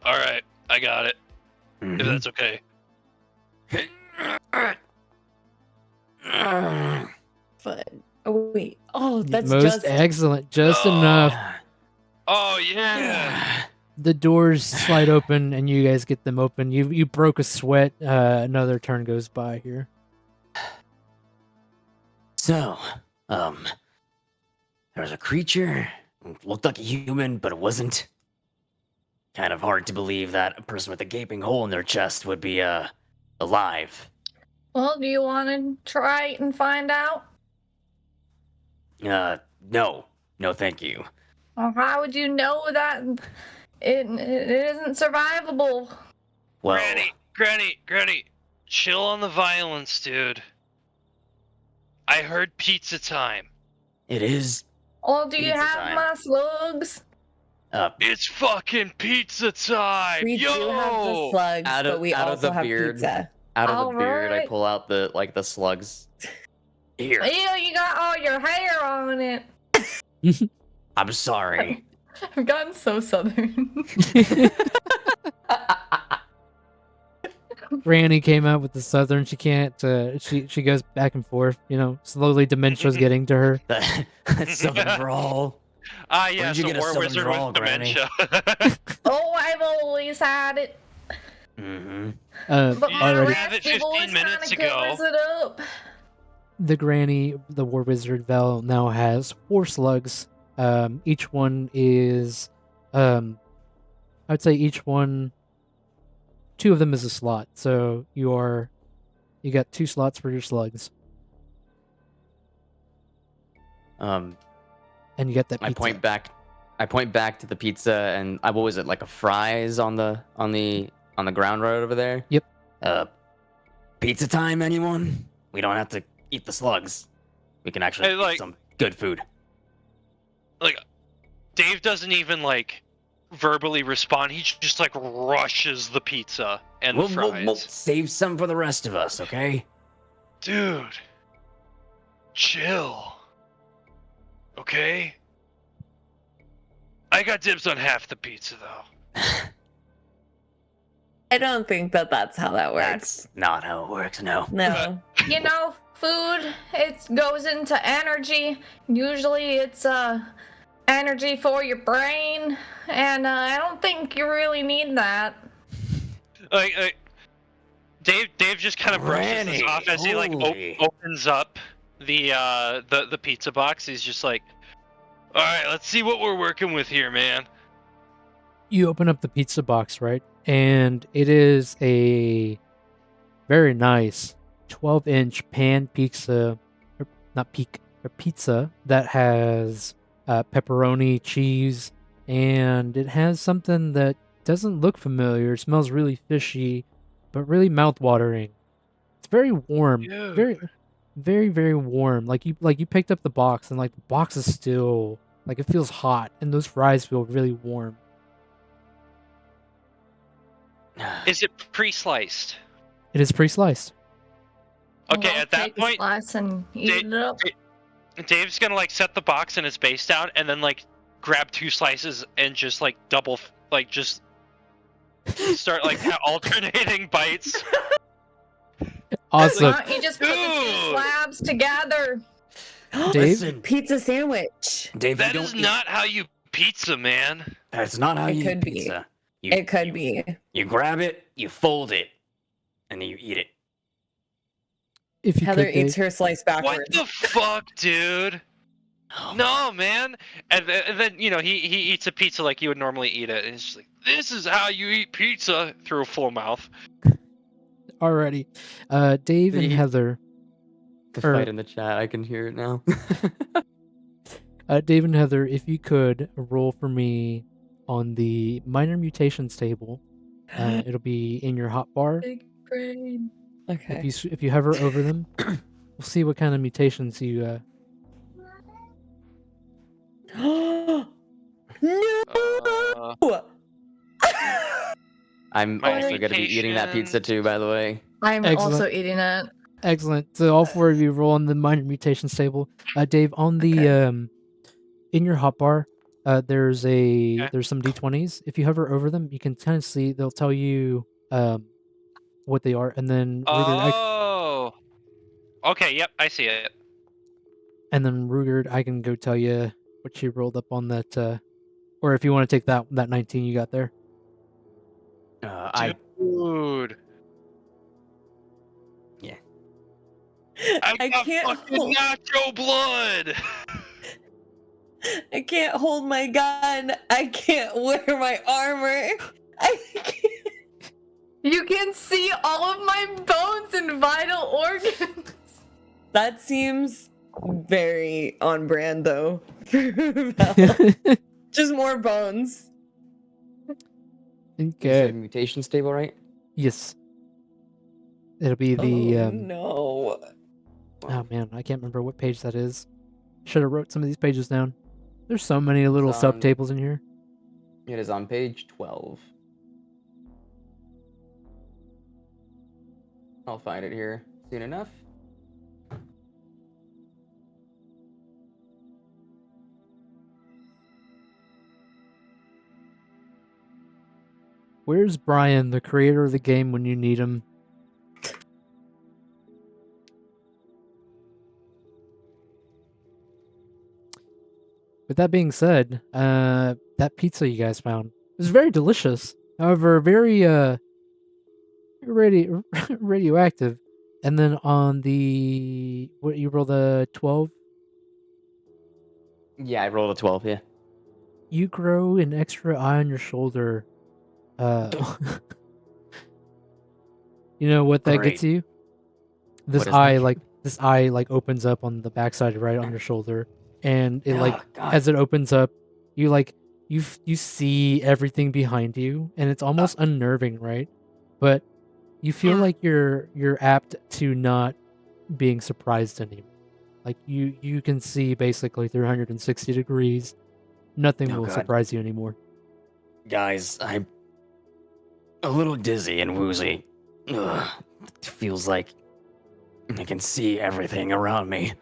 right, I got it. Mhm. If that's okay. Fun. Oh wait. Oh, that's Most just excellent. Just Oh. enough. Oh yeah. The doors slide open, and you guys get them open. You broke a sweat. Another turn goes by here. So, there was a creature. It looked like a human, but it wasn't. Kind of hard to believe that a person with a gaping hole in their chest would be alive. Well, do you want to try it and find out? No, thank you. Well, how would you know that it isn't survivable? Well, Granny, chill on the violence, dude. I heard pizza time. it is. Well, do you Pizza have time. my slugs? It's fucking pizza time. we do have the slugs, Out of- but we out of also the have beard. pizza. Out of the beard, I Alright. pull out the slugs. Here, Ew, you got all your hair on it. I'm sorry. I've gotten so southern. Granny came out with the southern. She can't. She goes back and forth. Slowly dementia's getting to her. That's something for all. Ah, yeah, did you so get a War southern Wizard drawl, with Granny? dementia. Oh, I've always had it. Mm-hmm. But You my have raspy it 15 voice minutes kinda ago. covers it up. The Granny, the War Wizard Vel, now has 4 slugs. Each one is, I would say each one, 2 of them is a slot. So you got 2 slots for your slugs, and you got that pizza. I point back to the pizza, and what was it, like a fries on the ground right over there? Yep. Pizza time, anyone? We don't have to eat the slugs. We can actually Hey, like- eat some good food. Like, Dave doesn't even like verbally respond. He just like rushes the pizza and the fries. We'll save some for the rest of us, okay? Dude, chill. Okay. I got dibs on half the pizza though. I don't think that that's how that works. That's not how it works, no. No. You know, food, it goes into energy. Usually it's energy for your brain, and I don't think you really need that. Like Dave just kind of brushes this Granny, off as he like holy. opens up the pizza box. He's just like, all right, let's see what we're working with here, man. You open up the pizza box, right? And it is a very nice 12-inch pan pizza, or not peak, or pizza that has pepperoni, cheese, and it has something that doesn't look familiar. It smells really fishy, but really mouth-watering. It's very warm, Dude. very, very, very warm. Like you picked up the box, and like the box is still like it feels hot, and those fries feel really warm. Is it pre-sliced? It is pre-sliced. Okay, I'll at that take a point, slice and eat Dave- it up. Dave's gonna like set the box and his base down, and then like grab 2 slices and just like double, like just start like alternating bites. Awesome. Why don't you just put the 2 Dude. slabs together? Dave? Listen, Pizza sandwich. Dave, That you is don't eat- not how you pizza, man. That's not how It you could eat be. pizza. You, It could you- be. You grab it, you fold it, and then you eat it. If you Heather could, eats Dave. her slice What backwards. the fuck, dude? No, man. And then you know he eats a pizza like you would normally eat it, and he's just like, "This is how you eat pizza," through a full mouth. Alrighty. Dave and The- Heather. The Or- fight in the chat, I can hear it now. Dave and Heather, if you could roll for me on the minor mutations table. It'll be in your hotbar. Big brain. Okay. If you hover over them, we'll see what kind of mutations you. No! Uh, I'm My also going to be eating that pizza too, by the way. I'm Excellent. also eating it. Excellent. So all 4 of you roll on the minor mutations table. Dave, on the Okay. in your hotbar, there's Okay. there's some d20s. If you hover over them, you can kind of see they'll tell you what they are, and then oh. Okay. Yep. I see it. Ruger, I can go tell you what she rolled up on that. Or if you want to take that 19 you got there. Dude. Yeah. I got can't fucking hold- nacho blood. I can't hold my gun. I can't wear my armor. I can't. You can see all of my bones and vital organs. That seems very on brand, though. for Val. Just more bones. You Okay. said mutation stable, right? Yes. It'll be the Oh, no. oh man, I can't remember what page that is. Should have wrote some of these pages down. There's so many little It's on- subtables in here. It is on page 12. I'll find it here soon enough. Where's Brian, the creator of the game, when you need him? With that being said, that pizza you guys found was very delicious. However, very radioactive. And then on the what you rolled a 12, Yeah, I rolled a 12, yeah. you grow an extra eye on your shoulder. You know what that gets Great. you? This What is eye that? this eye opens up on the backside right on your shoulder, and it Oh, God. as it opens up, you you see everything behind you, and it's almost unnerving, right? But you feel like you're apt to not being surprised anymore. Like you can see basically 360 degrees. Nothing Oh, will God. surprise you anymore. Guys, I'm a little dizzy and woozy. Ugh, it feels like I can see everything around me.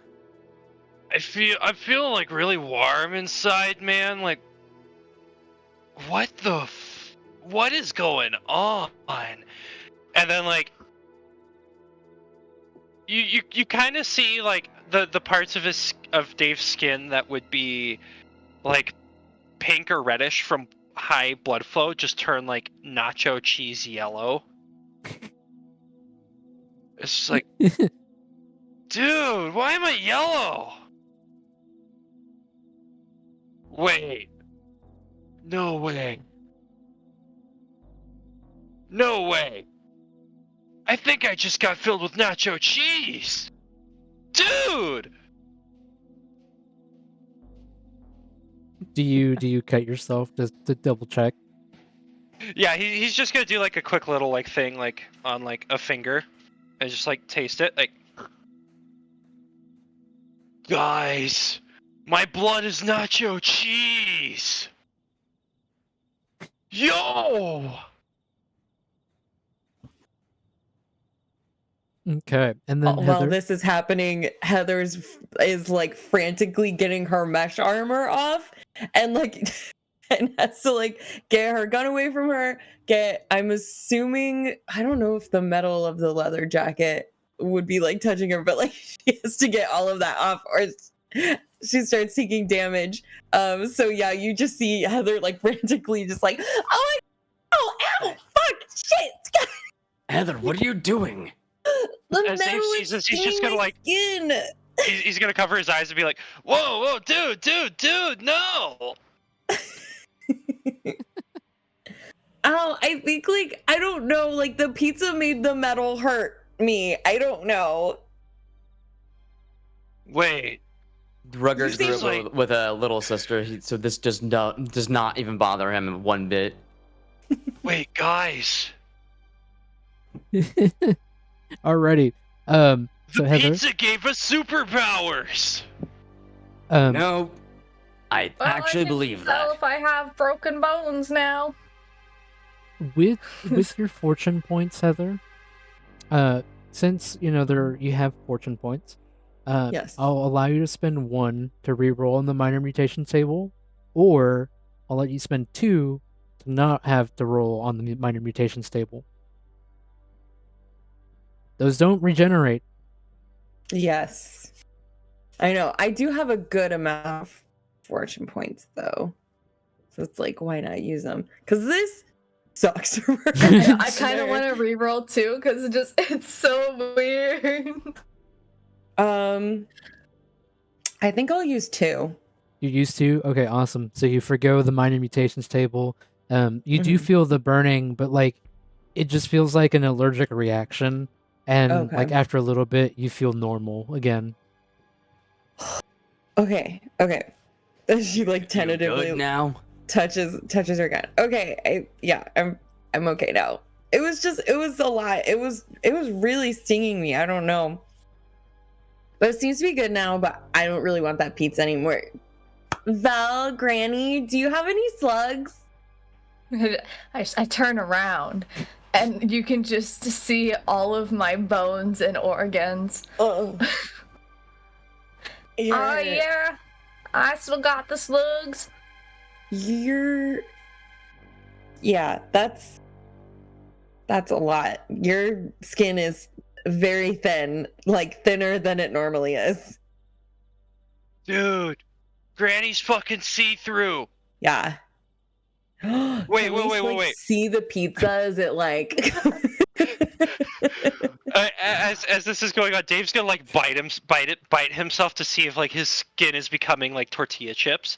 I'm feeling like really warm inside, man. Like, what is going on? And then like, you kind of see like the parts of Dave's skin that would be like pink or reddish from high blood flow just turn like nacho cheese yellow. It's just like, dude, why am I yellow? Wait. No way. No way. I think I just got filled with nacho cheese. Dude! Do you cut yourself just to double check? Yeah, he's just gonna do like a quick little like thing like on like a finger and just like taste it like, guys, my blood is nacho cheese. Yo! Okay, and then While Heather. this is happening, is like frantically getting her mesh armor off and like and has to like get her gun away from her. I'm assuming, I don't know if the metal of the leather jacket would be like touching her, but like she has to get all of that off or she starts taking damage. So yeah, you just see Heather like frantically just like, oh my, oh, ow, fuck, shit. Heather, what are you doing? The As Dave metal sees is this, he's just stinging gonna my like skin. he's gonna cover his eyes and be like, whoa, dude, no! Oh, I think like I don't know, like the pizza made the metal hurt me. I don't know. Wait. Ruggers grew seems up with a little sister, so this does not even bother him one bit. Wait, guys. Alrighty. So Heather. Pizza gave us superpowers. No, I Well, actually I can believe tell that. if I have broken bones now. with your fortune points, Heather, since you have fortune points, Yes. I'll allow you to spend 1 to reroll on the minor mutation table, or I'll let you spend 2 to not have to roll on the minor mutations table. Those don't regenerate. Yes. I know. I do have a good amount of fortune points though. So it's like, why not use them? Because this sucks. I kind of want to reroll too because it's so weird. I think I'll use 2. You used to? Okay, awesome. So you forgo the minor mutations table. You do Mhm. feel the burning, but like it just feels like an allergic reaction, and like Okay. after a little bit, you feel normal again. Okay. She like You tentatively good now? touches her gun. Okay, I'm okay now. It was a lot. It was really stinging me. I don't know. But it seems to be good now, but I don't really want that pizza anymore. Val, Granny, do you have any slugs? I turn around and you can just see all of my bones and organs. Oh. Oh yeah, I still got the slugs. Yeah, that's a lot. Your skin is very thin, like thinner than it normally is. Dude, Granny's fucking see-through. Yeah. Wait, Can we, wait. See the pizza? Is it like? As this is going on, Dave's gonna like bite himself to see if like his skin is becoming like tortilla chips.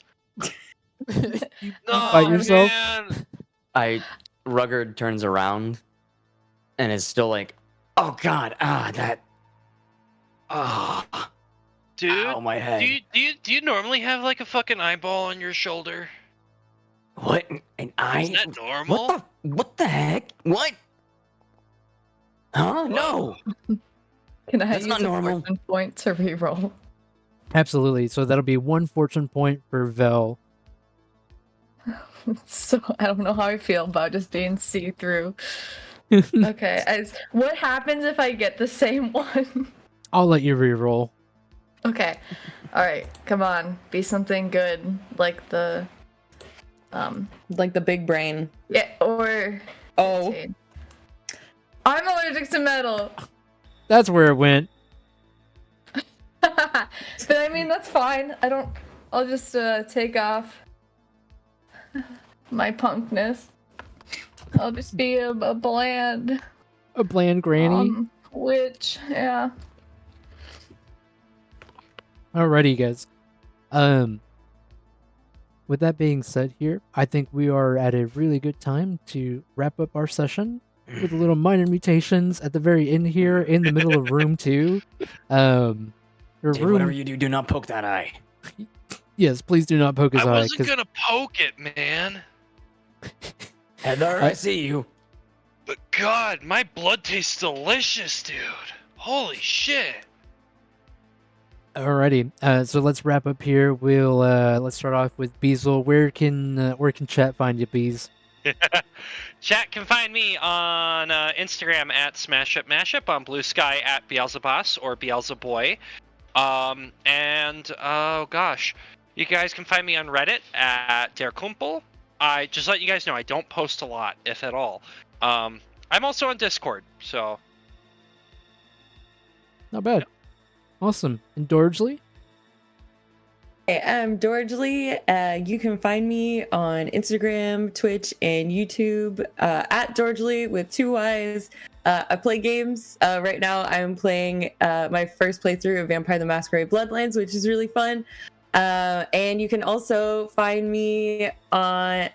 No, Bite yourself? man. Rugged turns around and is still like, oh god, Dude, ow, my head. do you normally have like a fucking eyeball on your shoulder? What? An eye? Is that normal? What the heck? What? Huh? No. Can I That's use not a normal. fortune point to reroll? Absolutely. So that'll be 1 fortune point for Vel. So I don't know how I feel about just being see-through. Okay, what happens if I get the same one? I'll let you reroll. Okay. All right. Come on. Be something good, like the Like the big brain. yeah, or Oh. I'm allergic to metal. That's where it went. But I mean, that's fine. I'll just take off my punkness. I'll just be a bland A bland granny. witch. Yeah. Alrighty, guys. With that being said here, I think we are at a really good time to wrap up our session with a little minor mutations at the very end here in the middle of room 2. Dave, whatever you do not poke that eye. Yes, please do not poke his I eye. wasn't gonna poke it, man. Heather, I see you. But God, my blood tastes delicious, dude. Holy shit. Alrighty, so let's wrap up here. We'll let's start off with Beazle. Where can chat find you, Beez? Chat can find me on Instagram at SmashUpMashup, on Blue Sky at Beelzebos or Beelzeboy. And oh gosh, you guys can find me on Reddit at Der Kumpel. I just let you guys know I don't post a lot, if at all. I'm also on Discord, so Not bad. Yep. Awesome. And Dorgely? Hey, I'm Dorgely. You can find me on Instagram, Twitch, and YouTube at Dorgely with 2 Y's. I play games. Right now, I'm playing my first playthrough of Vampire the Masquerade Bloodlines, which is really fun. And you can also find me on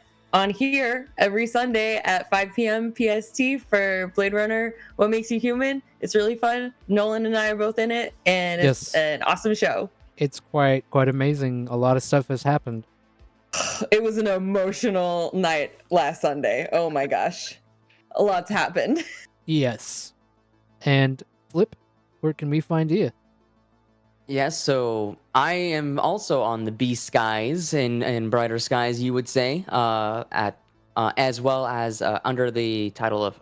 here every Sunday at 5 p.m. PST for Blade Runner: What Makes You Human. It's really fun. Nolan and I are both in it, and it's an awesome show. It's quite amazing. A lot of stuff has happened. It was an emotional night last Sunday. Oh my gosh. A lot's happened. Yes. And Flip, where can we find you? Yes, so I am also on the B skies and brighter skies, you would say, as well as under the title of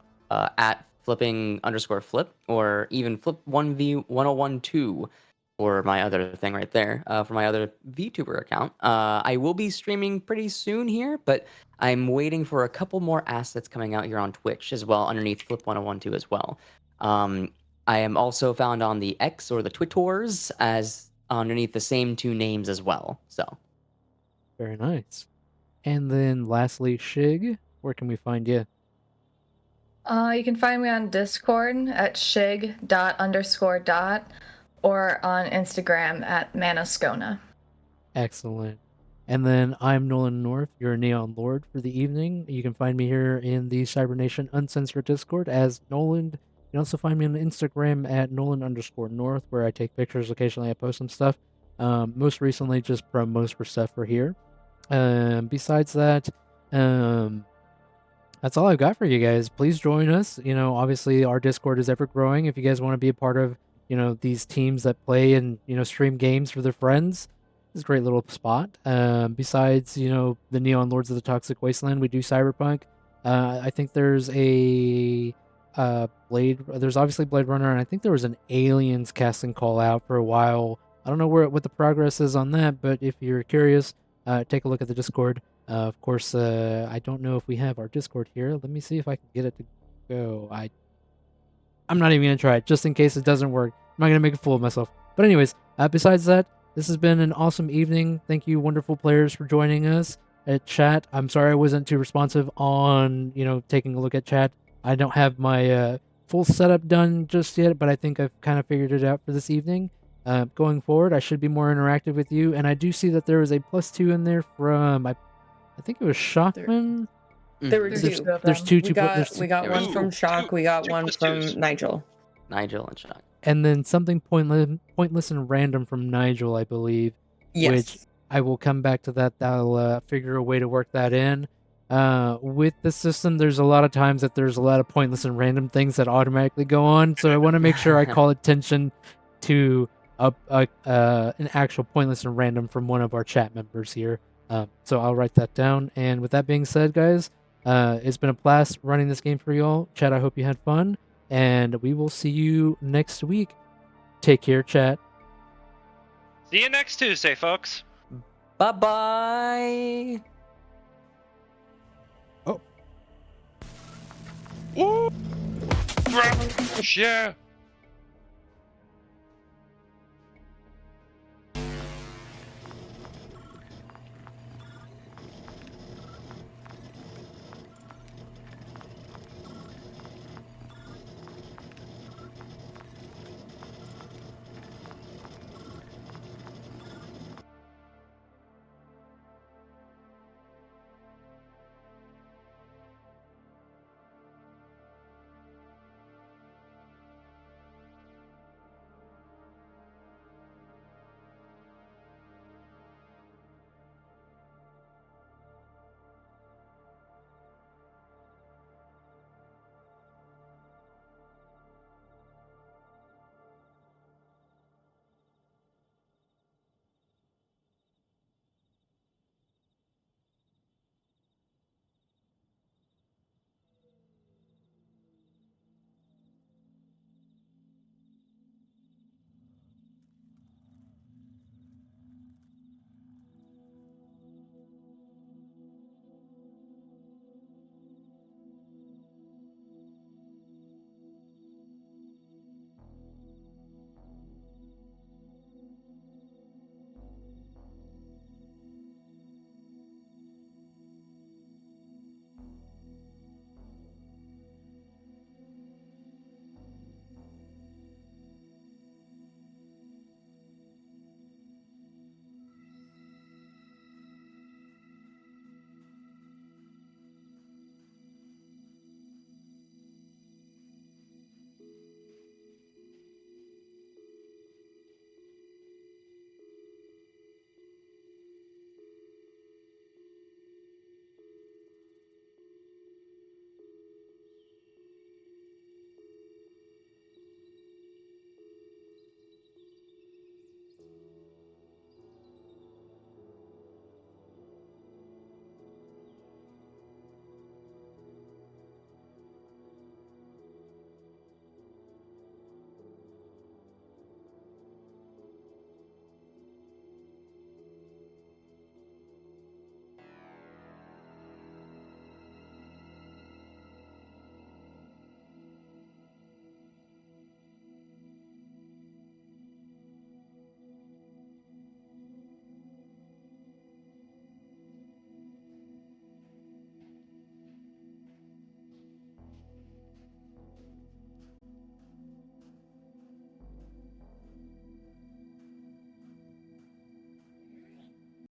at flipping_flip, or even flip 1v1012 for my other thing right there, for my other VTuber account. I will be streaming pretty soon here, but I'm waiting for a couple more assets coming out here on Twitch as well, underneath flip 1012 as well. I am also found on the X or the Twitters as underneath the same 2 names as well. So Very nice. And then lastly, Shig, where can we find you? You can find me on Discord at shig._. Or on Instagram at Manascona. Excellent. And then I'm Noland Norf, your Neon Lord for the evening. You can find me here in the Cybernation Uncensored Discord as Noland. You can also find me on Instagram at Noland_North, where I take pictures. Occasionally I post some stuff. Most recently, just promos for stuff for here. Besides that, that's all I've got for you guys. Please join us. You know, obviously our Discord is ever growing. If you guys want to be a part of, you know, these teams that play and, you know, stream games for their friends, it's a great little spot. Besides, you know, the Neon Lords of the Toxic Wasteland, we do Cyberpunk. I think there's a there's obviously Blade Runner, and I think there was an Aliens casting call out for a while. I don't know what the progress is on that, but if you're curious, take a look at the Discord. Of course, I don't know if we have our Discord here. Let me see if I can get it to go. I'm not even going to try it, just in case it doesn't work. I'm not going to make a fool of myself. But anyways, besides that, this has been an awesome evening. Thank you, wonderful players, for joining us at chat. I'm sorry I wasn't too responsive on, you know, taking a look at chat. I don't have my full setup done just yet, but I think I've kind of figured it out for this evening. Going forward, I should be more interactive with you. And I do see that there was a +2 in there from, I think it was Shockman. There were 2. There's two. We got one Two. from Shock. We got Two one plus from twos. Nigel. Nigel and Shock. And then something pointless and random from Nigel, I believe. Yes. Which I will come back to that. I'll figure a way to work that in. With the system, there's a lot of times that there's a lot of pointless and random things that automatically go on. So I want to make sure I call attention to an actual pointless and random from one of our chat members here. So I'll write that down. And with that being said, guys, it's been a blast running this game for y'all. Chat, I hope you had fun. And we will see you next week. Take care, chat. See you next Tuesday, folks. Bye-bye. Woo! Yeah.